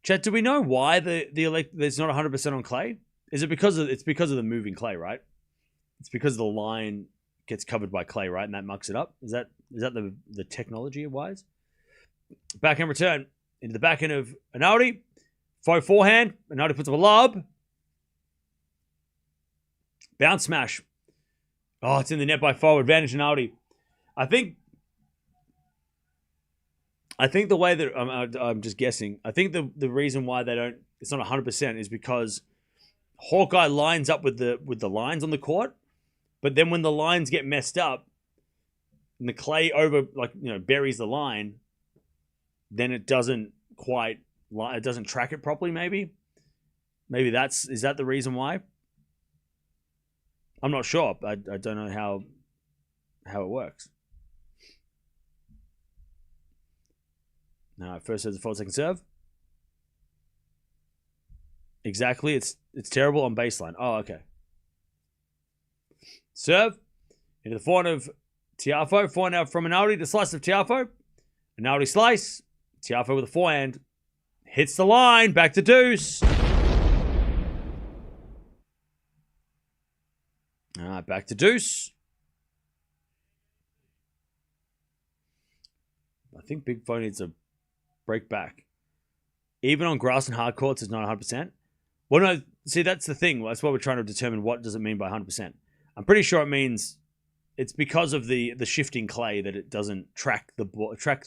Speaker 1: Chet, do we know why there's not 100% on clay? Is it because of the moving clay, right? It's because the line gets covered by clay, right? And that mucks it up. Is that the technology wise? Backhand return into the backhand of Arnaldi. Faux forehand. Arnaldi puts up a lob. Bounce smash. Oh, it's in the net by Foe. Advantage Arnaldi. I think the way that I'm just guessing. I think the reason why it's not 100% is because Hawkeye lines up with the lines on the court, but then when the lines get messed up and the clay buries the line, then it doesn't track it properly. Maybe is that the reason why? I'm not sure. I don't know how it works. No, first serve, fault, second serve. Exactly. It's terrible on baseline. Oh, okay. Serve into the forehand of Tiafoe. Forehand now from Arnaldi. The slice of Tiafoe. Arnaldi slice. Tiafoe with a forehand. Hits the line. Back to deuce. All right, back to deuce. I think Big Foe needs a break back. Even on grass and hard courts, it's not 100%. Well, no, see, that's the thing. That's what we're trying to determine. What does it mean by 100%? I'm pretty sure it means it's because of the shifting clay that it doesn't track the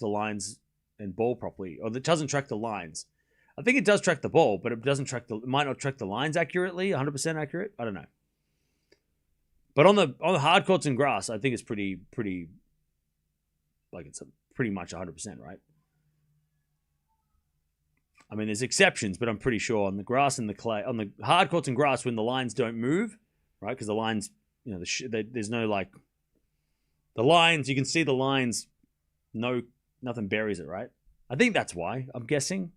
Speaker 1: lines and ball properly, or it doesn't track the lines. I think it does track the ball, but it might not track the lines accurately, 100% accurate. I don't know. But on the hard courts and grass, I think it's pretty like it's pretty much 100%, right? I mean, there's exceptions, but I'm pretty sure on the grass and the clay, on the hard courts and grass, when the lines don't move, right? Because the lines, there's no the lines. You can see the lines. Nothing buries it, right? I think that's why. I'm guessing.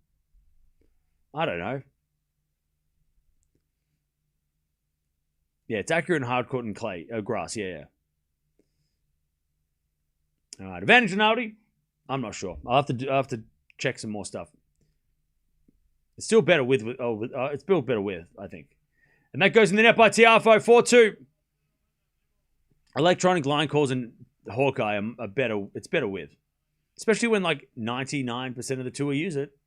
Speaker 1: I don't know. Yeah, it's accurate in hard court and clay, grass. Yeah. All right, advantage Arnaldi. I'm not sure. I'll have to check some more stuff. It's still better it's still better with, I think. And that goes in the net by Tiafoe, 4-2. Electronic line calls and Hawkeye are better. It's better with. Especially when like 99% of the tour use it.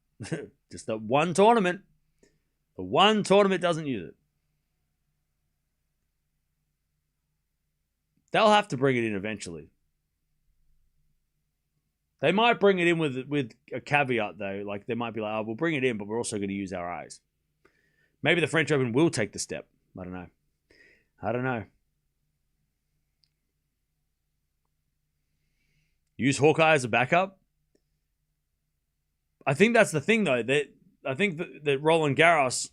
Speaker 1: Just the one tournament. The one tournament doesn't use it. They'll have to bring it in eventually. They might bring it in with a caveat, though. Like, they might be like, oh, we'll bring it in, but we're also going to use our eyes. Maybe the French Open will take the step. I don't know. Use Hawkeye as a backup? I think that's the thing, though. I think that Roland Garros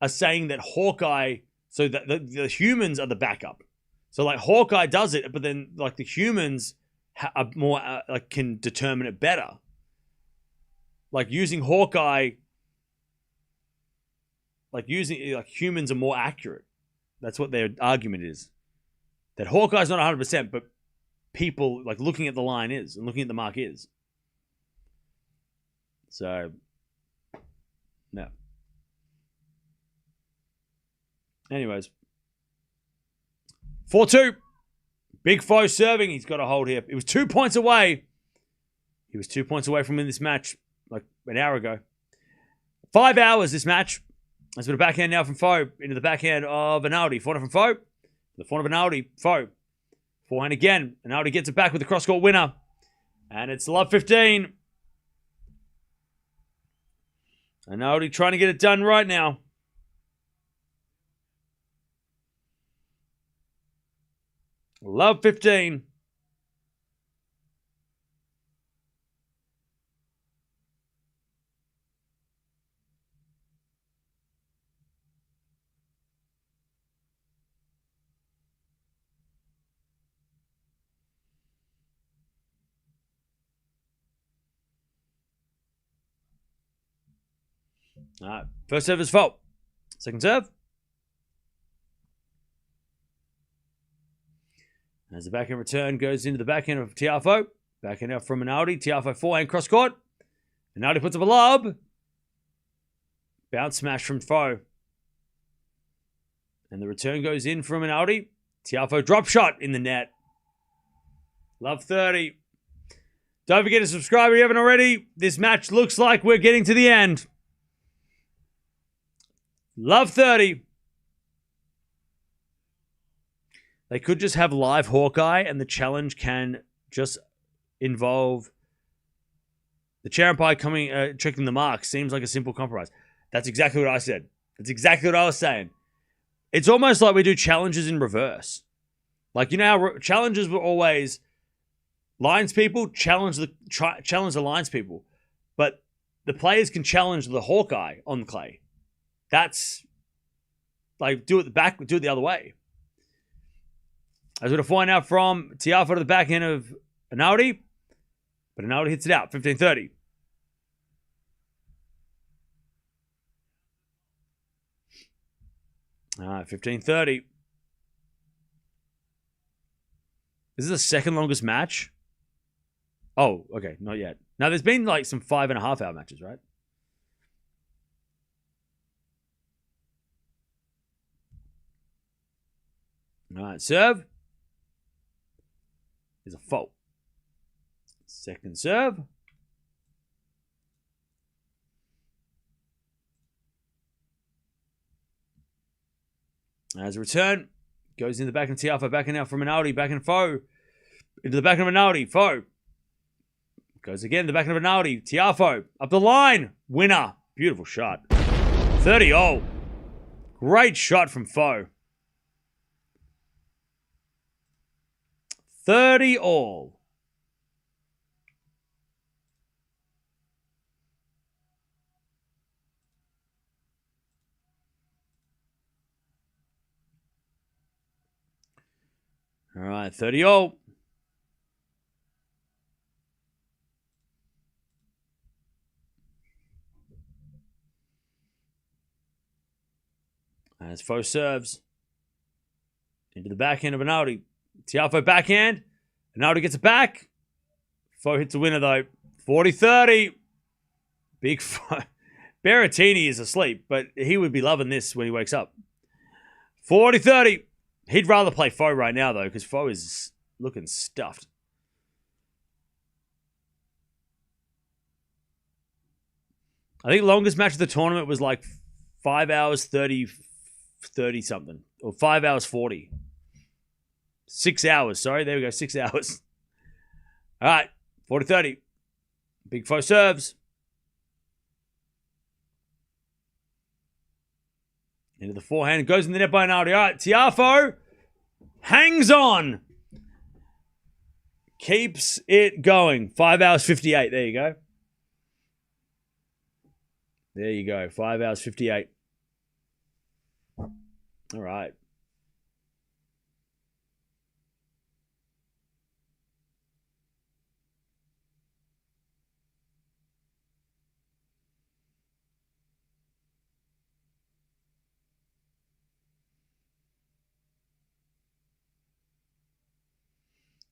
Speaker 1: are saying that Hawkeye, so that the humans are the backup. So, like, Hawkeye does it, but then, like, the humans are more, can determine it better. Like, using Hawkeye, humans are more accurate. That's what their argument is. That Hawkeye's not 100%, but people, like, looking at the line is, and looking at the mark is. So, no. Anyways. 4-2. Big Foe serving. He's got a hold here. It was 2 points away. He was 2 points away from winning this match like an hour ago. 5 hours this match. Let's put a backhand now from Foe into the backhand of Arnaldi. Forehand from Foe. The forehand of Arnaldi. Foe. Forehand again. Arnaldi gets it back with the cross-court winner. And it's love 15. Arnaldi trying to get it done right now. Love 15. All right. First serve is fault. Second serve. As the backhand return goes into the backhand of Tiafoe. Backhand out from Arnaldi. Tiafoe forehand cross court. Arnaldi puts up a lob. Bounce smash from Foe. And the return goes in from Arnaldi. Tiafoe drop shot in the net. Love 30. Don't forget to subscribe if you haven't already. This match looks like we're getting to the end. Love 30. They could just have live Hawkeye and the challenge can just involve the chair umpire coming, checking the mark. Seems like a simple compromise. That's exactly what I said. That's exactly what I was saying. It's almost like we do challenges in reverse. Like, you know how challenges were always lines people challenge the lines people. But the players can challenge the Hawkeye on the clay. That's like, do it the other way. As we're going to find out from Tiafoe to the backhand of Arnaldi. But Arnaldi hits it out. 15-30. All right, 15-30. This is the second longest match. Oh, okay. Not yet. Now, there's been like some 5.5 hour matches, right? All right, serve. Is a fault. Second serve. As a return, goes in the back of Tiafoe, back and out from Arnaldi, back and Foe. Into the back of Arnaldi, Foe. Goes again, the back of Arnaldi, Tiafoe, up the line, winner. Beautiful shot. 30-0. Great shot from Foe. 30-all. All right, 30-all. As Foe serves into the backhand of Arnaldi. Tiafoe backhand. Arnaldi gets it back. Foe hits a winner, though. 40-30. Big Foe. Berrettini is asleep, but he would be loving this when he wakes up. 40-30. He'd rather play Foe right now, though, because Foe is looking stuffed. I think longest match of the tournament was like 5 hours 30 something. Or 5 hours 40. 6 hours. Sorry, there we go. 6 hours. All right. 40-30. Big Foe serves. Into the forehand. Goes in the net by Arnaldi. All right. Tiafoe hangs on. Keeps it going. 5 hours 58. There you go. There you go. 5 hours 58. All right.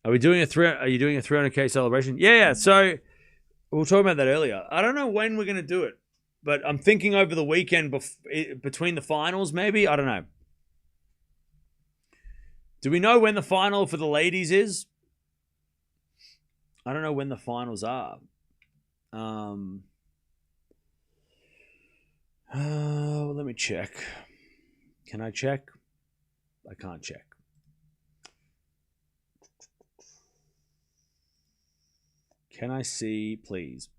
Speaker 1: Are you doing a 300K celebration? Yeah. So we were talking about that earlier. I don't know when we're going to do it, but I'm thinking over the weekend between the finals, maybe. I don't know. Do we know when the final for the ladies is? I don't know when the finals are. Let me check. Can I check? I can't check. Can I see, please?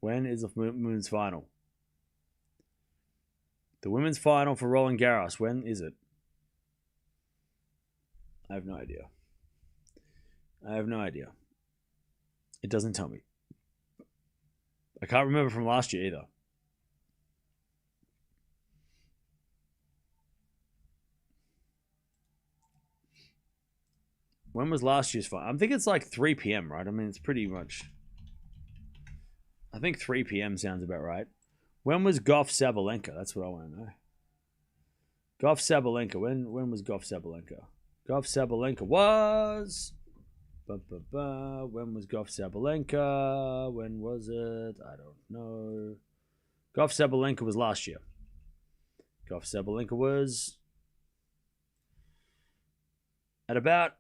Speaker 1: When is the women's final? The women's final for Roland Garros. When is it? I have no idea. It doesn't tell me. I can't remember from last year either. When was last year's final? I think it's like 3 p.m., right? I mean, it's pretty much... I think 3 p.m. sounds about right. When was Gauff Sabalenka? That's what I want to know. Gauff Sabalenka. When was Gauff Sabalenka? Gauff Sabalenka was... When was Gauff Sabalenka? When was it? I don't know. Gauff Sabalenka was last year. Gauff Sabalenka was... at about...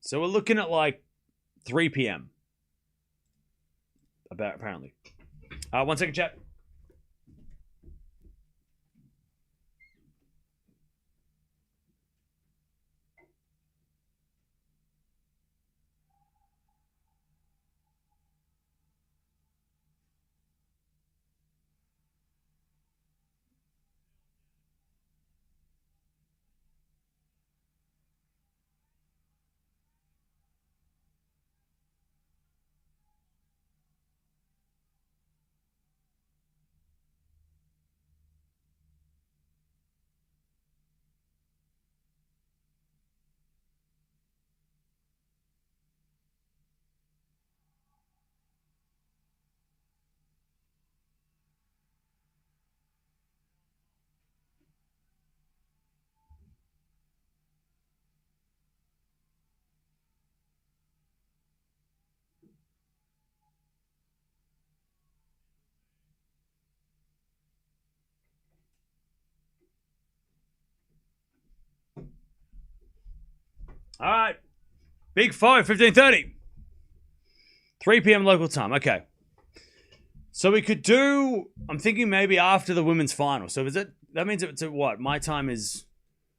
Speaker 1: So we're looking at like 3 p.m. Apparently. 1 second, chat. All right. Big Foe, 15:30. 3 p.m. local time. Okay. So we could do, I'm thinking maybe after the women's final. So is it, that means it's at what? My time is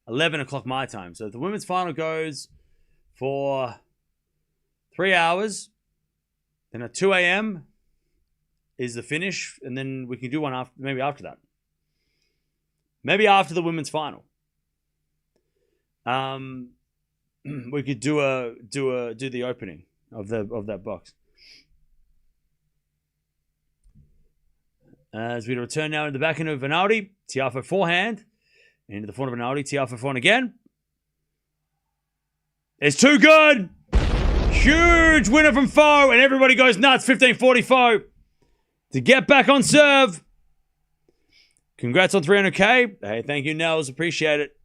Speaker 1: 11 o'clock my time. So the women's final goes for 3 hours. Then at 2 a.m. is the finish. And then we can do one after, maybe after that. Maybe after the women's final. We could do the opening of that box. As we return now to the backhand of Arnaldi, Tiafoe forehand into the front of Arnaldi, Tiafoe forehand again. It's too good. Huge winner from Foe, and everybody goes nuts. 15-40 Foe to get back on serve. Congrats on 300K. Hey, thank you, Nels. Appreciate it.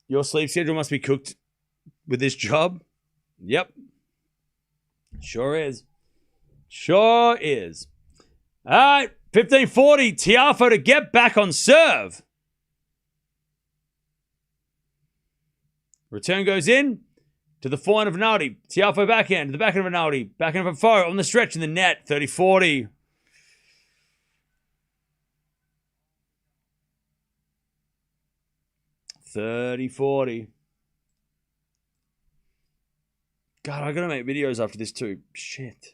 Speaker 1: Your sleep schedule must be cooked with this job. Yep. Sure is. Sure is. All right. 1540. Tiafoe to get back on serve. Return goes in to the forehand of Arnaldi. Tiafoe backhand to the backhand of Arnaldi. Backhand of Foe on the stretch in the net. 30-40. $30-40. God, I gotta make videos after this too. Shit.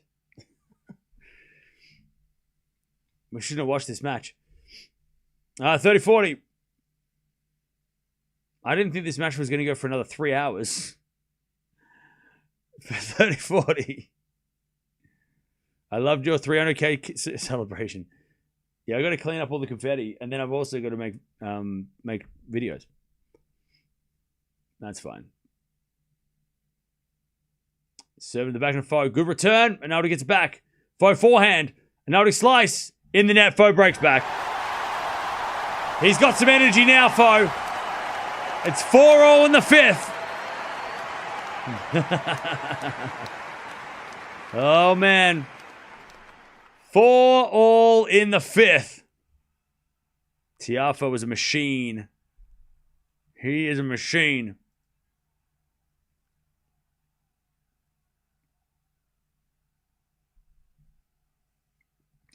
Speaker 1: We shouldn't have watched this match. 30-40. I didn't think this match was gonna go for another 3 hours. For 30-40. I loved your 300K celebration. Yeah, I gotta clean up all the confetti, and then I've also got to make videos. That's fine. Serving the back of Foe. Good return. Arnaldi gets it back. Foe forehand. Arnaldi slice. In the net. Foe breaks back. He's got some energy now, Foe. It's 4-all in the fifth. Oh, man. 4-all in the fifth. Tiafoe was a machine. He is a machine.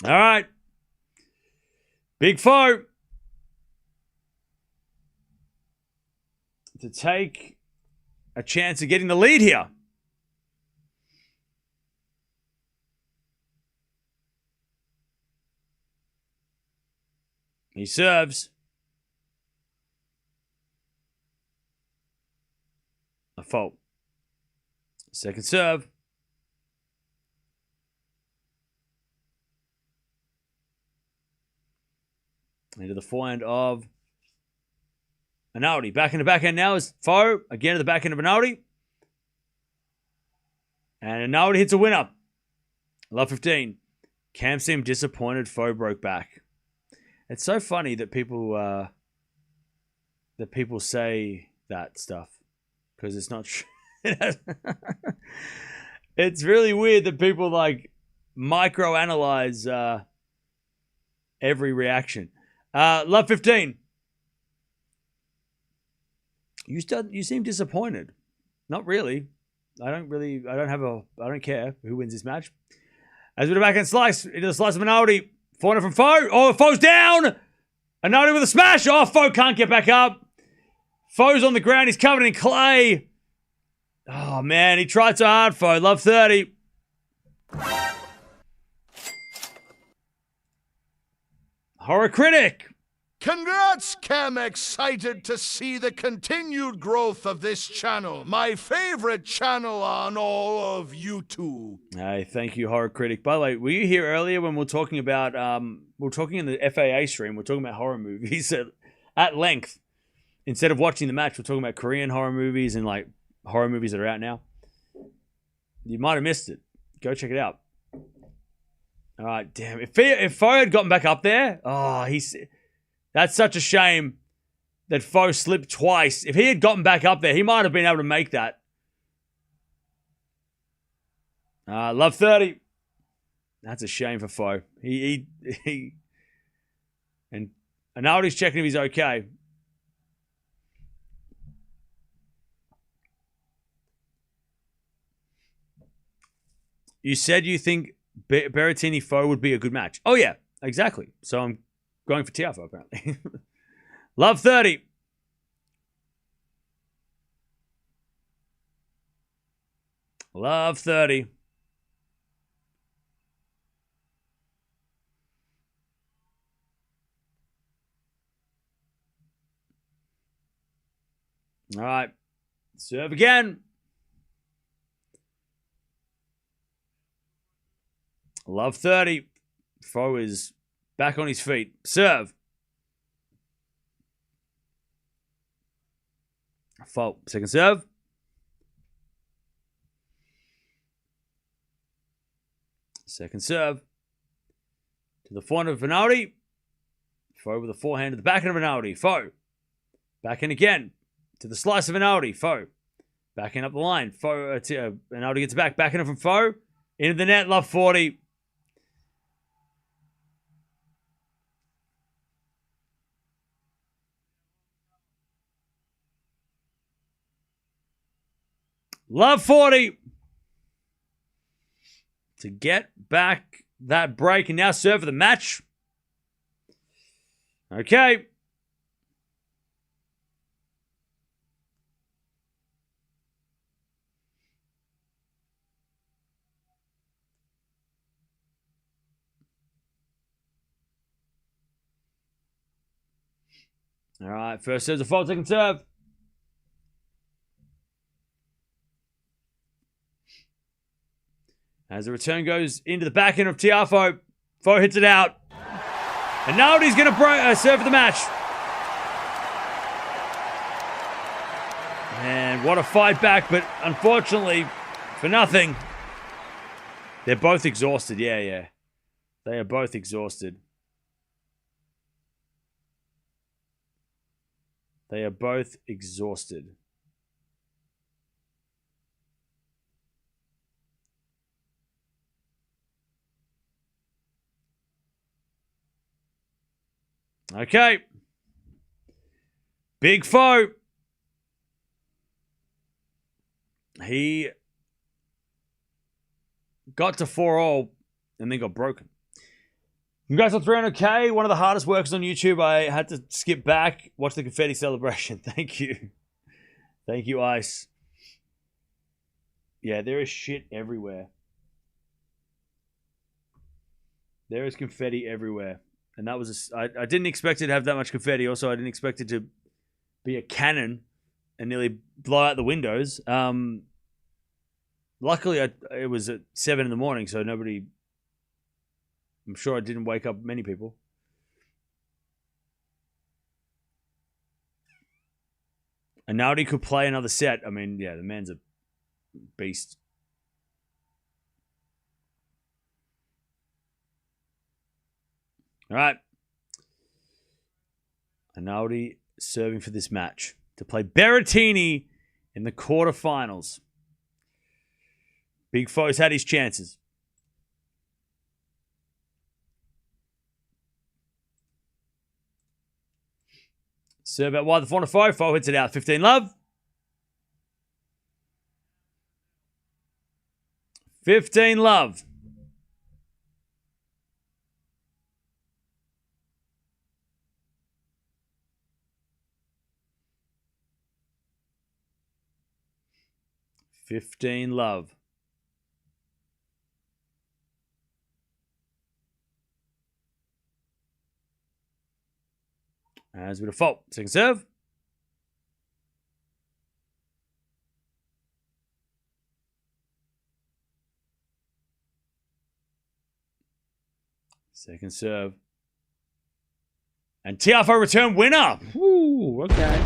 Speaker 1: All right. Big Foe to take a chance of getting the lead here. He serves. A fault. Second serve. Into the forehand of Arnaldi. Back in the backhand now is Foe. Again to the backhand of Arnaldi. And Arnaldi hits a winner. Love 15. Cam seemed disappointed. Foe broke back. It's so funny that people say that stuff. Because it's not true. It's really weird that people like microanalyze every reaction. Love 15. You seem disappointed. Not really. I don't care who wins this match. As with a backhand slice, into the slice of Arnaldi. Forehand from Foe. Oh, Foe's down! Arnaldi with a smash. Oh, Foe can't get back up. Foe's on the ground. He's covered in clay. Oh, man. He tried so hard, Foe. Love 30. Horror Critic.
Speaker 2: Congrats, Cam. Excited to see the continued growth of this channel. My favorite channel on all of YouTube.
Speaker 1: Hey, thank you, Horror Critic. By the way, were you here earlier when we were talking about, we were talking in the FAA stream, we were talking about horror movies at length. Instead of watching the match, we're talking about Korean horror movies and like horror movies that are out now. You might have missed it. Go check it out. All right, damn. If Foe had gotten back up there, that's such a shame that Foe slipped twice. If he had gotten back up there, he might have been able to make that. Love 30. That's a shame for Foe. And Arnaldi's checking if he's okay. You said you think Berrettini Foe would be a good match. Oh, yeah, exactly. So I'm going for Tiafoe, apparently. Love 30. Love 30. All right. Serve again. Love 30. Foe is back on his feet. Serve. Fault. Second serve. Second serve. To the forehand of Arnaldi. Foe with a forehand to the backhand of Arnaldi. Foe. Backhand again. To the slice of Arnaldi. Foe. Backhand up the line. Foe. Arnaldi gets back. Backhand from Foe. Into the net. Love 40. Love 40. To get back that break and now serve for the match. Okay. All right, first serve's a fault, second serve. As the return goes into the backhand of Tiafoe, Foe hits it out. And Arnaldi's going to serve for the match. And what a fight back, but unfortunately, for nothing. They're both exhausted. Yeah. They are both exhausted. They are both exhausted. Okay. Big Foe. He got to 4-all and then got broken. Congrats on 300k. One of the hardest workers on YouTube. I had to skip back, watch the confetti celebration. Thank you. Thank you, Ice. Yeah, there is shit everywhere. There is confetti everywhere. And that was I didn't expect it to have that much confetti. Also, I didn't expect it to be a cannon and nearly blow out the windows. Luckily, it was at 7 in the morning, so nobody... I'm sure it didn't wake up many people. And Arnaldi could play another set. I mean, yeah, the man's a beast. All right. Arnaldi serving for this match to play Berrettini in the quarterfinals. Big Foe's had his chances. Serve out wide the front of Foe. Foe hits it out. 15 love. 15 love. $15 love. As we default. Second serve. Second serve. And Tiafoe return winner. Ooh, okay.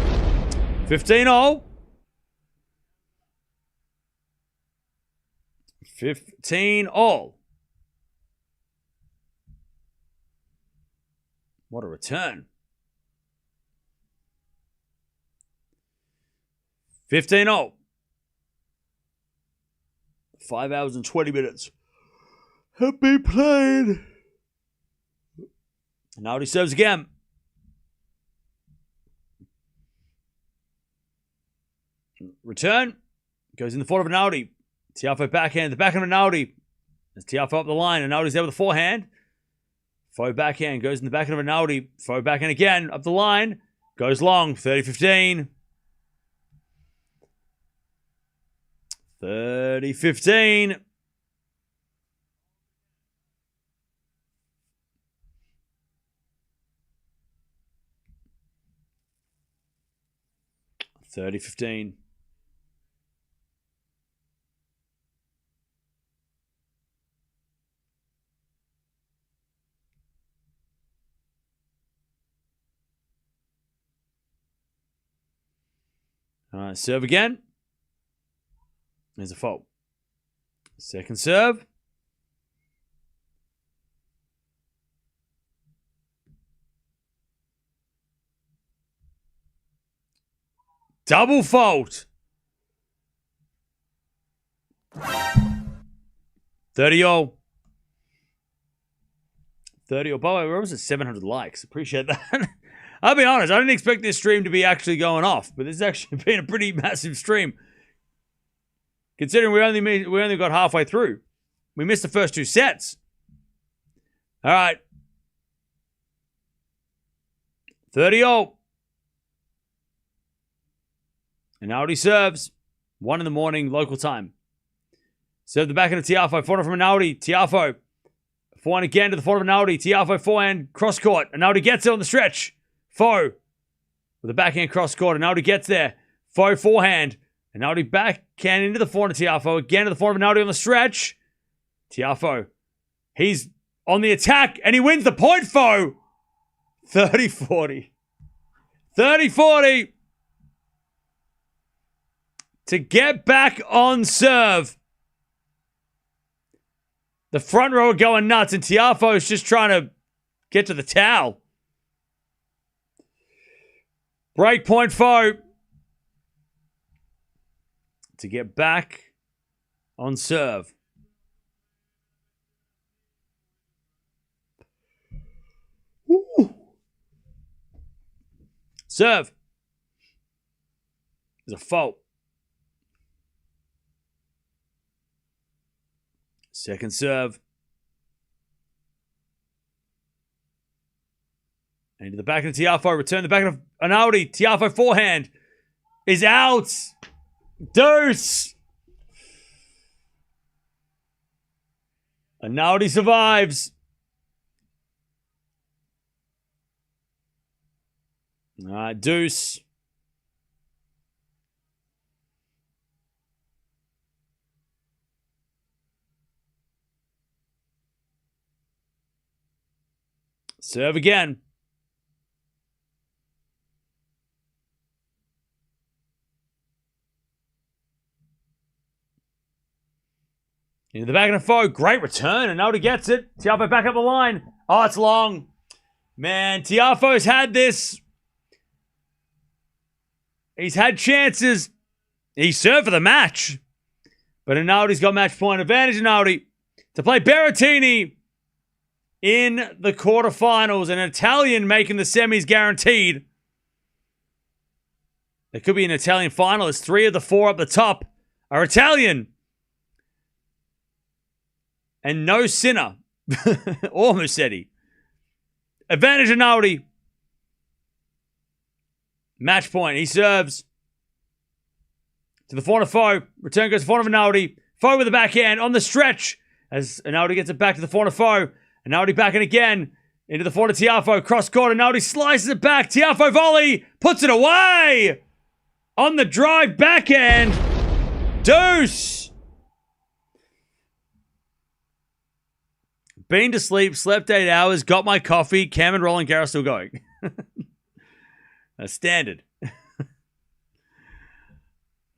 Speaker 1: 15-all. 15-all. What a return. 15-all. 5 hours and 20 minutes have been played. Now he serves again. Return. Goes in the forward of Arnaldi. Tiafoe backhand. The backhand of Arnaldi. As Tiafoe up the line. Arnaldi's there with the forehand. Foe backhand. Goes in the backhand of Arnaldi. Foe backhand again. Up the line. Goes long. 30-15. 30-15. $30-15. All right, serve again. There's a fault. Second serve. Double fault. 30-all. 30-all. By the way, we're almost at 700 likes. Appreciate that. I'll be honest, I didn't expect this stream to be actually going off, but this has actually been a pretty massive stream. Considering we only got halfway through. We missed the first 2 sets. All right. 30-all. And Arnaldi serves. 1 in the morning, local time. Serve the backhand of Tiafoe. Forehand from Arnaldi. Tiafoe. Forehand again to the forehand of Arnaldi. Tiafoe forehand, cross court. Arnaldi gets it on the stretch. Foe. With the backhand cross court. Arnaldi gets there. Foe forehand. Arnaldi backhand into the forehand of Tiafoe. Again to the forehand of Arnaldi on the stretch. Tiafoe. He's on the attack and he wins the point, Foe. 30-40. 30-40. To get back on serve. The front row are going nuts, and Tiafoe's just trying to get to the towel. Break point, Foe. To get back on serve. Woo. Serve. There's a fault. Second serve. And into the back of Tiafoe. Return the back of Arnaldi. Tiafoe forehand is out. Deuce. Arnaldi survives. All right, deuce. Serve again. Into the back of the foe. Great return. And Arnaldi gets it. Tiafoe back up the line. Oh, it's long. Man, Tiafoe's had this. He's had chances. He served for the match. But Arnaldi's got match point advantage. Arnaldi to play Berrettini in the quarterfinals. An Italian making the semis guaranteed. There could be an Italian finalist. 3 of the 4 up the top are Italian. And no Sinner. Or Musetti. Advantage Arnaldi. Match point. He serves. To the forehand of Foe. Return goes to the forehand of Arnaldi. Foe with the backhand on the stretch. As Arnaldi gets it back to the forehand of Foe. Arnaldi backhand again. Into the forehand of Tiafoe. Cross court. Arnaldi slices it back. Tiafoe volley. Puts it away. On the drive backhand. Deuce. Been to sleep. Slept 8 hours. Got my coffee. Cam and Roland Garros still going. That's standard.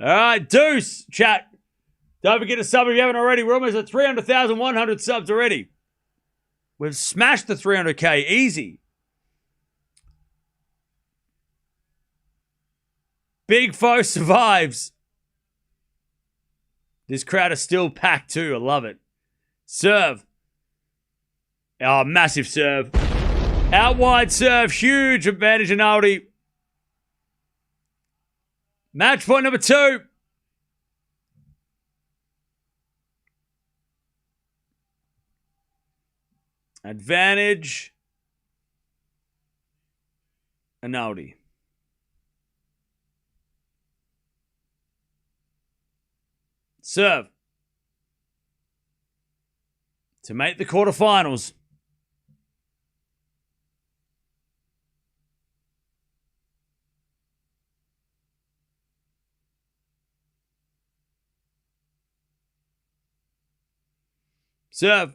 Speaker 1: All right, deuce, chat. Don't forget to sub if you haven't already. We're almost at 300,100 subs already. We've smashed the 300K. Easy. Big Foe survives. This crowd is still packed too. I love it. Serve. Oh, massive serve. Out wide serve. Huge advantage Arnaldi. Match point number 2. Advantage Arnaldi. Serve. To make the quarterfinals. Serve.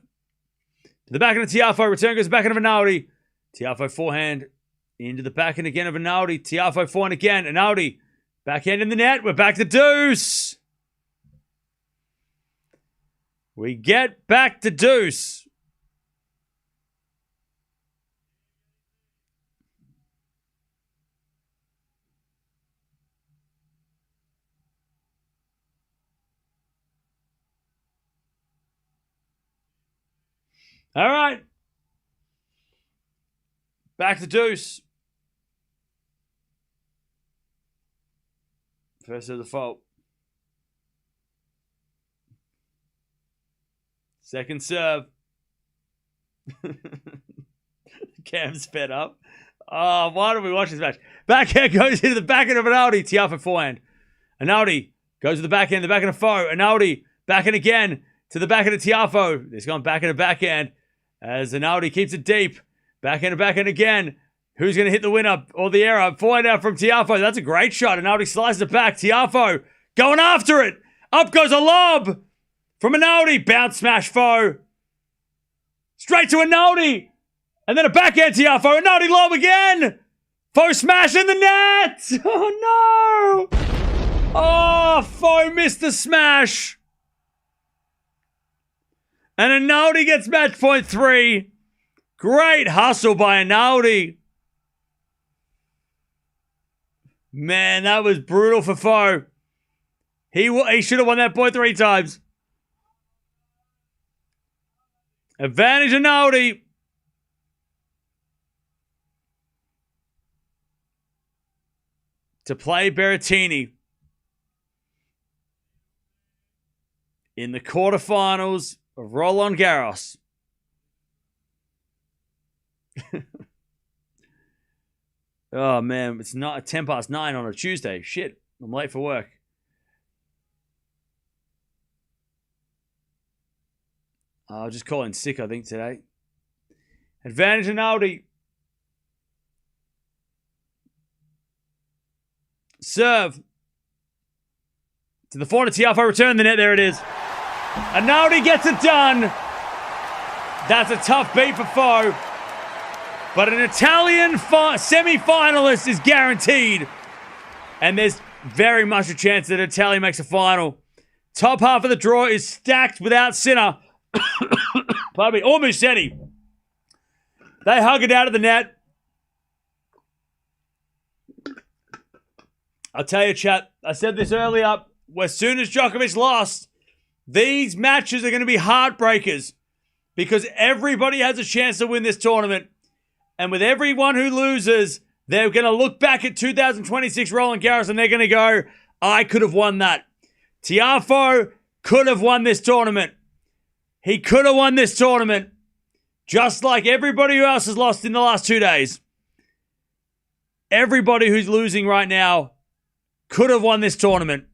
Speaker 1: To the backhand of Tiafoe. Return goes backhand of Arnaldi. Tiafoe forehand. Into the backhand again of Arnaldi. Tiafoe forehand again. Arnaldi. Backhand in the net. We're back to deuce. We get back to deuce. All right. Back to deuce. First of the fault. Second serve. Cam's fed up. Oh, why don't we watch this match? Backhand goes into the backhand of Arnaldi. Tiafoe forehand. Arnaldi goes to the backhand of Foe. Arnaldi backhand again to the backhand of Tiafoe. It's gone backhand to backhand as Arnaldi keeps it deep. Backhand again. Who's going to hit the winner or the error? Forehand out from Tiafoe. That's a great shot. Arnaldi slices it back. Tiafoe going after it. Up goes a lob from Arnaldi. Bounce smash Foe. Straight to Arnaldi. And then a backhand Tiafoe. Arnaldi lob again. Foe smash in the net. Oh, no. Oh, Foe missed the smash. And Arnaldi gets match point 3. Great hustle by Arnaldi. Man, that was brutal for Foe. He should have won that point 3 times. Advantage Arnaldi. To play Berrettini in the quarterfinals of Roland Garros. Oh, man, it's not 10 past 9 on a Tuesday. Shit, I'm late for work. I'll just call in sick, I think, today. Advantage Arnaldi. Serve. To the forehand, Tiafoe return the net. There it is. Arnaldi gets it done. That's a tough beat for Foe. But an Italian semi-finalist is guaranteed. And there's very much a chance that Italy makes a final. Top half of the draw is stacked without Sinner. Pardon me. Or Musetti. They hug it out of the net. I'll tell you, chat, I said this earlier. As soon as Djokovic lost, these matches are going to be heartbreakers because everybody has a chance to win this tournament. And with everyone who loses, they're going to look back at 2026 Roland Garros and they're going to go, I could have won that. Tiafoe could have won this tournament. He could have won this tournament. Just like everybody who else has lost in the last 2 days. Everybody who's losing right now could have won this tournament.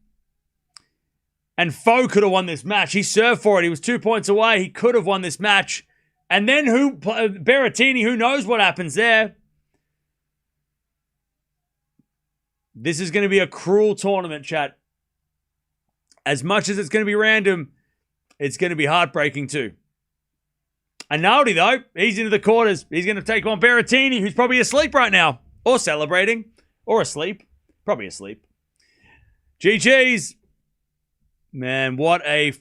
Speaker 1: And Foe could have won this match. He served for it. He was 2 points away. He could have won this match. And then Berrettini, who knows what happens there. This is going to be a cruel tournament, chat. As much as it's going to be random, it's going to be heartbreaking too. Arnaldi, though, he's into the quarters. He's going to take on Berrettini, who's probably asleep right now. Or celebrating. Or asleep. Probably asleep. GG's. Man, what a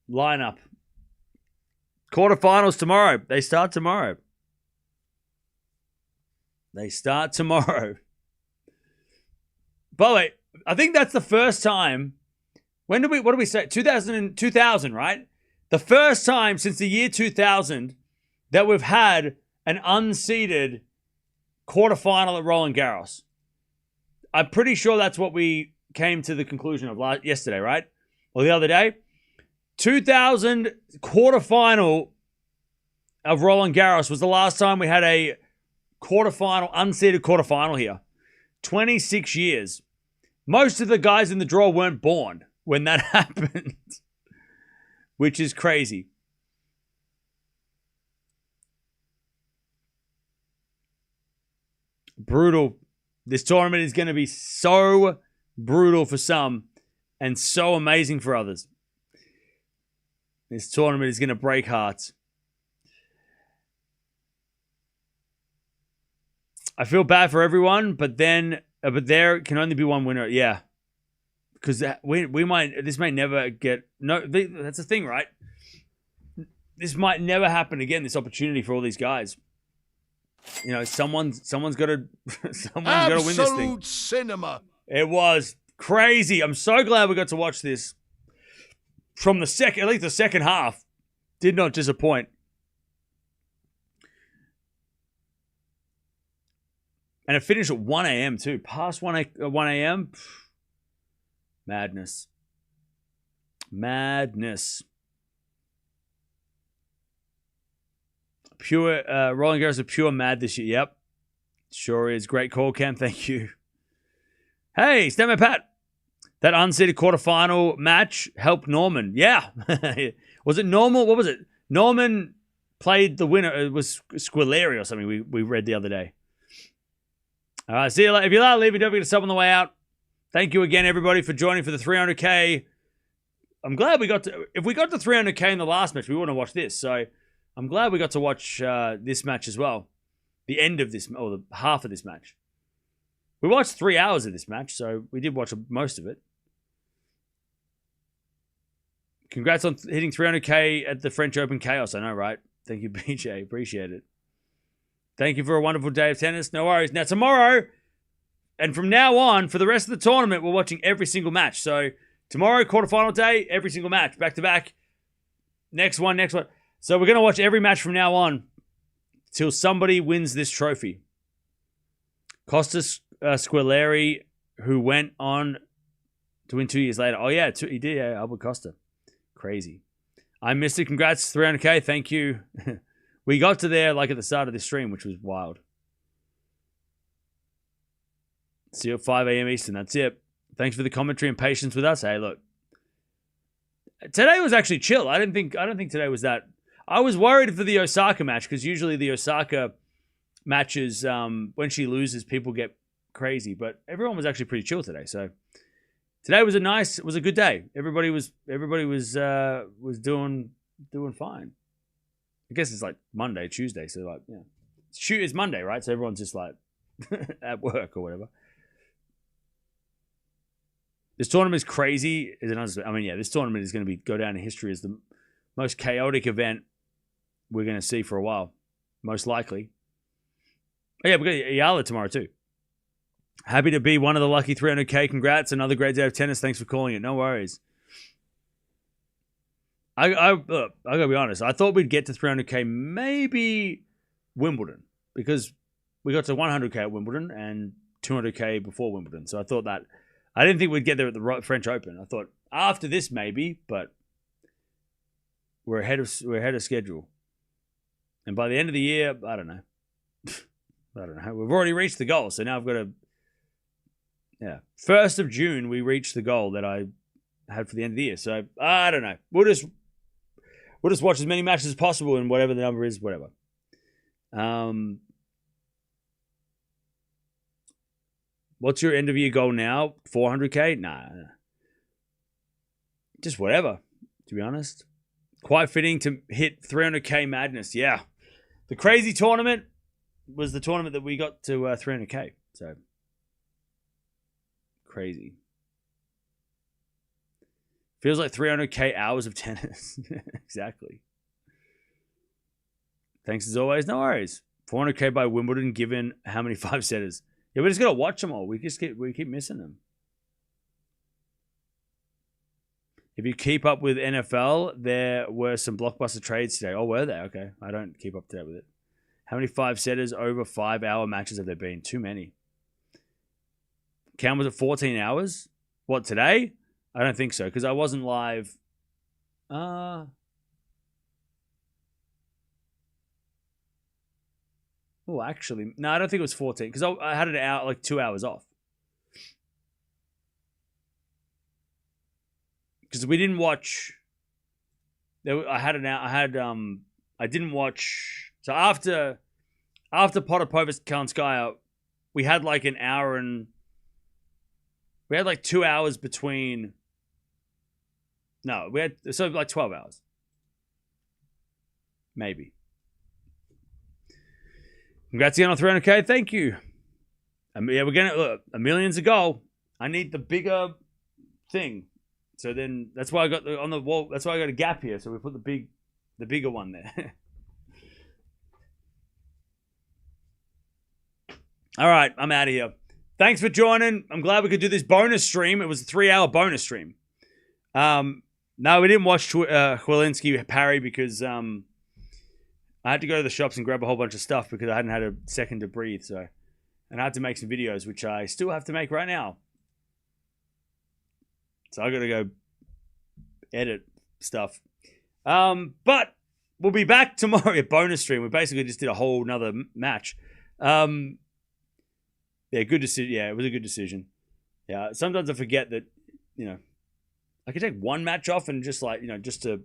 Speaker 1: lineup. Quarterfinals tomorrow. They start tomorrow. They start tomorrow. By the way, I think that's the first time. What did we say? 2000, right? The first time since the year 2000 that we've had an unseeded quarterfinal at Roland Garros. I'm pretty sure that's what we came to the conclusion of yesterday, right? Or the other day. 2000 quarterfinal of Roland Garros was the last time we had a quarterfinal, unseeded quarterfinal here. 26 years. Most of the guys in the draw weren't born when that happened. Which is crazy. Brutal. This tournament is going to be so brutal for some and so amazing for others. This tournament is going to break hearts. I feel bad for everyone, but there can only be one winner. Yeah. Because this may never get, that's the thing, right? This might never happen again, this opportunity for all these guys. You know, someone's got to win this thing.
Speaker 2: Absolute cinema.
Speaker 1: It was crazy. I'm so glad we got to watch this from at least the second half. Did not disappoint. And it finished at 1 a.m. too. Past 1 a.m. Madness. Madness. Pure Roland Garros are pure mad this year. Yep. Sure is. Great call, Cam. Thank you. Hey, Stammer Pat. That unseeded quarterfinal match helped Norman. Yeah. Was it normal? What was it? Norman played the winner. It was Squilleri or something we read the other day. All right, see you later. If you're not leaving, don't forget to sub on the way out. Thank you again, everybody, for joining for the 300K. I'm glad we got to... If we got to 300K in the last match, we wouldn't have watched this. So I'm glad we got to watch this match as well. The end of this, or the half of this match. We watched 3 hours of this match, so we did watch most of it. Congrats on hitting 300K at the French Open Chaos. I know, right? Thank you, BJ. Appreciate it. Thank you for a wonderful day of tennis. No worries. Now, tomorrow, and from now on, for the rest of the tournament, we're watching every single match. So, tomorrow, quarterfinal day, every single match, back-to-back. Next one. So, we're going to watch every match from now on till somebody wins this trophy. Costas Squilleri, who went on to win 2 years later. Oh, yeah, he did, yeah, Albert Costa. Crazy. I missed it. Congrats, 300K. Thank you. We got to there like at the start of the stream, which was wild. See you at 5 a.m. Eastern. That's it. Thanks for the commentary and patience with us. Hey, look. Today was actually chill. I don't think today was that. I was worried for the Osaka match because usually the Osaka matches, when she loses, people get crazy. But everyone was actually pretty chill today. So today was a good day. Everybody was doing fine. I guess it's like Monday, Tuesday, so like, yeah. It's Monday, right? So everyone's just like at work or whatever. This tournament is crazy. I mean, yeah, this tournament is going to go down in history as the most chaotic event we're going to see for a while, most likely. Oh, yeah, we got Eala tomorrow too. Happy to be one of the lucky 300K. Congrats. Another great day of tennis. Thanks for calling it. No worries. I gotta be honest. I thought we'd get to 300K, maybe Wimbledon, because we got to 100K at Wimbledon and 200K before Wimbledon. So I thought that I didn't think we'd get there at the French Open. I thought after this maybe, but we're ahead of schedule. And by the end of the year, I don't know. We've already reached the goal, so now I've got to. Yeah, 1st of June we reached the goal that I had for the end of the year. So I don't know. We'll just watch as many matches as possible and whatever the number is, whatever. What's your end of year goal now? 400K? Nah. Just whatever, to be honest. Quite fitting to hit 300K madness. Yeah. The crazy tournament was the tournament that we got to 300K. So crazy. Feels like 300K hours of tennis. Exactly. Thanks as always. No worries. 400K by Wimbledon, given how many 5-setters. Yeah, we just got to watch them all. We keep missing them. If you keep up with NFL, there were some blockbuster trades today. Oh, were they? Okay. I don't keep up to date with it. How many 5-setters over 5-hour matches have there been? Too many. Cam was at 14 hours. What, today? I don't think so, because I wasn't live. Oh, actually, no, I don't think it was 14, because I had it out like 2 hours off. Because we didn't watch. I didn't watch. So after Potapovich Kalinskaya, we had like an hour and. We had like 2 hours between. No, we had so like 12 hours. Maybe. Congrats again on 300K. Thank you. Yeah, we're gonna look, a million's a goal. I need the bigger thing. So then that's why I got on the wall. That's why I got a gap here. So we put the bigger one there. All right, I'm out of here. Thanks for joining. I'm glad we could do this bonus stream. It was a 3-hour bonus stream. No, we didn't watch Chwelinski parry because I had to go to the shops and grab a whole bunch of stuff because I hadn't had a second to breathe. So, and I had to make some videos, which I still have to make right now. So I got to go edit stuff. But we'll be back tomorrow at bonus stream. We basically just did a whole nother match. Yeah, good decision. Yeah, it was a good decision. Yeah, sometimes I forget that, I could take one match off and just just to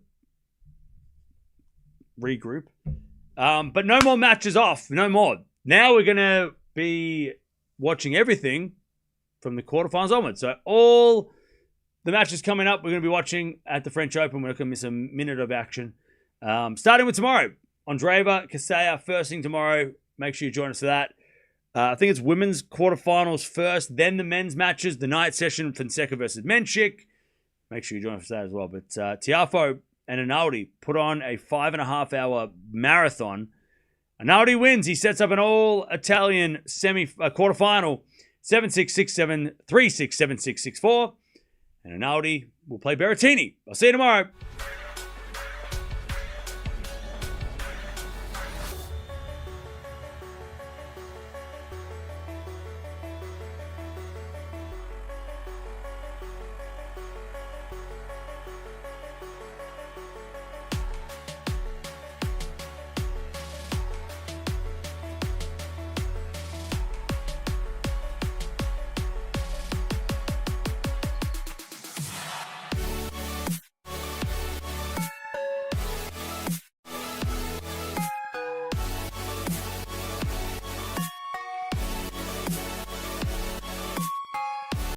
Speaker 1: regroup. But no more matches off. No more. Now we're going to be watching everything from the quarterfinals onwards. So all the matches coming up, we're going to be watching at the French Open. We're not going to miss a minute of action. Starting with tomorrow. Andreeva, Kasaya, first thing tomorrow. Make sure you join us for that. I think it's women's quarterfinals first, then the men's matches, the night session, Fonseca versus Menchik. Make sure you join us for that as well. But Tiafoe and Arnaldi put on a 5.5-hour marathon. Arnaldi wins. He sets up an all-Italian quarterfinal, 7-6, 6-7, 3-6, 7-6, 6-4. And Arnaldi will play Berrettini. I'll see you tomorrow.